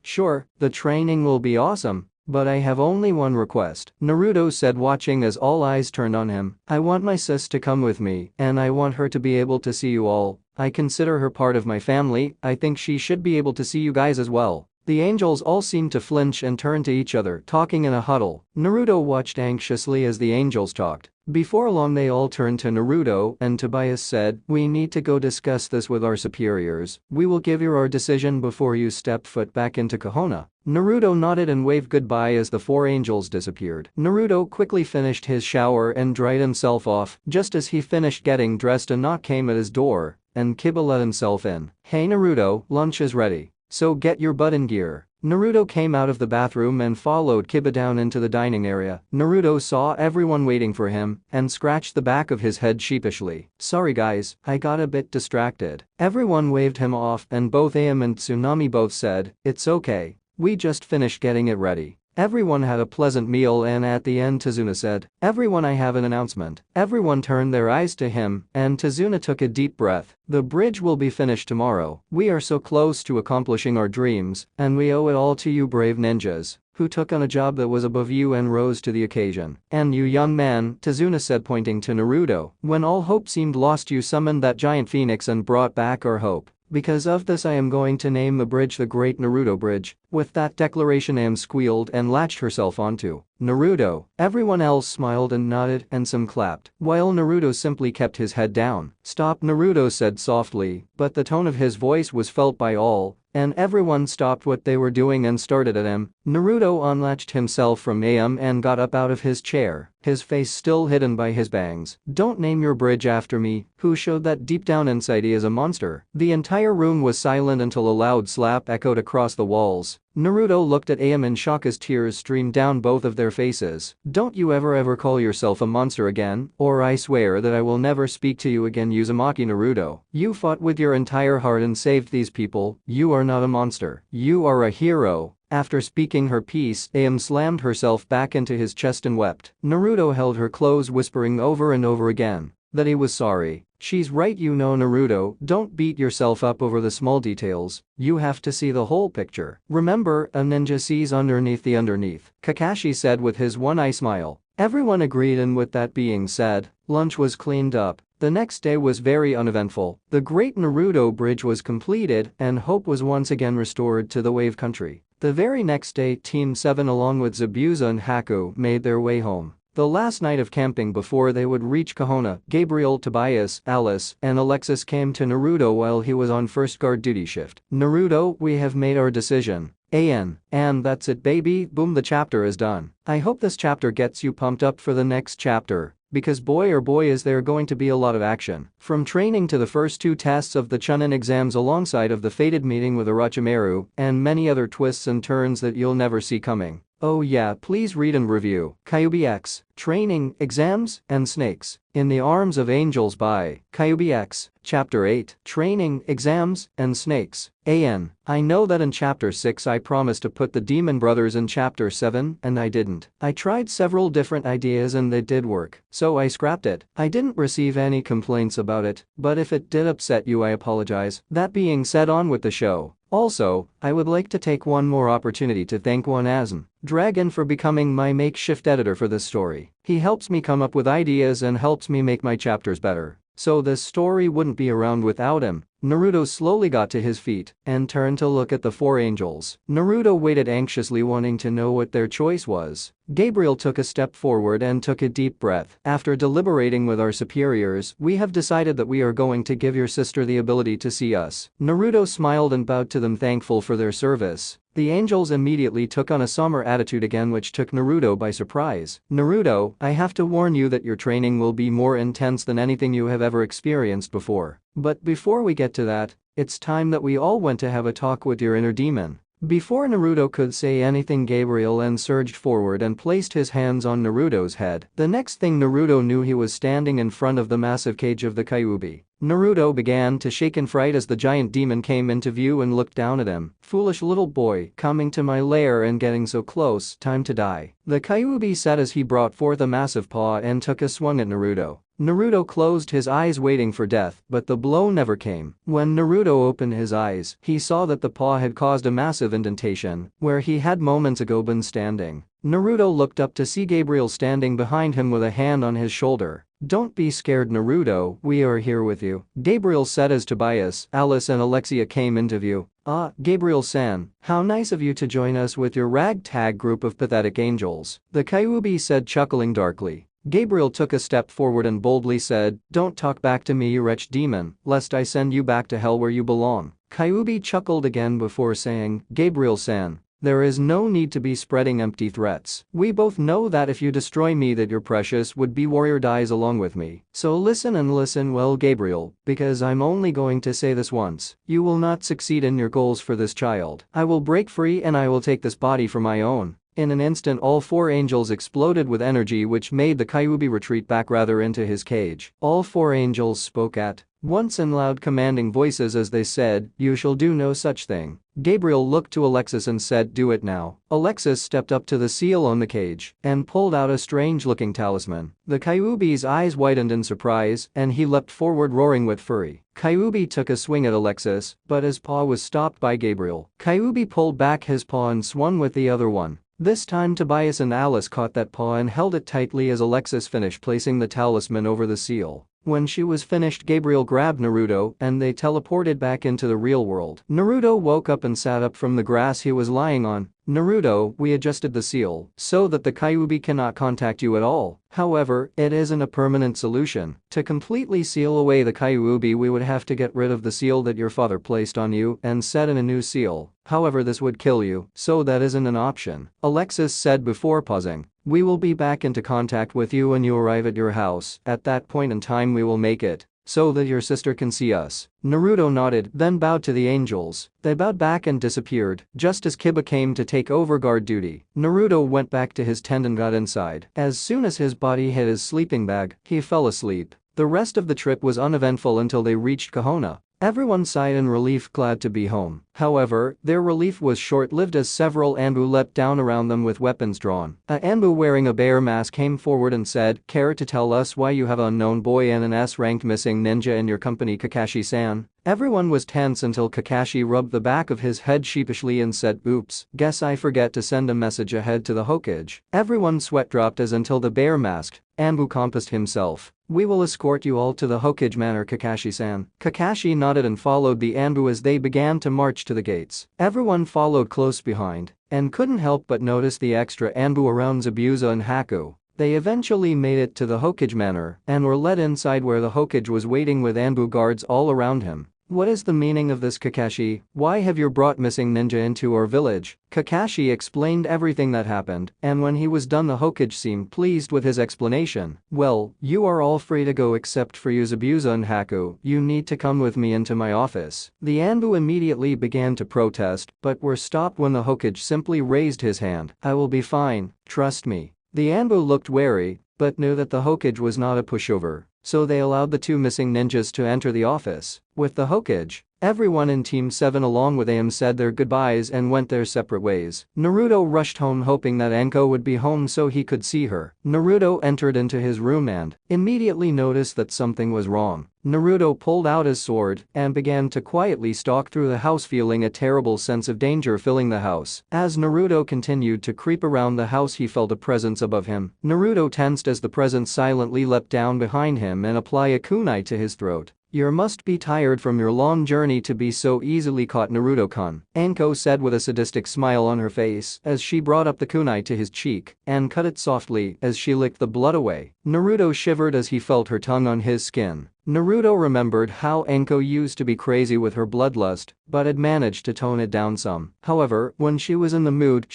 Sure, the training will be awesome, but I have only one request," Naruto said, watching as all eyes turned on him. "I want my sis to come with me, and I want her to be able to see you all. I consider her part of my family, I think she should be able to see you guys as well." The angels all seemed to flinch and turn to each other, talking in a huddle. Naruto watched anxiously as the angels talked. Before long they all turned to Naruto and Tobias said, "We need to go discuss this with our superiors. We will give you our decision before you step foot back into Konoha." Naruto nodded and waved goodbye as the four angels disappeared. Naruto quickly finished his shower and dried himself off. Just as he finished getting dressed, a knock came at his door, and Kiba let himself in. "Hey Naruto, lunch is ready. So get your butt in gear." Naruto came out of the bathroom and followed Kiba down into the dining area. Naruto saw everyone waiting for him and scratched the back of his head sheepishly. "Sorry guys, I got a bit distracted." Everyone waved him off and both AM and Tsunami both said, "It's okay. We just finished getting it ready." Everyone had a pleasant meal and at the end Tazuna said, "Everyone, I have an announcement." Everyone turned their eyes to him and Tazuna took a deep breath. "The bridge will be finished tomorrow. We are so close to accomplishing our dreams and we owe it all to you brave ninjas who took on a job that was above you and rose to the occasion. And you young man," Tazuna said pointing to Naruto, "when all hope seemed lost you summoned that giant phoenix and brought back our hope. Because of this I am going to name the bridge the Great Naruto Bridge." With that declaration AM squealed and latched herself onto Naruto. Everyone else smiled and nodded and some clapped, while Naruto simply kept his head down. "Stop," Naruto said softly, but the tone of his voice was felt by all, and everyone stopped what they were doing and started at him. Naruto unlatched himself from AM and got up out of his chair, his face still hidden by his bangs. "Don't name your bridge after me," who showed that deep down inside he is a monster. The entire room was silent until a loud slap echoed across the walls, Naruto looked at Aim in shock as tears streamed down both of their faces. "Don't you ever call yourself a monster again, or I swear that I will never speak to you again." Uzumaki Naruto, you fought with your entire heart and saved these people. You are not a monster. You are a hero. After speaking her piece, Aim slammed herself back into his chest and wept. Naruto held her close, whispering over and over again that he was sorry. "She's right, you know, Naruto, don't beat yourself up over the small details. You have to see the whole picture. Remember, a ninja sees underneath the underneath," Kakashi said with his one-eye smile. Everyone agreed, and with that being said, lunch was cleaned up. The next day was very uneventful. The Great Naruto Bridge was completed and hope was once again restored to the Wave Country. The very next day, Team 7 along with Zabuza and Haku made their way home. The last night of camping before they would reach Kahona, Gabriel, Tobias, Alice, and Alexis came to Naruto while he was on first guard duty shift. "Naruto, we have made our decision. And that's it, baby, boom, the chapter is done. I hope this chapter gets you pumped up for the next chapter. Because boy oh boy is there going to be a lot of action. From training to the first 2 tests of the chunin exams alongside of the fated meeting with Orochimaru and many other twists and turns that you'll never see coming. Oh yeah, please read and review Kyuubi X, Training, Exams, and Snakes. In the Arms of Angels by Kyuubi X, Chapter 8, Training, Exams, and Snakes. I know that in Chapter 6 I promised to put the Demon Brothers in Chapter 7 and I didn't. I tried several different ideas and they did work, so I scrapped it. I didn't receive any complaints about it, but if it did upset you I apologize. That being said, on with the show. Also, I would like to take one more opportunity to thank One Asen Dragon for becoming my makeshift editor for this story. He helps me come up with ideas and helps me make my chapters better. So this story wouldn't be around without him. Naruto slowly got to his feet and turned to look at the 4 angels. Naruto waited anxiously, wanting to know what their choice was. Gabriel took a step forward and took a deep breath. "After deliberating with our superiors, we have decided that we are going to give your sister the ability to see us." Naruto smiled and bowed to them, thankful for their service. The angels immediately took on a somber attitude again, which took Naruto by surprise. "Naruto, I have to warn you that your training will be more intense than anything you have ever experienced before. But before we get to that, it's time that we all went to have a talk with your inner demon." Before Naruto could say anything, Gabriel surged forward and placed his hands on Naruto's head. The next thing Naruto knew, he was standing in front of the massive cage of the Kyuubi. Naruto began to shake in fright as the giant demon came into view and looked down at him. "Foolish little boy, coming to my lair and getting so close, time to die," the Kyuubi said as he brought forth a massive paw and took a swing at Naruto. Naruto closed his eyes waiting for death, but the blow never came. When Naruto opened his eyes, he saw that the paw had caused a massive indentation where he had moments ago been standing. Naruto looked up to see Gabriel standing behind him with a hand on his shoulder. "Don't be scared, Naruto, we are here with you," Gabriel said as Tobias, Alice, and Alexia came into view. "Ah, Gabriel-san, how nice of you to join us with your ragtag group of pathetic angels," the Kyuubi said, chuckling darkly. Gabriel took a step forward and boldly said, "Don't talk back to me, you wretched demon, lest I send you back to hell where you belong." Kyuubi chuckled again before saying, "Gabriel-san, there is no need to be spreading empty threats. We both know that if you destroy me, that your precious would-be warrior dies along with me. So listen and listen well, Gabriel, because I'm only going to say this once. You will not succeed in your goals for this child. I will break free and I will take this body for my own." In an instant, all 4 angels exploded with energy, which made the Kyuubi retreat back rather into his cage. All 4 angels spoke at once in loud commanding voices as they said, "You shall do no such thing." Gabriel looked to Alexis and said, "Do it now." Alexis stepped up to the seal on the cage and pulled out a strange-looking talisman. The Kyuubi's eyes widened in surprise and he leapt forward, roaring with fury. Kyuubi took a swing at Alexis, but his paw was stopped by Gabriel. Kyuubi pulled back his paw and swung with the other one. This time Tobias and Alice caught that paw and held it tightly as Alexis finished placing the talisman over the seal. When she was finished, Gabriel grabbed Naruto and they teleported back into the real world. Naruto woke up and sat up from the grass he was lying on. "Naruto, we adjusted the seal so that the Kyuubi cannot contact you at all. However, it isn't a permanent solution. To completely seal away the Kyuubi, we would have to get rid of the seal that your father placed on you and set in a new seal. However, this would kill you, so that isn't an option," Alexis said before pausing. "We will be back into contact with you when you arrive at your house. At that point in time we will make it so that your sister can see us." Naruto nodded, then bowed to the angels. They bowed back and disappeared. Just as Kiba came to take over guard duty, Naruto went back to his tent and got inside. As soon as his body hit his sleeping bag, he fell asleep. The rest of the trip was uneventful until they reached Kahona. Everyone sighed in relief, glad to be home. However, their relief was short-lived as several Anbu leapt down around them with weapons drawn. A Anbu wearing a bear mask came forward and said, "Care to tell us why you have an unknown boy and an S-ranked missing ninja in your company, Kakashi-san?" Everyone was tense until Kakashi rubbed the back of his head sheepishly and said, "Oops, guess I forget to send a message ahead to the Hokage." Everyone's sweat dropped as until the bear masked Anbu compassed himself. "We will escort you all to the Hokage Manor, Kakashi-san." Kakashi nodded and followed the Anbu as they began to march to the gates. Everyone followed close behind and couldn't help but notice the extra Anbu around Zabuza and Haku. They eventually made it to the Hokage Manor and were led inside where the Hokage was waiting with Anbu guards all around him. "What is the meaning of this, Kakashi? Why have you brought missing ninja into our village?" Kakashi explained everything that happened, and when he was done the Hokage seemed pleased with his explanation. "Well, you are all free to go except for you, Zabuza and Haku. You need to come with me into my office." The Anbu immediately began to protest, but were stopped when the Hokage simply raised his hand. "I will be fine, trust me." The Anbu looked wary, but knew that the Hokage was not a pushover, so they allowed the two missing ninjas to enter the office. With the Hokage, everyone in Team 7 along with AM said their goodbyes and went their separate ways. Naruto rushed home hoping that Anko would be home so he could see her. Naruto entered into his room and immediately noticed that something was wrong. Naruto pulled out his sword and began to quietly stalk through the house, feeling a terrible sense of danger filling the house. As Naruto continued to creep around the house, he felt a presence above him. Naruto tensed as the presence silently leapt down behind him and applied a kunai to his throat. "You must be tired from your long journey to be so easily caught, Naruto-kun," Anko said with a sadistic smile on her face as she brought up the kunai to his cheek and cut it softly as she licked the blood away. Naruto shivered as he felt her tongue on his skin. Naruto remembered how Anko used to be crazy with her bloodlust, but had managed to tone it down some. However, when she was in the mood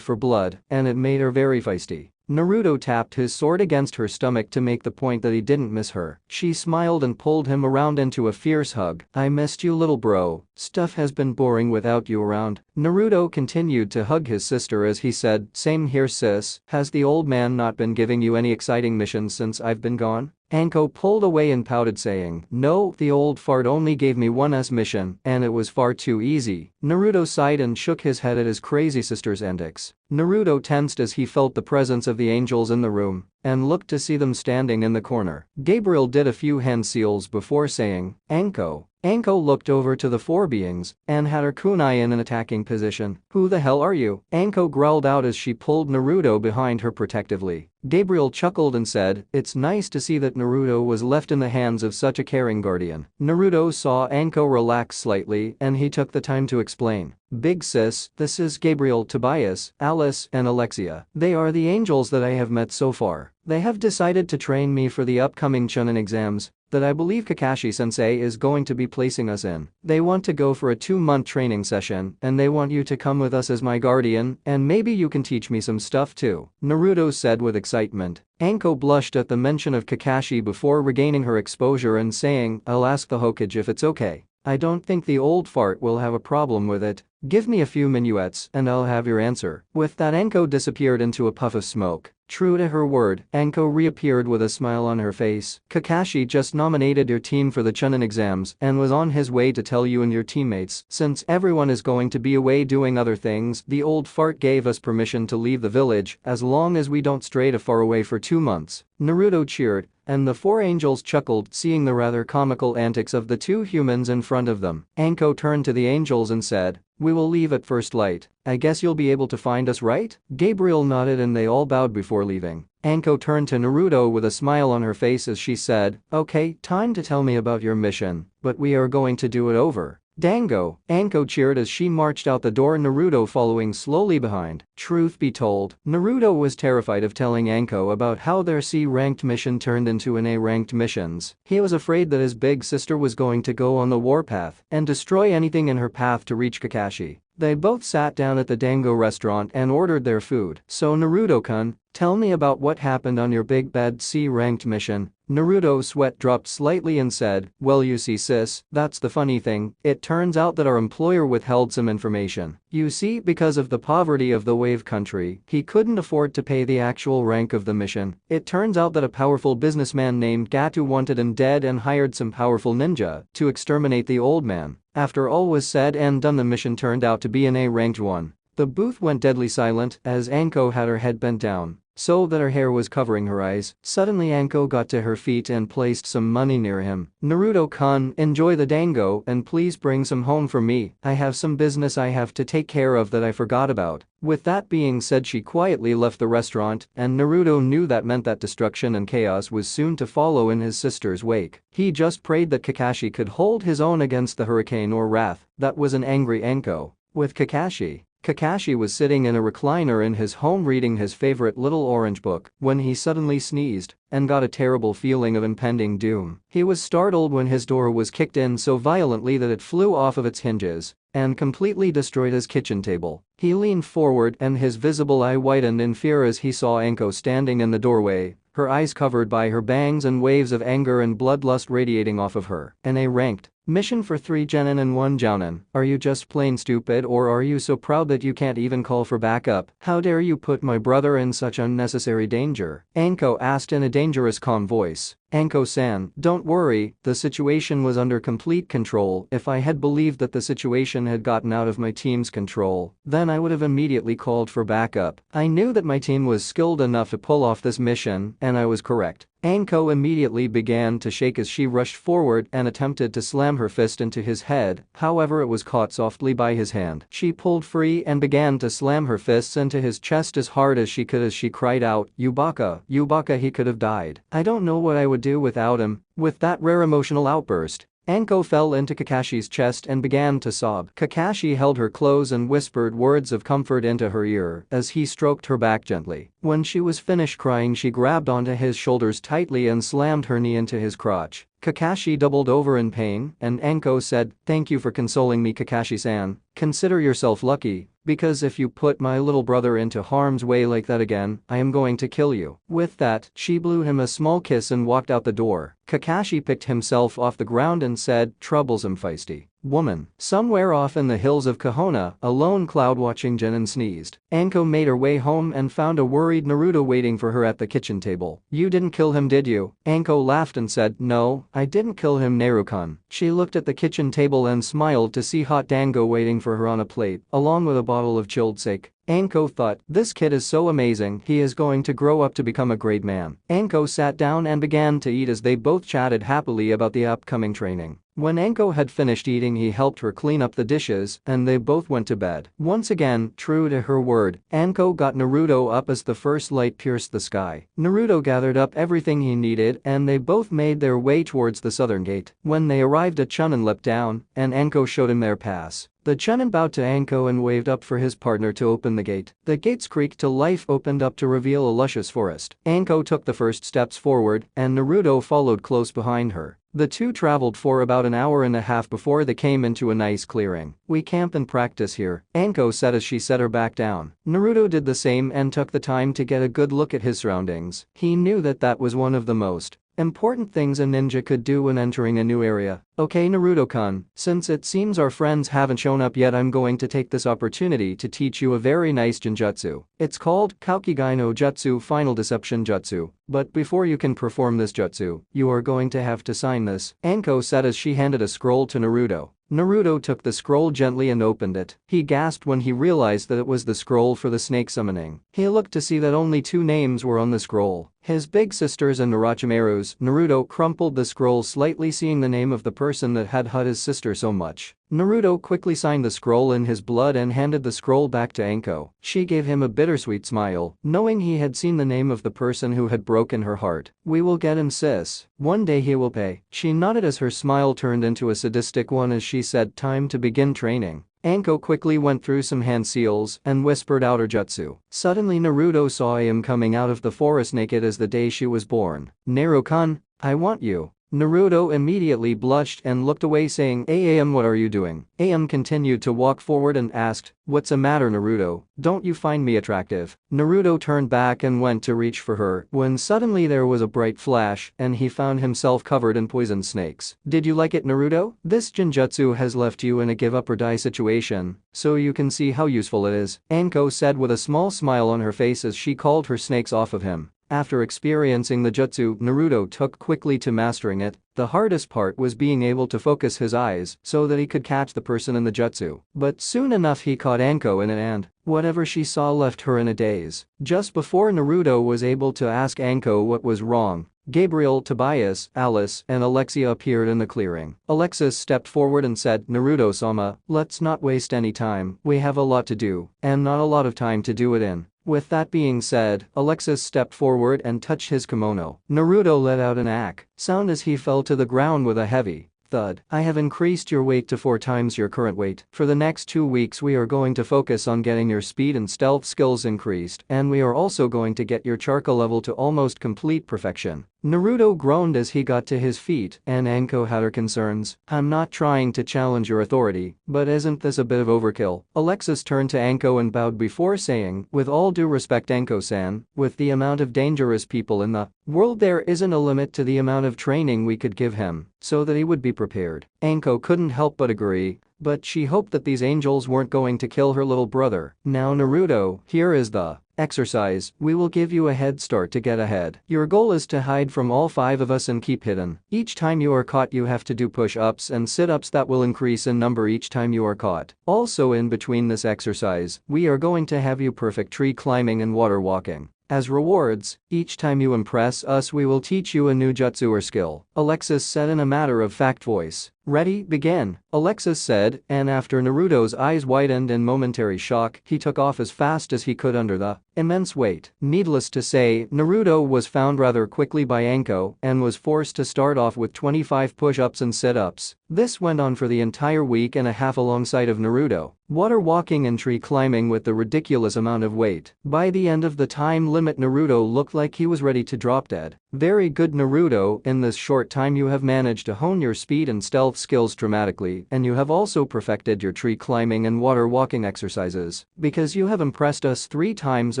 for blood, and it made her very feisty. Naruto tapped his sword against her stomach to make the point that he didn't miss her. She smiled and pulled him around into a fierce hug. "I missed you, little bro. Stuff has been boring without you around." Naruto continued to hug his sister as he said, "Same here, sis. Has the old man not been giving you any exciting missions since I've been gone?" Anko pulled away and pouted, saying, "No, the old fart only gave me one mission, and it was far too easy." Naruto sighed and shook his head at his crazy sister's antics. Naruto tensed as he felt the presence of the angels in the room and looked to see them standing in the corner. Gabriel did a few hand seals before saying, "Anko." Anko looked over to the four beings and had her kunai in an attacking position. "Who the hell are you?" Anko growled out as she pulled Naruto behind her protectively. Gabriel chuckled and said, "It's nice to see that Naruto was left in the hands of such a caring guardian." Naruto saw Anko relax slightly and he took the time to explain. "Big sis, this is Gabriel, Tobias, Alice, and Alexia. They are the angels that I have met so far. They have decided to train me for the upcoming chunin exams that I believe Kakashi-sensei is going to be placing us in. They want to go for a 2-month training session and they want you to come with us as my guardian and maybe you can teach me some stuff too," Naruto said with excitement. Anko blushed at the mention of Kakashi before regaining her exposure and saying, "I'll ask the Hokage if it's okay. I don't think the old fart will have a problem with it. Give me a few minuets and I'll have your answer." With that, Anko disappeared into a puff of smoke. True to her word, Anko reappeared with a smile on her face. "Kakashi just nominated your team for the chunin exams and was on his way to tell you and your teammates. Since everyone is going to be away doing other things, the old fart gave us permission to leave the village as long as we don't stray too far away for 2 months." Naruto cheered, and the four angels chuckled, seeing the rather comical antics of the two humans in front of them. Anko turned to the angels and said, "We will leave at first light. I guess you'll be able to find us, right?" Gabriel nodded and they all bowed before leaving. Anko turned to Naruto with a smile on her face as she said, "Okay, time to tell me about your mission, but we are going to do it over." "Dango!" Anko cheered as she marched out the door, Naruto following slowly behind. Truth be told, Naruto was terrified of telling Anko about how their C-ranked mission turned into an A-ranked missions. He was afraid that his big sister was going to go on the warpath and destroy anything in her path to reach Kakashi. They both sat down at the Dango restaurant and ordered their food. "So Naruto-kun, tell me about what happened on your big bad C-ranked mission," Naruto's sweat dropped slightly and said, "Well, you see sis, that's the funny thing, it turns out that our employer withheld some information. You see, because of the poverty of the wave country, he couldn't afford to pay the actual rank of the mission. It turns out that a powerful businessman named Gatu wanted him dead and hired some powerful ninja to exterminate the old man. After all was said and done, the mission turned out to be an A-ranked one." The booth went deadly silent as Anko had her head bent down so that her hair was covering her eyes. Suddenly Anko got to her feet and placed some money near him. "Naruto-kun, enjoy the dango and please bring some home for me. I have some business I have to take care of that I forgot about." With that being said, she quietly left the restaurant, and Naruto knew that meant that destruction and chaos was soon to follow in his sister's wake. He just prayed that Kakashi could hold his own against the hurricane or wrath that was an angry Anko. With Kakashi was sitting in a recliner in his home reading his favorite little orange book when he suddenly sneezed and got a terrible feeling of impending doom. He was startled when his door was kicked in so violently that it flew off of its hinges and completely destroyed his kitchen table. He leaned forward and his visible eye widened in fear as he saw Anko standing in the doorway, her eyes covered by her bangs and waves of anger and bloodlust radiating off of her. An A-ranked mission for 3 genin and 1 jounin. Are you just plain stupid, or are you so proud that you can't even call for backup? How dare you put my brother in such unnecessary danger? Anko asked in a dangerous calm voice. "Anko-san, don't worry, the situation was under complete control. If I had believed that the situation had gotten out of my team's control, then I would have immediately called for backup. I knew that my team was skilled enough to pull off this mission, and I was correct." Anko immediately began to shake as she rushed forward and attempted to slam her fist into his head, however it was caught softly by his hand. She pulled free and began to slam her fists into his chest as hard as she could as she cried out, "Yubaka, Yubaka, he could have died. I don't know what I would do without him." With that rare emotional outburst, Anko fell into Kakashi's chest and began to sob. Kakashi held her close and whispered words of comfort into her ear as he stroked her back gently. When she was finished crying, she grabbed onto his shoulders tightly and slammed her knee into his crotch. Kakashi doubled over in pain, and Anko said, "Thank you for consoling me, Kakashi-san. Consider yourself lucky, because if you put my little brother into harm's way like that again, I am going to kill you." With that, she blew him a small kiss and walked out the door. Kakashi picked himself off the ground and said, "Troublesome feisty woman." Somewhere off in the hills of Kahona, a lone cloud-watching genin sneezed. Anko made her way home and found a worried Naruto waiting for her at the kitchen table. "You didn't kill him, did you?" Anko laughed and said, "No, I didn't kill him, Naruto-kun." She looked at the kitchen table and smiled to see hot dango waiting for her on a plate, along with a bottle of chilled sake. Anko thought, "This kid is so amazing, he is going to grow up to become a great man." Anko sat down and began to eat as they both chatted happily about the upcoming training. When Anko had finished eating, he helped her clean up the dishes and they both went to bed. Once again, true to her word, Anko got Naruto up as the first light pierced the sky. Naruto gathered up everything he needed and they both made their way towards the southern gate. When they arrived, a chunin leapt down and Anko showed him their pass. The chunin bowed to Anko and waved up for his partner to open the gate. The gates creaked till life opened up to reveal a luscious forest. Anko took the first steps forward and Naruto followed close behind her. The two traveled for about an hour and a half before they came into a nice clearing. "We camp and practice here," Anko said as she set her back down. Naruto did the same and took the time to get a good look at his surroundings. He knew that that was one of the most important things a ninja could do when entering a new area. "Okay, Naruto-kun, since it seems our friends haven't shown up yet, I'm going to take this opportunity to teach you a very nice genjutsu. It's called Kaukigai no Jutsu, Final Deception Jutsu. But before you can perform this jutsu, you are going to have to sign this," Anko said as she handed a scroll to Naruto. Naruto took the scroll gently and opened it. He gasped when he realized that it was the scroll for the snake summoning. He looked to see that only 2 names were on the scroll: his big sisters and Orochimaru's. Naruto crumpled the scroll slightly, seeing the name of the person that had hurt his sister so much. Naruto quickly signed the scroll in his blood and handed the scroll back to Anko. She gave him a bittersweet smile, knowing he had seen the name of the person who had broken her heart. "We will get him, sis. One day he will pay." She nodded as her smile turned into a sadistic one as she said, "Time to begin training." Anko quickly went through some hand seals and whispered out her jutsu. Suddenly Naruto saw him coming out of the forest naked as the day she was born. "Naruto-kun, I want you." Naruto immediately blushed and looked away saying, "Am, what are you doing?" Am continued to walk forward and asked, "What's the matter, Naruto? Don't you find me attractive?" Naruto turned back and went to reach for her when suddenly there was a bright flash and he found himself covered in poison snakes. "Did you like it, Naruto? This genjutsu has left you in a give up or die situation, so you can see how useful it is," Anko said with a small smile on her face as she called her snakes off of him. After experiencing the jutsu, Naruto took quickly to mastering it. The hardest part was being able to focus his eyes so that he could catch the person in the jutsu. But soon enough he caught Anko in it and whatever she saw left her in a daze. Just before Naruto was able to ask Anko what was wrong, Gabriel, Tobias, Alice, and Alexia appeared in the clearing. Alexis stepped forward and said, "Naruto-sama, let's not waste any time, we have a lot to do, and not a lot of time to do it in." With that being said, Alexis stepped forward and touched his kimono. Naruto let out an ack sound as he fell to the ground with a heavy thud. "I have increased your weight to 4 times your current weight. For the next 2 weeks we are going to focus on getting your speed and stealth skills increased, and we are also going to get your chakra level to almost complete perfection." Naruto groaned as he got to his feet, and Anko had her concerns. "I'm not trying to challenge your authority, but isn't this a bit of overkill?" Alexis turned to Anko and bowed before saying, "With all due respect, Anko-san, with the amount of dangerous people in the world, there isn't a limit to the amount of training we could give him so that he would be prepared." Anko couldn't help but agree, but she hoped that these angels weren't going to kill her little brother. "Now Naruto, here is the exercise. We will give you a head start to get ahead. Your goal is to hide from all 5 of us and keep hidden. Each time you are caught you have to do push-ups and sit-ups that will increase in number each time you are caught. Also in between this exercise, we are going to have you perfect tree climbing and water walking. As rewards, each time you impress us we will teach you a new jutsu or skill," Alexis said in a matter-of-fact voice. "Ready, begin," Alexis said, and after Naruto's eyes widened in momentary shock, he took off as fast as he could under the immense weight. Needless to say, Naruto was found rather quickly by Anko and was forced to start off with 25 push-ups and sit-ups. This went on for the entire week and a half alongside of Naruto water walking and tree climbing with the ridiculous amount of weight. By the end of the time limit, Naruto looked like he was ready to drop dead. "Very good, Naruto, in this short time you have managed to hone your speed and stealth skills dramatically, and you have also perfected your tree climbing and water walking exercises. Because you have impressed us 3 times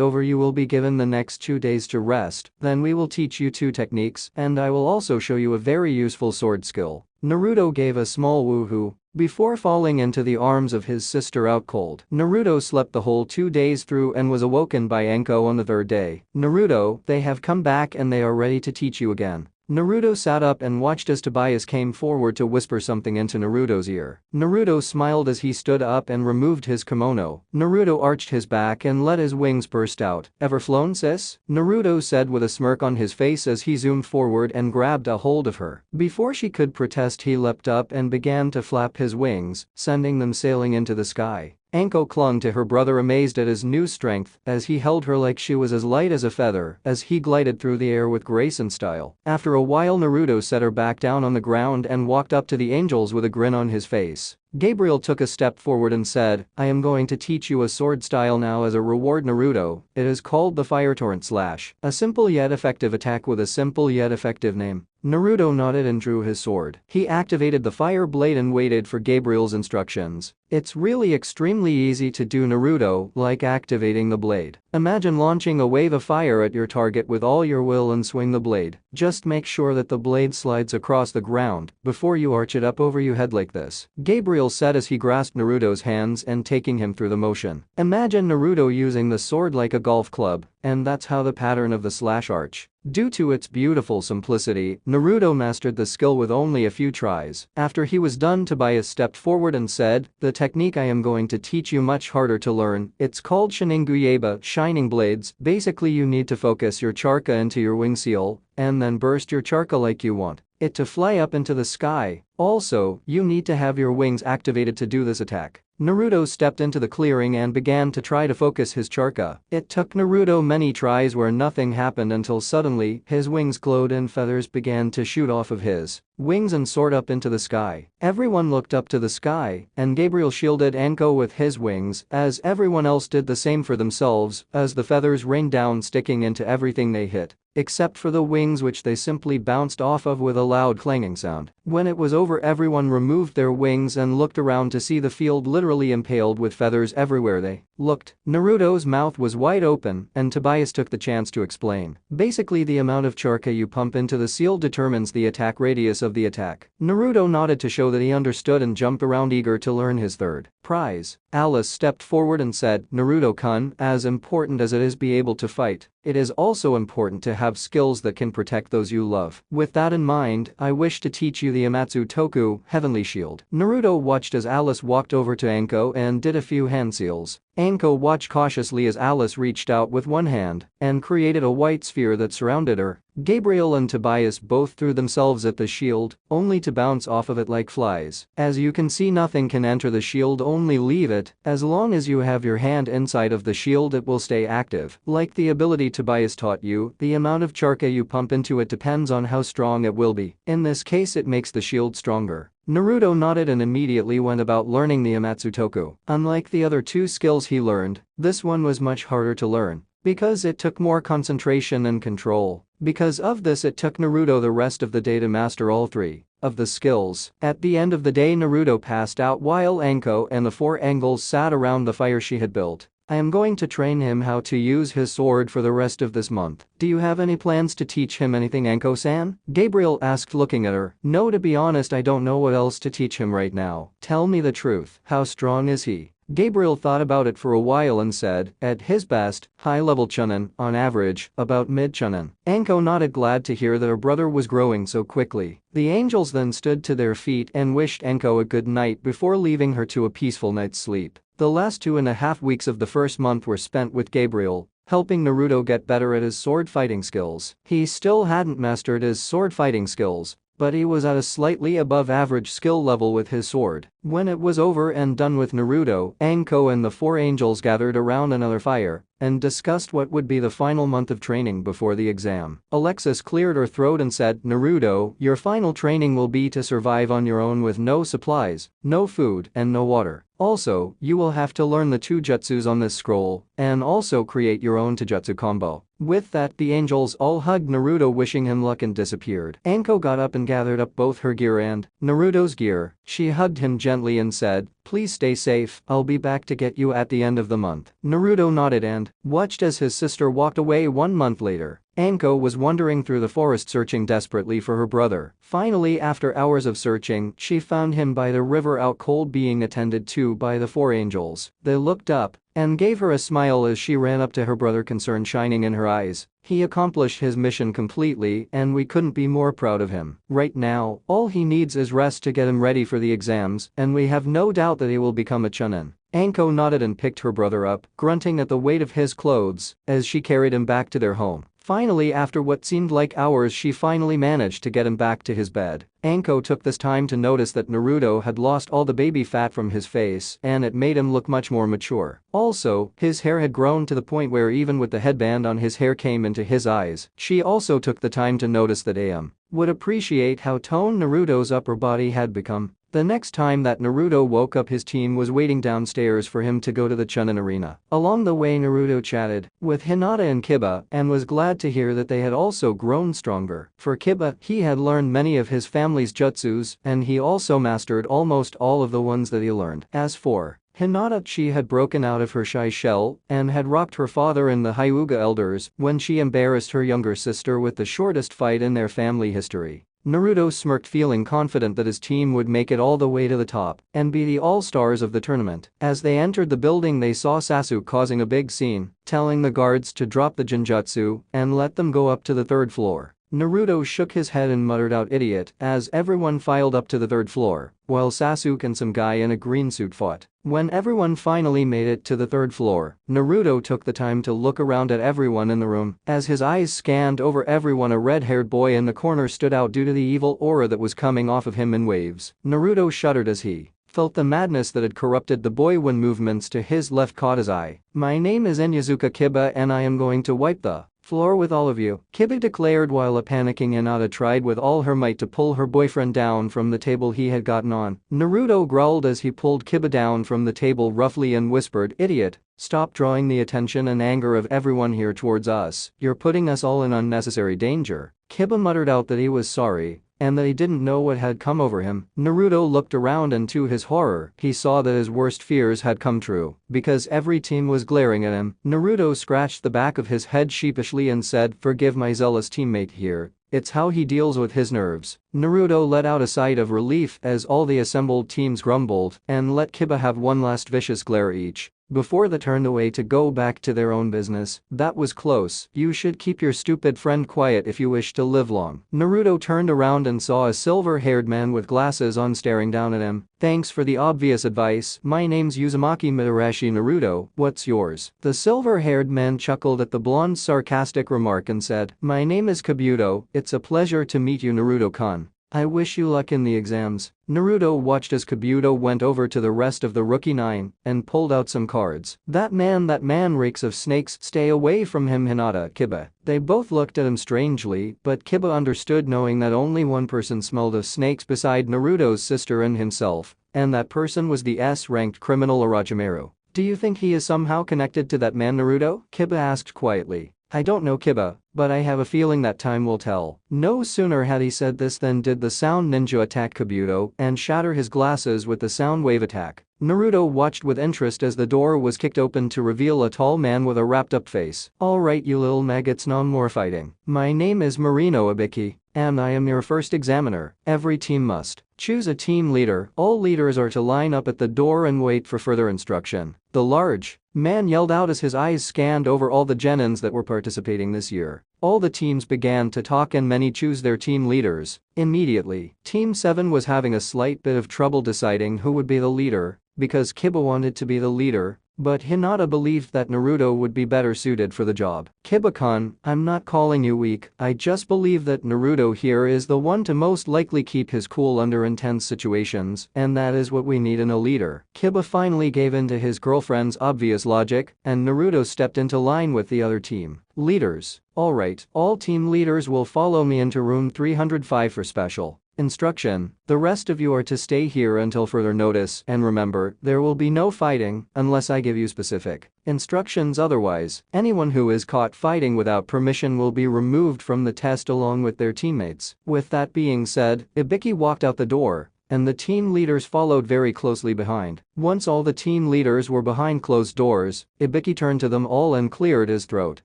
over, you will be given the next 2 days to rest, then we will teach you 2 techniques and I will also show you a very useful sword skill." Naruto gave a small woohoo before falling into the arms of his sister out cold. Naruto slept the whole 2 days through and was awoken by Anko on the 3rd day. "Naruto, they have come back and they are ready to teach you again." Naruto sat up and watched as Tobias came forward to whisper something into Naruto's ear. Naruto smiled as he stood up and removed his kimono. Naruto arched his back and let his wings burst out. "Ever flown, sis?" Naruto said with a smirk on his face as he zoomed forward and grabbed a hold of her. Before she could protest, he leapt up and began to flap his wings, sending them sailing into the sky. Anko clung to her brother amazed at his new strength as he held her like she was as light as a feather as he glided through the air with grace and style. After a while Naruto set her back down on the ground and walked up to the angels with a grin on his face. Gabriel took a step forward and said, "I am going to teach you a sword style now as a reward, Naruto. It is called the Fire Torrent Slash. A simple yet effective attack with a simple yet effective name." Naruto nodded and drew his sword. He activated the fire blade and waited for Gabriel's instructions. "It's really extremely easy to do, Naruto, like activating the blade. Imagine launching a wave of fire at your target with all your will and swing the blade. Just make sure that the blade slides across the ground before you arch it up over your head like this," Gabriel said as he grasped Naruto's hands and taking him through the motion. Imagine Naruto using the sword like a golf club, and that's how the pattern of the slash arch. Due to its beautiful simplicity, Naruto mastered the skill with only a few tries. After he was done, Tobias stepped forward and said, "The technique I am going to teach you much harder to learn. It's called Shininguyeba, shining blades. Basically you need to focus your chakra into your wing seal and then burst your chakra like you want it to fly up into the sky. Also, you need to have your wings activated to do this attack." Naruto stepped into the clearing and began to try to focus his chakra. It took Naruto many tries where nothing happened until suddenly his wings glowed and feathers began to shoot off of his wings and soared up into the sky. Everyone looked up to the sky, and Gabriel shielded Anko with his wings as everyone else did the same for themselves as the feathers rained down, sticking into everything they hit, except for the wings, which they simply bounced off of with a loud clanging sound. When it was over, everyone removed their wings and looked around to see the field literally impaled with feathers everywhere they looked. Naruto's mouth was wide open, and Tobias took the chance to explain. Basically, the amount of charca you pump into the seal determines the attack radius of the attack. Naruto nodded to show that he understood and jumped around, eager to learn his third prize. Alice stepped forward and said, "Naruto-kun, as important as it is be able to fight, it is also important to have skills that can protect those you love. With that in mind, I wish to teach you the Amatsu Toku, Heavenly Shield." Naruto watched as Alice walked over to Anko and did a few hand seals. Anko watched cautiously as Alice reached out with one hand and created a white sphere that surrounded her. Gabriel and Tobias both threw themselves at the shield, only to bounce off of it like flies. As you can see, nothing can enter the shield, only leave it. As long as you have your hand inside of the shield, it will stay active. Like the ability Tobias taught you, the amount of charca you pump into it depends on how strong it will be. In this case, it makes the shield stronger. Naruto nodded and immediately went about learning the Amatsu Toku. Unlike the other two skills he learned, this one was much harder to learn because it took more concentration and control. Because of this, it took Naruto the rest of the day to master all three of the skills. At the end of the day, Naruto passed out while Anko and the four angles sat around the fire she had built. "I am going to train him how to use his sword for the rest of this month. Do you have any plans to teach him anything, Anko-san?" Gabriel asked, looking at her. "No, to be honest, I don't know what else to teach him right now. Tell me the truth. How strong is he?" Gabriel thought about it for a while and said, "At his best, high-level chunin, on average, about mid-chunin." Anko nodded, glad to hear that her brother was growing so quickly. The angels then stood to their feet and wished Anko a good night before leaving her to a peaceful night's sleep. The last 2.5 weeks of the first month were spent with Gabriel, helping Naruto get better at his sword fighting skills. He still hadn't mastered his sword fighting skills, but he was at a slightly above average skill level with his sword. When it was over and done with Naruto, Anko and the four angels gathered around another fire and discussed what would be the final month of training before the exam. Alexis cleared her throat and said, "Naruto, your final training will be to survive on your own with no supplies, no food, and no water. Also, you will have to learn the two jutsus on this scroll and also create your own taijutsu combo." With that, the angels all hugged Naruto, wishing him luck, and disappeared. Anko got up and gathered up both her gear and Naruto's gear. She hugged him gently and said, "Please stay safe, I'll be back to get you at the end of the month." Naruto nodded and watched as his sister walked away. 1 month later, Anko was wandering through the forest searching desperately for her brother. Finally, after hours of searching, she found him by the river, out cold, being attended to by the four angels. They looked up and gave her a smile as she ran up to her brother, concern shining in her eyes. He accomplished his mission completely, and we couldn't be more proud of him. Right now, all he needs is rest to get him ready for the exams, and we have no doubt that he will become a chunin. Anko nodded and picked her brother up, grunting at the weight of his clothes as she carried him back to their home. Finally, after what seemed like hours, she finally managed to get him back to his bed. Anko took this time to notice that Naruto had lost all the baby fat from his face, and it made him look much more mature. Also, his hair had grown to the point where even with the headband on, his hair came into his eyes. She also took the time to notice that Am would appreciate how toned Naruto's upper body had become. The next time that Naruto woke up, his team was waiting downstairs for him to go to the Chunin arena. Along the way, Naruto chatted with Hinata and Kiba and was glad to hear that they had also grown stronger. For Kiba, he had learned many of his family's jutsus, and he also mastered almost all of the ones that he learned. As for Hinata, she had broken out of her shy shell and had rocked her father and the Hyuga elders when she embarrassed her younger sister with the shortest fight in their family history. Naruto smirked, feeling confident that his team would make it all the way to the top and be the all-stars of the tournament. As they entered the building, they saw Sasuke causing a big scene, telling the guards to drop the genjutsu and let them go up to the 3rd floor. Naruto shook his head and muttered out, "Idiot," as everyone filed up to the 3rd floor, while Sasuke and some guy in a green suit fought. When everyone finally made it to the 3rd floor, Naruto took the time to look around at everyone in the room. As his eyes scanned over everyone, a red-haired boy in the corner stood out due to the evil aura that was coming off of him in waves. Naruto shuddered as he felt the madness that had corrupted the boy when movements to his left caught his eye. "My name is Inyazuka Kiba, and I am going to wipe the Floor with all of you, Kiba declared while a panicking Hinata tried with all her might to pull her boyfriend down from the table he had gotten on. Naruto growled as he pulled Kiba down from the table roughly and whispered, "Idiot. Stop drawing the attention and anger of everyone here towards us. You're putting us all in unnecessary danger." Kiba muttered out that he was sorry and that he didn't know what had come over him. Naruto looked around and to his horror, he saw that his worst fears had come true because every team was glaring at him. Naruto scratched the back of his head sheepishly and said, "Forgive my zealous teammate here. It's how he deals with his nerves." Naruto let out a sigh of relief as all the assembled teams grumbled and let Kiba have one last vicious glare each before they turned away to go back to their own business. "That was close. You should keep your stupid friend quiet if you wish to live long." Naruto turned around and saw a silver-haired man with glasses on staring down at him. "Thanks for the obvious advice. My name's Uzumaki Mitarashi Naruto, what's yours?" The silver-haired man chuckled at the blonde's sarcastic remark and said, "My name is Kabuto. It's a pleasure to meet you, Naruto-kun. I wish you luck in the exams." Naruto watched as Kabuto went over to the rest of the rookie nine and pulled out some cards. That man reeks of snakes, stay away from him." Hinata, Kiba. They both looked at him strangely, but Kiba understood knowing that only one person smelled of snakes beside Naruto's sister and himself, and that person was the S-ranked criminal Orochimaru. "Do you think he is somehow connected to that man, Naruto?" Kiba asked quietly. "I don't know, Kiba, but I have a feeling that time will tell." No sooner had he said this than did the sound ninja attack Kabuto and shatter his glasses with the sound wave attack. Naruto watched with interest as the door was kicked open to reveal a tall man with a wrapped-up face. "Alright, you little maggots, no more fighting. My name is Marino Ibiki, and I am your first examiner. Every team must choose a team leader. All leaders are to line up at the door and wait for further instruction." The large man yelled out as his eyes scanned over all the genins that were participating this year. All the teams began to talk and many choose their team leaders. Immediately, Team 7 was having a slight bit of trouble deciding who would be the leader because Kiba wanted to be the leader, but Hinata believed that Naruto would be better suited for the job. "Kiba-kun, I'm not calling you weak, I just believe that Naruto here is the one to most likely keep his cool under intense situations, and that is what we need in a leader." Kiba finally gave in to his girlfriend's obvious logic, and Naruto stepped into line with the other team leaders. "Alright, all team leaders will follow me into room 305 for special instruction. The rest of you are to stay here until further notice, and remember, there will be no fighting unless I give you specific instructions. Otherwise, anyone who is caught fighting without permission will be removed from the test along with their teammates." With that being said, Ibiki walked out the door, and the team leaders followed very closely behind. Once all the team leaders were behind closed doors, Ibiki turned to them all and cleared his throat.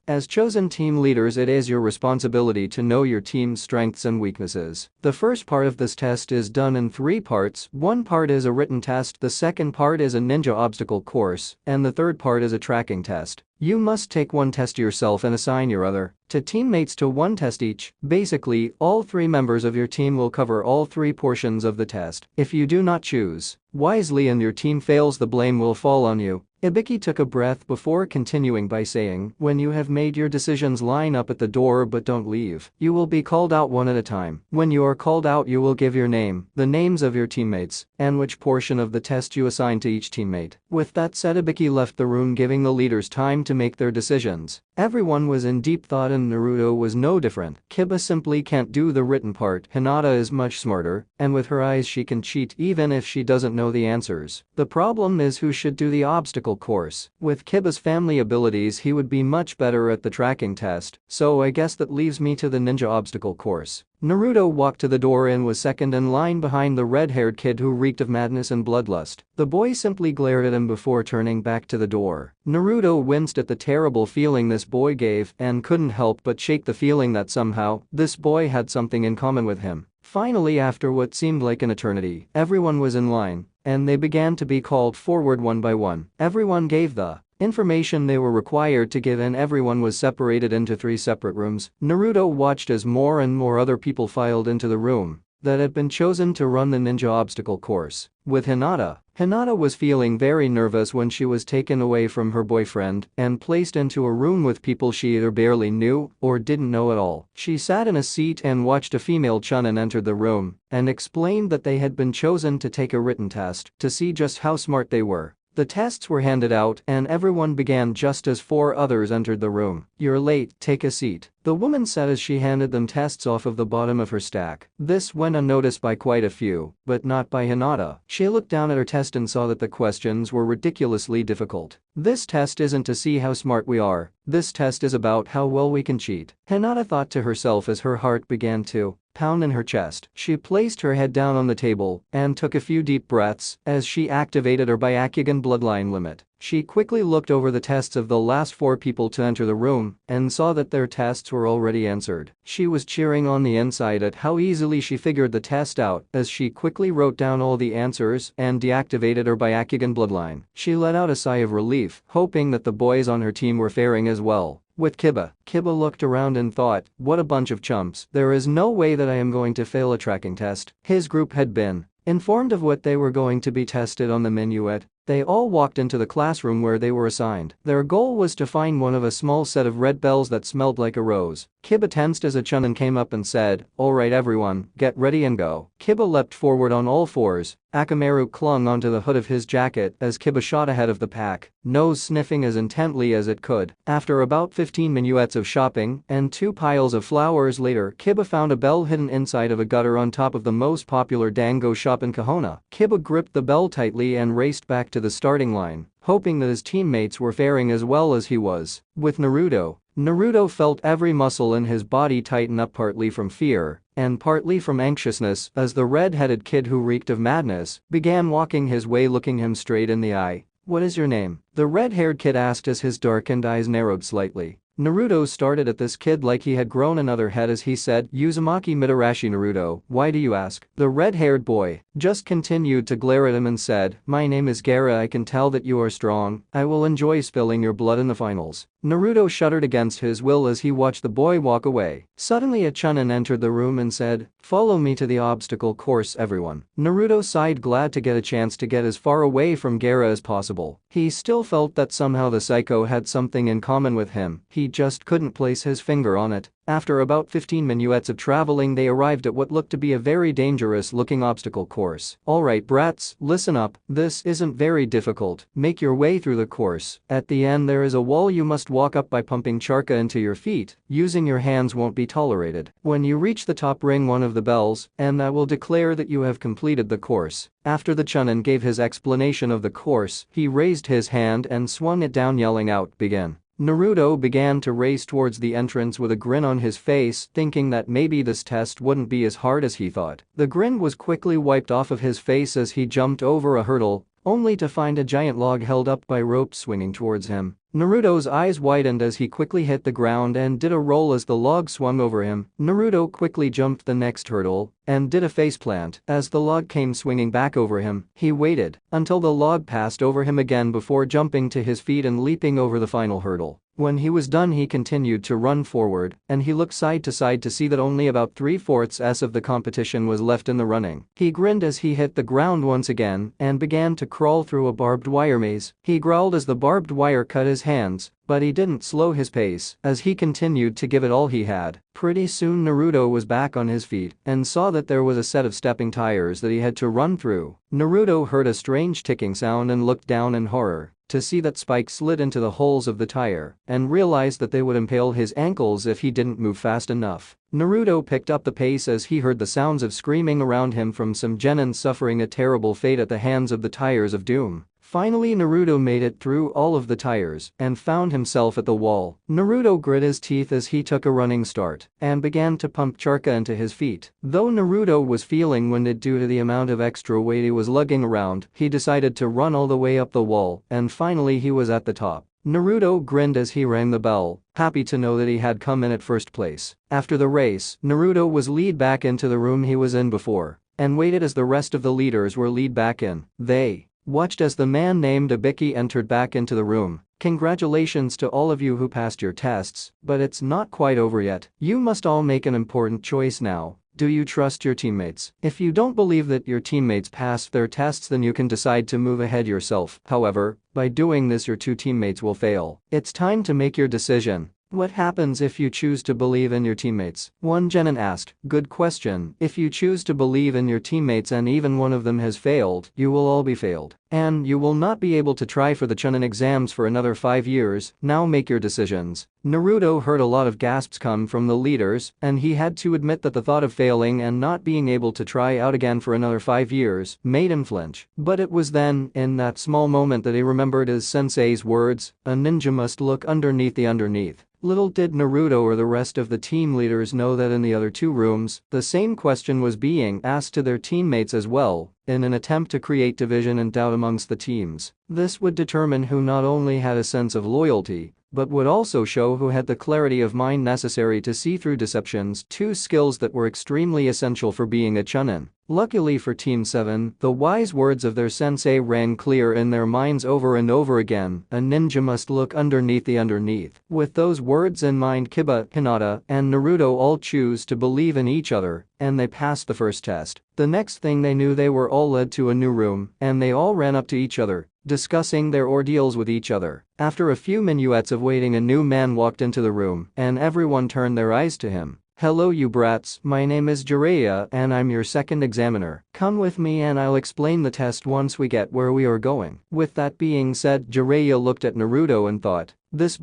"As chosen team leaders, it is your responsibility to know your team's strengths and weaknesses. The first part of this test is done in 3 parts. One part is a written test, the second part is a ninja obstacle course, and the third part is a tracking test. You must take one test yourself and assign your other to teammates to one test each. Basically, all 3 members of your team will cover all 3 portions of the test. If you do not choose wisely and your team fails, the blame will fall on you." Ibiki took a breath before continuing by saying, "When you have made your decisions, line up at the door but don't leave. You will be called out one at a time. When you are called out, you will give your name, the names of your teammates, and which portion of the test you assign to each teammate." With that said, Ibiki left the room, giving the leaders time to make their decisions. Everyone was in deep thought and Naruto was no different. Kiba simply can't do the written part. Hinata is much smarter, and with her eyes she can cheat even if she doesn't know the answers. The problem is who should do the obstacle course. With Kiba's family abilities, he would be much better at the tracking test, so I guess that leaves me to the ninja obstacle course. Naruto walked to the door and was second in line behind the red-haired kid who reeked of madness and bloodlust. The boy simply glared at him before turning back to the door. Naruto winced at the terrible feeling this boy gave and couldn't help but shake the feeling that somehow this boy had something in common with him. Finally, after what seemed like an eternity, everyone was in line, and they began to be called forward one by one. Everyone gave the information they were required to give and everyone was separated into 3 separate rooms. Naruto watched as more and more other people filed into the room that had been chosen to run the ninja obstacle course. With Hinata was feeling very nervous when she was taken away from her boyfriend and placed into a room with people she either barely knew or didn't know at all. She sat in a seat and watched a female chunin enter the room and explained that they had been chosen to take a written test to see just how smart they were. The tests were handed out and everyone began just as 4 others entered the room. "You're late, take a seat," the woman said as she handed them tests off of the bottom of her stack. This went unnoticed by quite a few, but not by Hinata. She looked down at her test and saw that the questions were ridiculously difficult. "This test isn't to see how smart we are, this test is about how well we can cheat," Hinata thought to herself as her heart began to pound in her chest. She placed her head down on the table and took a few deep breaths as she activated her Byakugan bloodline limit. She quickly looked over the tests of the last 4 people to enter the room and saw that their tests were already answered. She was cheering on the inside at how easily she figured the test out as she quickly wrote down all the answers and deactivated her Byakugan bloodline. She let out a sigh of relief, hoping that the boys on her team were faring as well. With Kiba looked around and thought, "What a bunch of chumps. There is no way that I am going to fail a tracking test." His group had been informed of what they were going to be tested on the minuet. They all walked into the classroom where they were assigned. Their goal was to find one of a small set of red bells that smelled like a rose. Kiba tensed as a chunin came up and said, "Alright everyone, get ready and go." Kiba leapt forward on all fours. Akamaru clung onto the hood of his jacket as Kiba shot ahead of the pack, nose sniffing as intently as it could. After about 15 minuets of shopping and 2 piles of flowers later, Kiba found a bell hidden inside of a gutter on top of the most popular dango shop in Kahona. Kiba gripped the bell tightly and raced back to the starting line, hoping that his teammates were faring as well as he was. With Naruto felt every muscle in his body tighten up, partly from fear and partly from anxiousness, as the red-headed kid who reeked of madness began walking his way, looking him straight in the eye. "What is your name?" the red-haired kid asked as his darkened eyes narrowed slightly. Naruto started at this kid like he had grown another head as he said, "Uzumaki Mitarashi Naruto, why do you ask?" The red-haired boy just continued to glare at him and said, "My name is Gaara, I can tell that you are strong, I will enjoy spilling your blood in the finals." Naruto shuddered against his will as he watched the boy walk away. Suddenly a chunin entered the room and said, "Follow me to the obstacle course everyone." Naruto sighed, glad to get a chance to get as far away from Gaara as possible. He still felt that somehow the psycho had something in common with him, he just couldn't place his finger on it. After about 15 minuets of traveling, they arrived at what looked to be a very dangerous looking obstacle course. "Alright brats, listen up, this isn't very difficult, make your way through the course. At the end there is a wall you must walk up by pumping charca into your feet, using your hands won't be tolerated. When you reach the top, ring one of the bells, and that will declare that you have completed the course." After the chunin gave his explanation of the course, he raised his hand and swung it down, yelling out, "Begin." Naruto began to race towards the entrance with a grin on his face, thinking that maybe this test wouldn't be as hard as he thought. The grin was quickly wiped off of his face as he jumped over a hurdle, only to find a giant log held up by ropes swinging towards him. Naruto's eyes widened as he quickly hit the ground and did a roll as the log swung over him. Naruto quickly jumped the next hurdle and did a faceplant as the log came swinging back over him. He waited until the log passed over him again before jumping to his feet and leaping over the final hurdle. When he was done, he continued to run forward and he looked side to side to see that only about 3/4 of the competition was left in the running. He grinned as he hit the ground once again and began to crawl through a barbed wire maze. He growled as the barbed wire cut his hands, but he didn't slow his pace as he continued to give it all he had. Pretty soon Naruto was back on his feet and saw that there was a set of stepping tires that he had to run through. Naruto heard a strange ticking sound and looked down in horror to see that spikes slid into the holes of the tire and realized that they would impale his ankles if he didn't move fast enough. Naruto picked up the pace as he heard the sounds of screaming around him from some genin suffering a terrible fate at the hands of the tires of doom. Finally Naruto made it through all of the tires and found himself at the wall. Naruto grit his teeth as he took a running start and began to pump charca into his feet. Though Naruto was feeling winded due to the amount of extra weight he was lugging around, he decided to run all the way up the wall and finally he was at the top. Naruto grinned as he rang the bell, happy to know that he had come in at first place. After the race, Naruto was led back into the room he was in before and waited as the rest of the leaders were led back in. They watched as the man named Ibiki entered back into the room. "Congratulations to all of you who passed your tests, but it's not quite over yet. You must all make an important choice now. Do you trust your teammates? If you don't believe that your teammates passed their tests, then you can decide to move ahead yourself. However, by doing this your 2 teammates will fail. It's time to make your decision." What happens if you choose to believe in your teammates? One genin asked. Good question. If you choose to believe in your teammates and even one of them has failed, you will all be failed. And you will not be able to try for the chunin exams for another 5 years. Now make your decisions. Naruto heard a lot of gasps come from the leaders, and he had to admit that the thought of failing and not being able to try out again for another 5 years made him flinch. But it was then, in that small moment, that he remembered his sensei's words, a ninja must look underneath the underneath. Little did Naruto or the rest of the team leaders know that in the other two rooms, the same question was being asked to their teammates as well, in an attempt to create division and doubt amongst the teams. This would determine who not only had a sense of loyalty, but would also show who had the clarity of mind necessary to see through deceptions, two skills that were extremely essential for being a chunin. Luckily for Team 7, the wise words of their sensei rang clear in their minds over and over again, a ninja must look underneath the underneath. With those words in mind, Kiba, Hinata, and Naruto all choose to believe in each other, and they passed the first test. The next thing they knew, they were all led to a new room, and they all ran up to each other, discussing their ordeals with each other. After a few minuets of waiting, a new man walked into the room, and everyone turned their eyes to him. Hello you brats, my name is Jiraiya and I'm your second examiner. Come with me and I'll explain the test once we get where we are going. With that being said, Jiraiya looked at Naruto and thought, this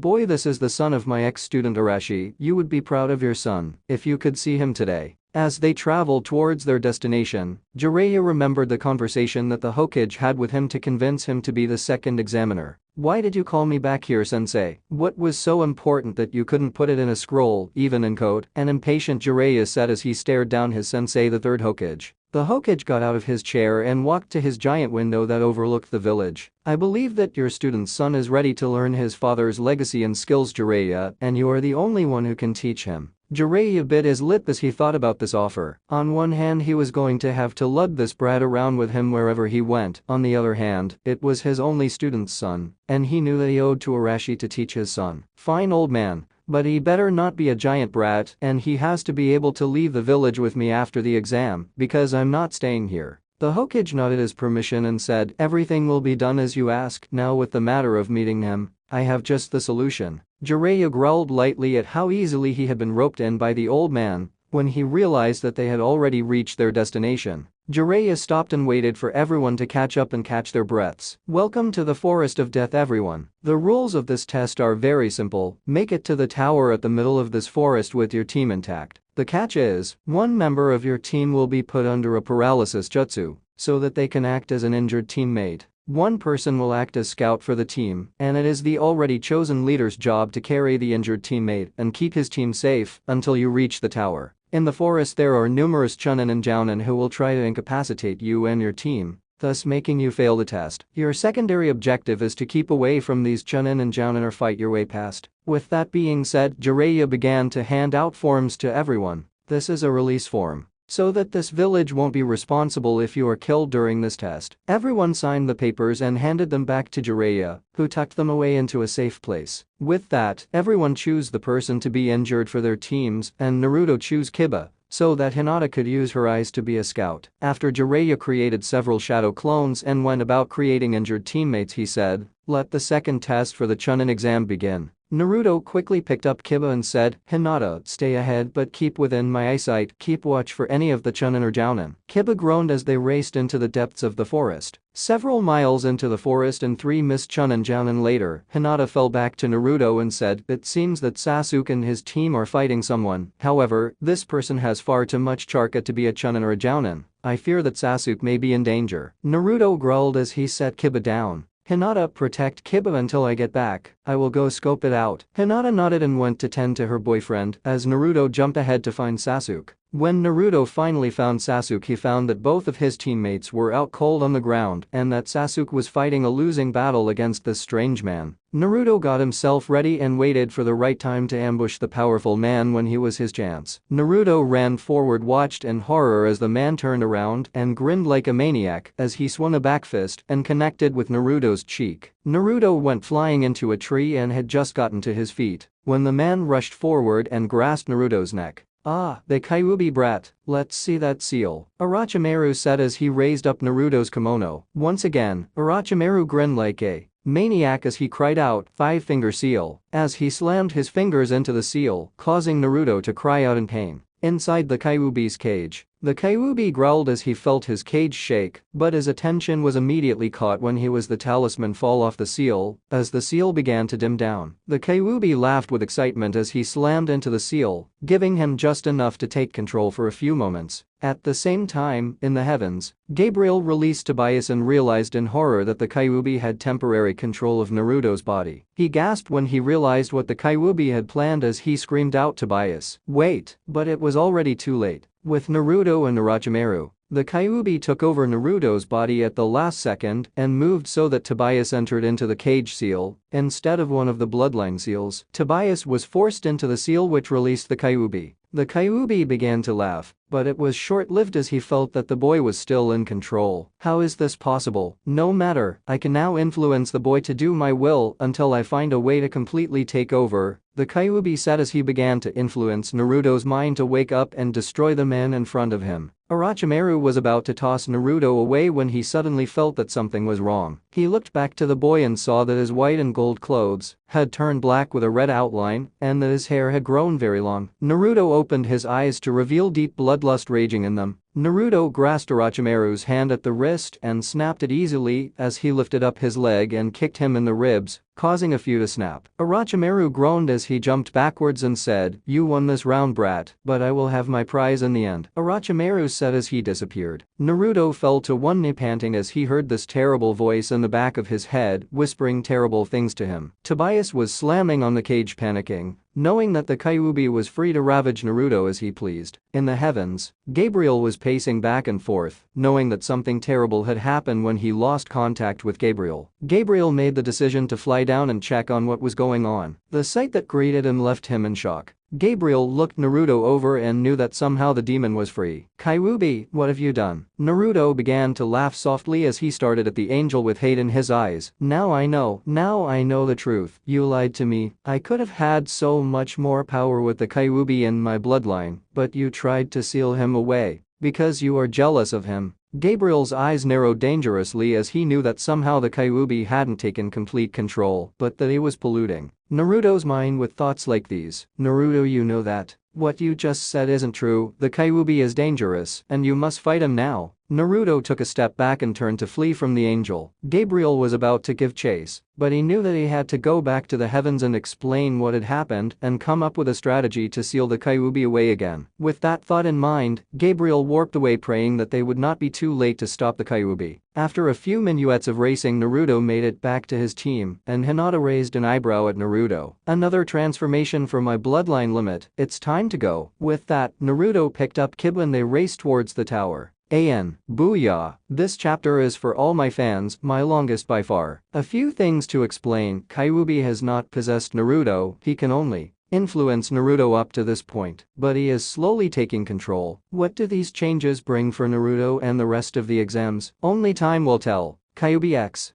is the son of my ex-student Arashi. You would be proud of your son if you could see him today. As they traveled towards their destination, Jiraiya remembered the conversation that the Hokage had with him to convince him to be the second examiner. Why did you call me back here, sensei? What was so important that you couldn't put it in a scroll, even in code? An impatient Jiraiya said as he stared down his sensei, the third Hokage. The Hokage got out of his chair and walked to his giant window that overlooked the village. I believe that your student's son is ready to learn his father's legacy and skills, Jiraiya, and you are the only one who can teach him. Jiraiya bit his lip as he thought about this offer. On one hand, he was going to have to lug this brat around with him wherever he went. On the other hand, it was his only student's son, and he knew that he owed to Arashi to teach his son. Fine, old man, but he better not be a giant brat, and he has to be able to leave the village with me after the exam, because I'm not staying here. The Hokage nodded his permission and said, everything will be done as you ask. Now with the matter of meeting him, I have just the solution. Jiraiya growled lightly at how easily he had been roped in by the old man. When he realized that they had already reached their destination, Jiraiya stopped and waited for everyone to catch up and catch their breaths. Welcome to the Forest of Death, everyone. The rules of this test are very simple. Make it to the tower at the middle of this forest with your team intact. The catch is, one member of your team will be put under a paralysis jutsu, so that they can act as an injured teammate. One person will act as scout for the team, and it is the already chosen leader's job to carry the injured teammate and keep his team safe until you reach the tower. In the forest there are numerous chunin and jounin who will try to incapacitate you and your team, thus making you fail the test. Your secondary objective is to keep away from these chunin and jounin or fight your way past. With that being said, Jiraiya began to hand out forms to everyone. This is a release form, so that this village won't be responsible if you are killed during this test. Everyone signed the papers and handed them back to Jiraiya, who tucked them away into a safe place. With that, everyone chose the person to be injured for their teams, and Naruto chose Kiba, so that Hinata could use her eyes to be a scout. After Jiraiya created several shadow clones and went about creating injured teammates, he said, let the second test for the chunin exam begin. Naruto quickly picked up Kiba and said, Hinata, stay ahead but keep within my eyesight, keep watch for any of the chunin or jounin. Kiba groaned as they raced into the depths of the forest. Several miles into the forest and 3 missed chunin jounin later, Hinata fell back to Naruto and said, it seems that Sasuke and his team are fighting someone. However, this person has far too much charka to be a chunin or a jounin. I fear that Sasuke may be in danger. Naruto growled as he set Kiba down. Hinata, protect Kiba until I get back. I will go scope it out. Hinata nodded and went to tend to her boyfriend as Naruto jumped ahead to find Sasuke. When Naruto finally found Sasuke, he found that both of his teammates were out cold on the ground and that Sasuke was fighting a losing battle against this strange man. Naruto got himself ready and waited for the right time to ambush the powerful man when he was his chance. Naruto ran forward, watched in horror as the man turned around and grinned like a maniac as he swung a back fist and connected with Naruto's cheek. Naruto went flying into a tree and had just gotten to his feet when the man rushed forward and grasped Naruto's neck. Ah, the Kyuubi brat, let's see that seal, Orochimaru said as he raised up Naruto's kimono. Once again, Orochimaru grinned like a maniac as he cried out, "Five-finger seal," as he slammed his fingers into the seal, causing Naruto to cry out in pain. Inside the Kyuubi's cage, the Kyuubi growled as he felt his cage shake, but his attention was immediately caught when he was the talisman fall off the seal. As the seal began to dim down, the Kyuubi laughed with excitement as he slammed into the seal, giving him just enough to take control for a few moments. At the same time, in the heavens, Gabriel released Tobias and realized in horror that the Kyuubi had temporary control of Naruto's body. He gasped when he realized what the Kyuubi had planned as he screamed out, "Tobias, wait!" But it was already too late. With Naruto and Orochimaru, the Kyuubi took over Naruto's body at the last second and moved so that Tobias entered into the cage seal instead of one of the bloodline seals. Tobias was forced into the seal, which released the Kyuubi. The Kyuubi began to laugh, but it was short-lived as he felt that the boy was still in control. "How is this possible? No matter, I can now influence the boy to do my will until I find a way to completely take over," the Kyuubi said as he began to influence Naruto's mind to wake up and destroy the man in front of him. Orochimaru was about to toss Naruto away when he suddenly felt that something was wrong. He looked back to the boy and saw that his white and gold clothes had turned black with a red outline and that his hair had grown very long. Naruto opened his eyes to reveal deep bloodlust raging in them. Naruto grasped Orochimaru's hand at the wrist and snapped it easily as he lifted up his leg and kicked him in the ribs, causing a few to snap. Orochimaru groaned as he jumped backwards and said, "You won this round, brat, but I will have my prize in the end," Orochimaru said as he disappeared. Naruto fell to one knee panting as he heard this terrible voice in the back of his head whispering terrible things to him. Tobias was slamming on the cage, panicking, knowing that the Kyuubi was free to ravage Naruto as he pleased. In the heavens, Gabriel was pacing back and forth, knowing that something terrible had happened when he lost contact with Gabriel. Gabriel made the decision to fly down and check on what was going on. The sight that greeted him left him in shock. Gabriel looked Naruto over and knew that somehow the demon was free. "Kyuubi, what have you done?" Naruto began to laugh softly as he started at the angel with hate in his eyes. Now I know the truth. You lied to me. I could have had so much more power with the Kyuubi in my bloodline, but you tried to seal him away because you are jealous of him." Gabriel's eyes narrowed dangerously as he knew that somehow the Kyuubi hadn't taken complete control, but that he was polluting Naruto's mind with thoughts like these. "Naruto, you know that what you just said isn't true. The Kyuubi is dangerous and you must fight him now." Naruto took a step back and turned to flee from the angel. Gabriel was about to give chase, but he knew that he had to go back to the heavens and explain what had happened and come up with a strategy to seal the Kyuubi away again. With that thought in mind, Gabriel warped away, praying that they would not be too late to stop the Kyuubi. After a few minuets of racing, Naruto made it back to his team, and Hinata raised an eyebrow at Naruto. "Another transformation for my bloodline limit. It's time to go." With that, Naruto picked up Kiba and they raced towards the tower. Booyah! This chapter is for all my fans, my longest by far. A few things to explain. Kyuubi has not possessed Naruto, he can only influence Naruto up to this point, but he is slowly taking control. What do these changes bring for Naruto and the rest of the exams? Only time will tell. Kyuubi X.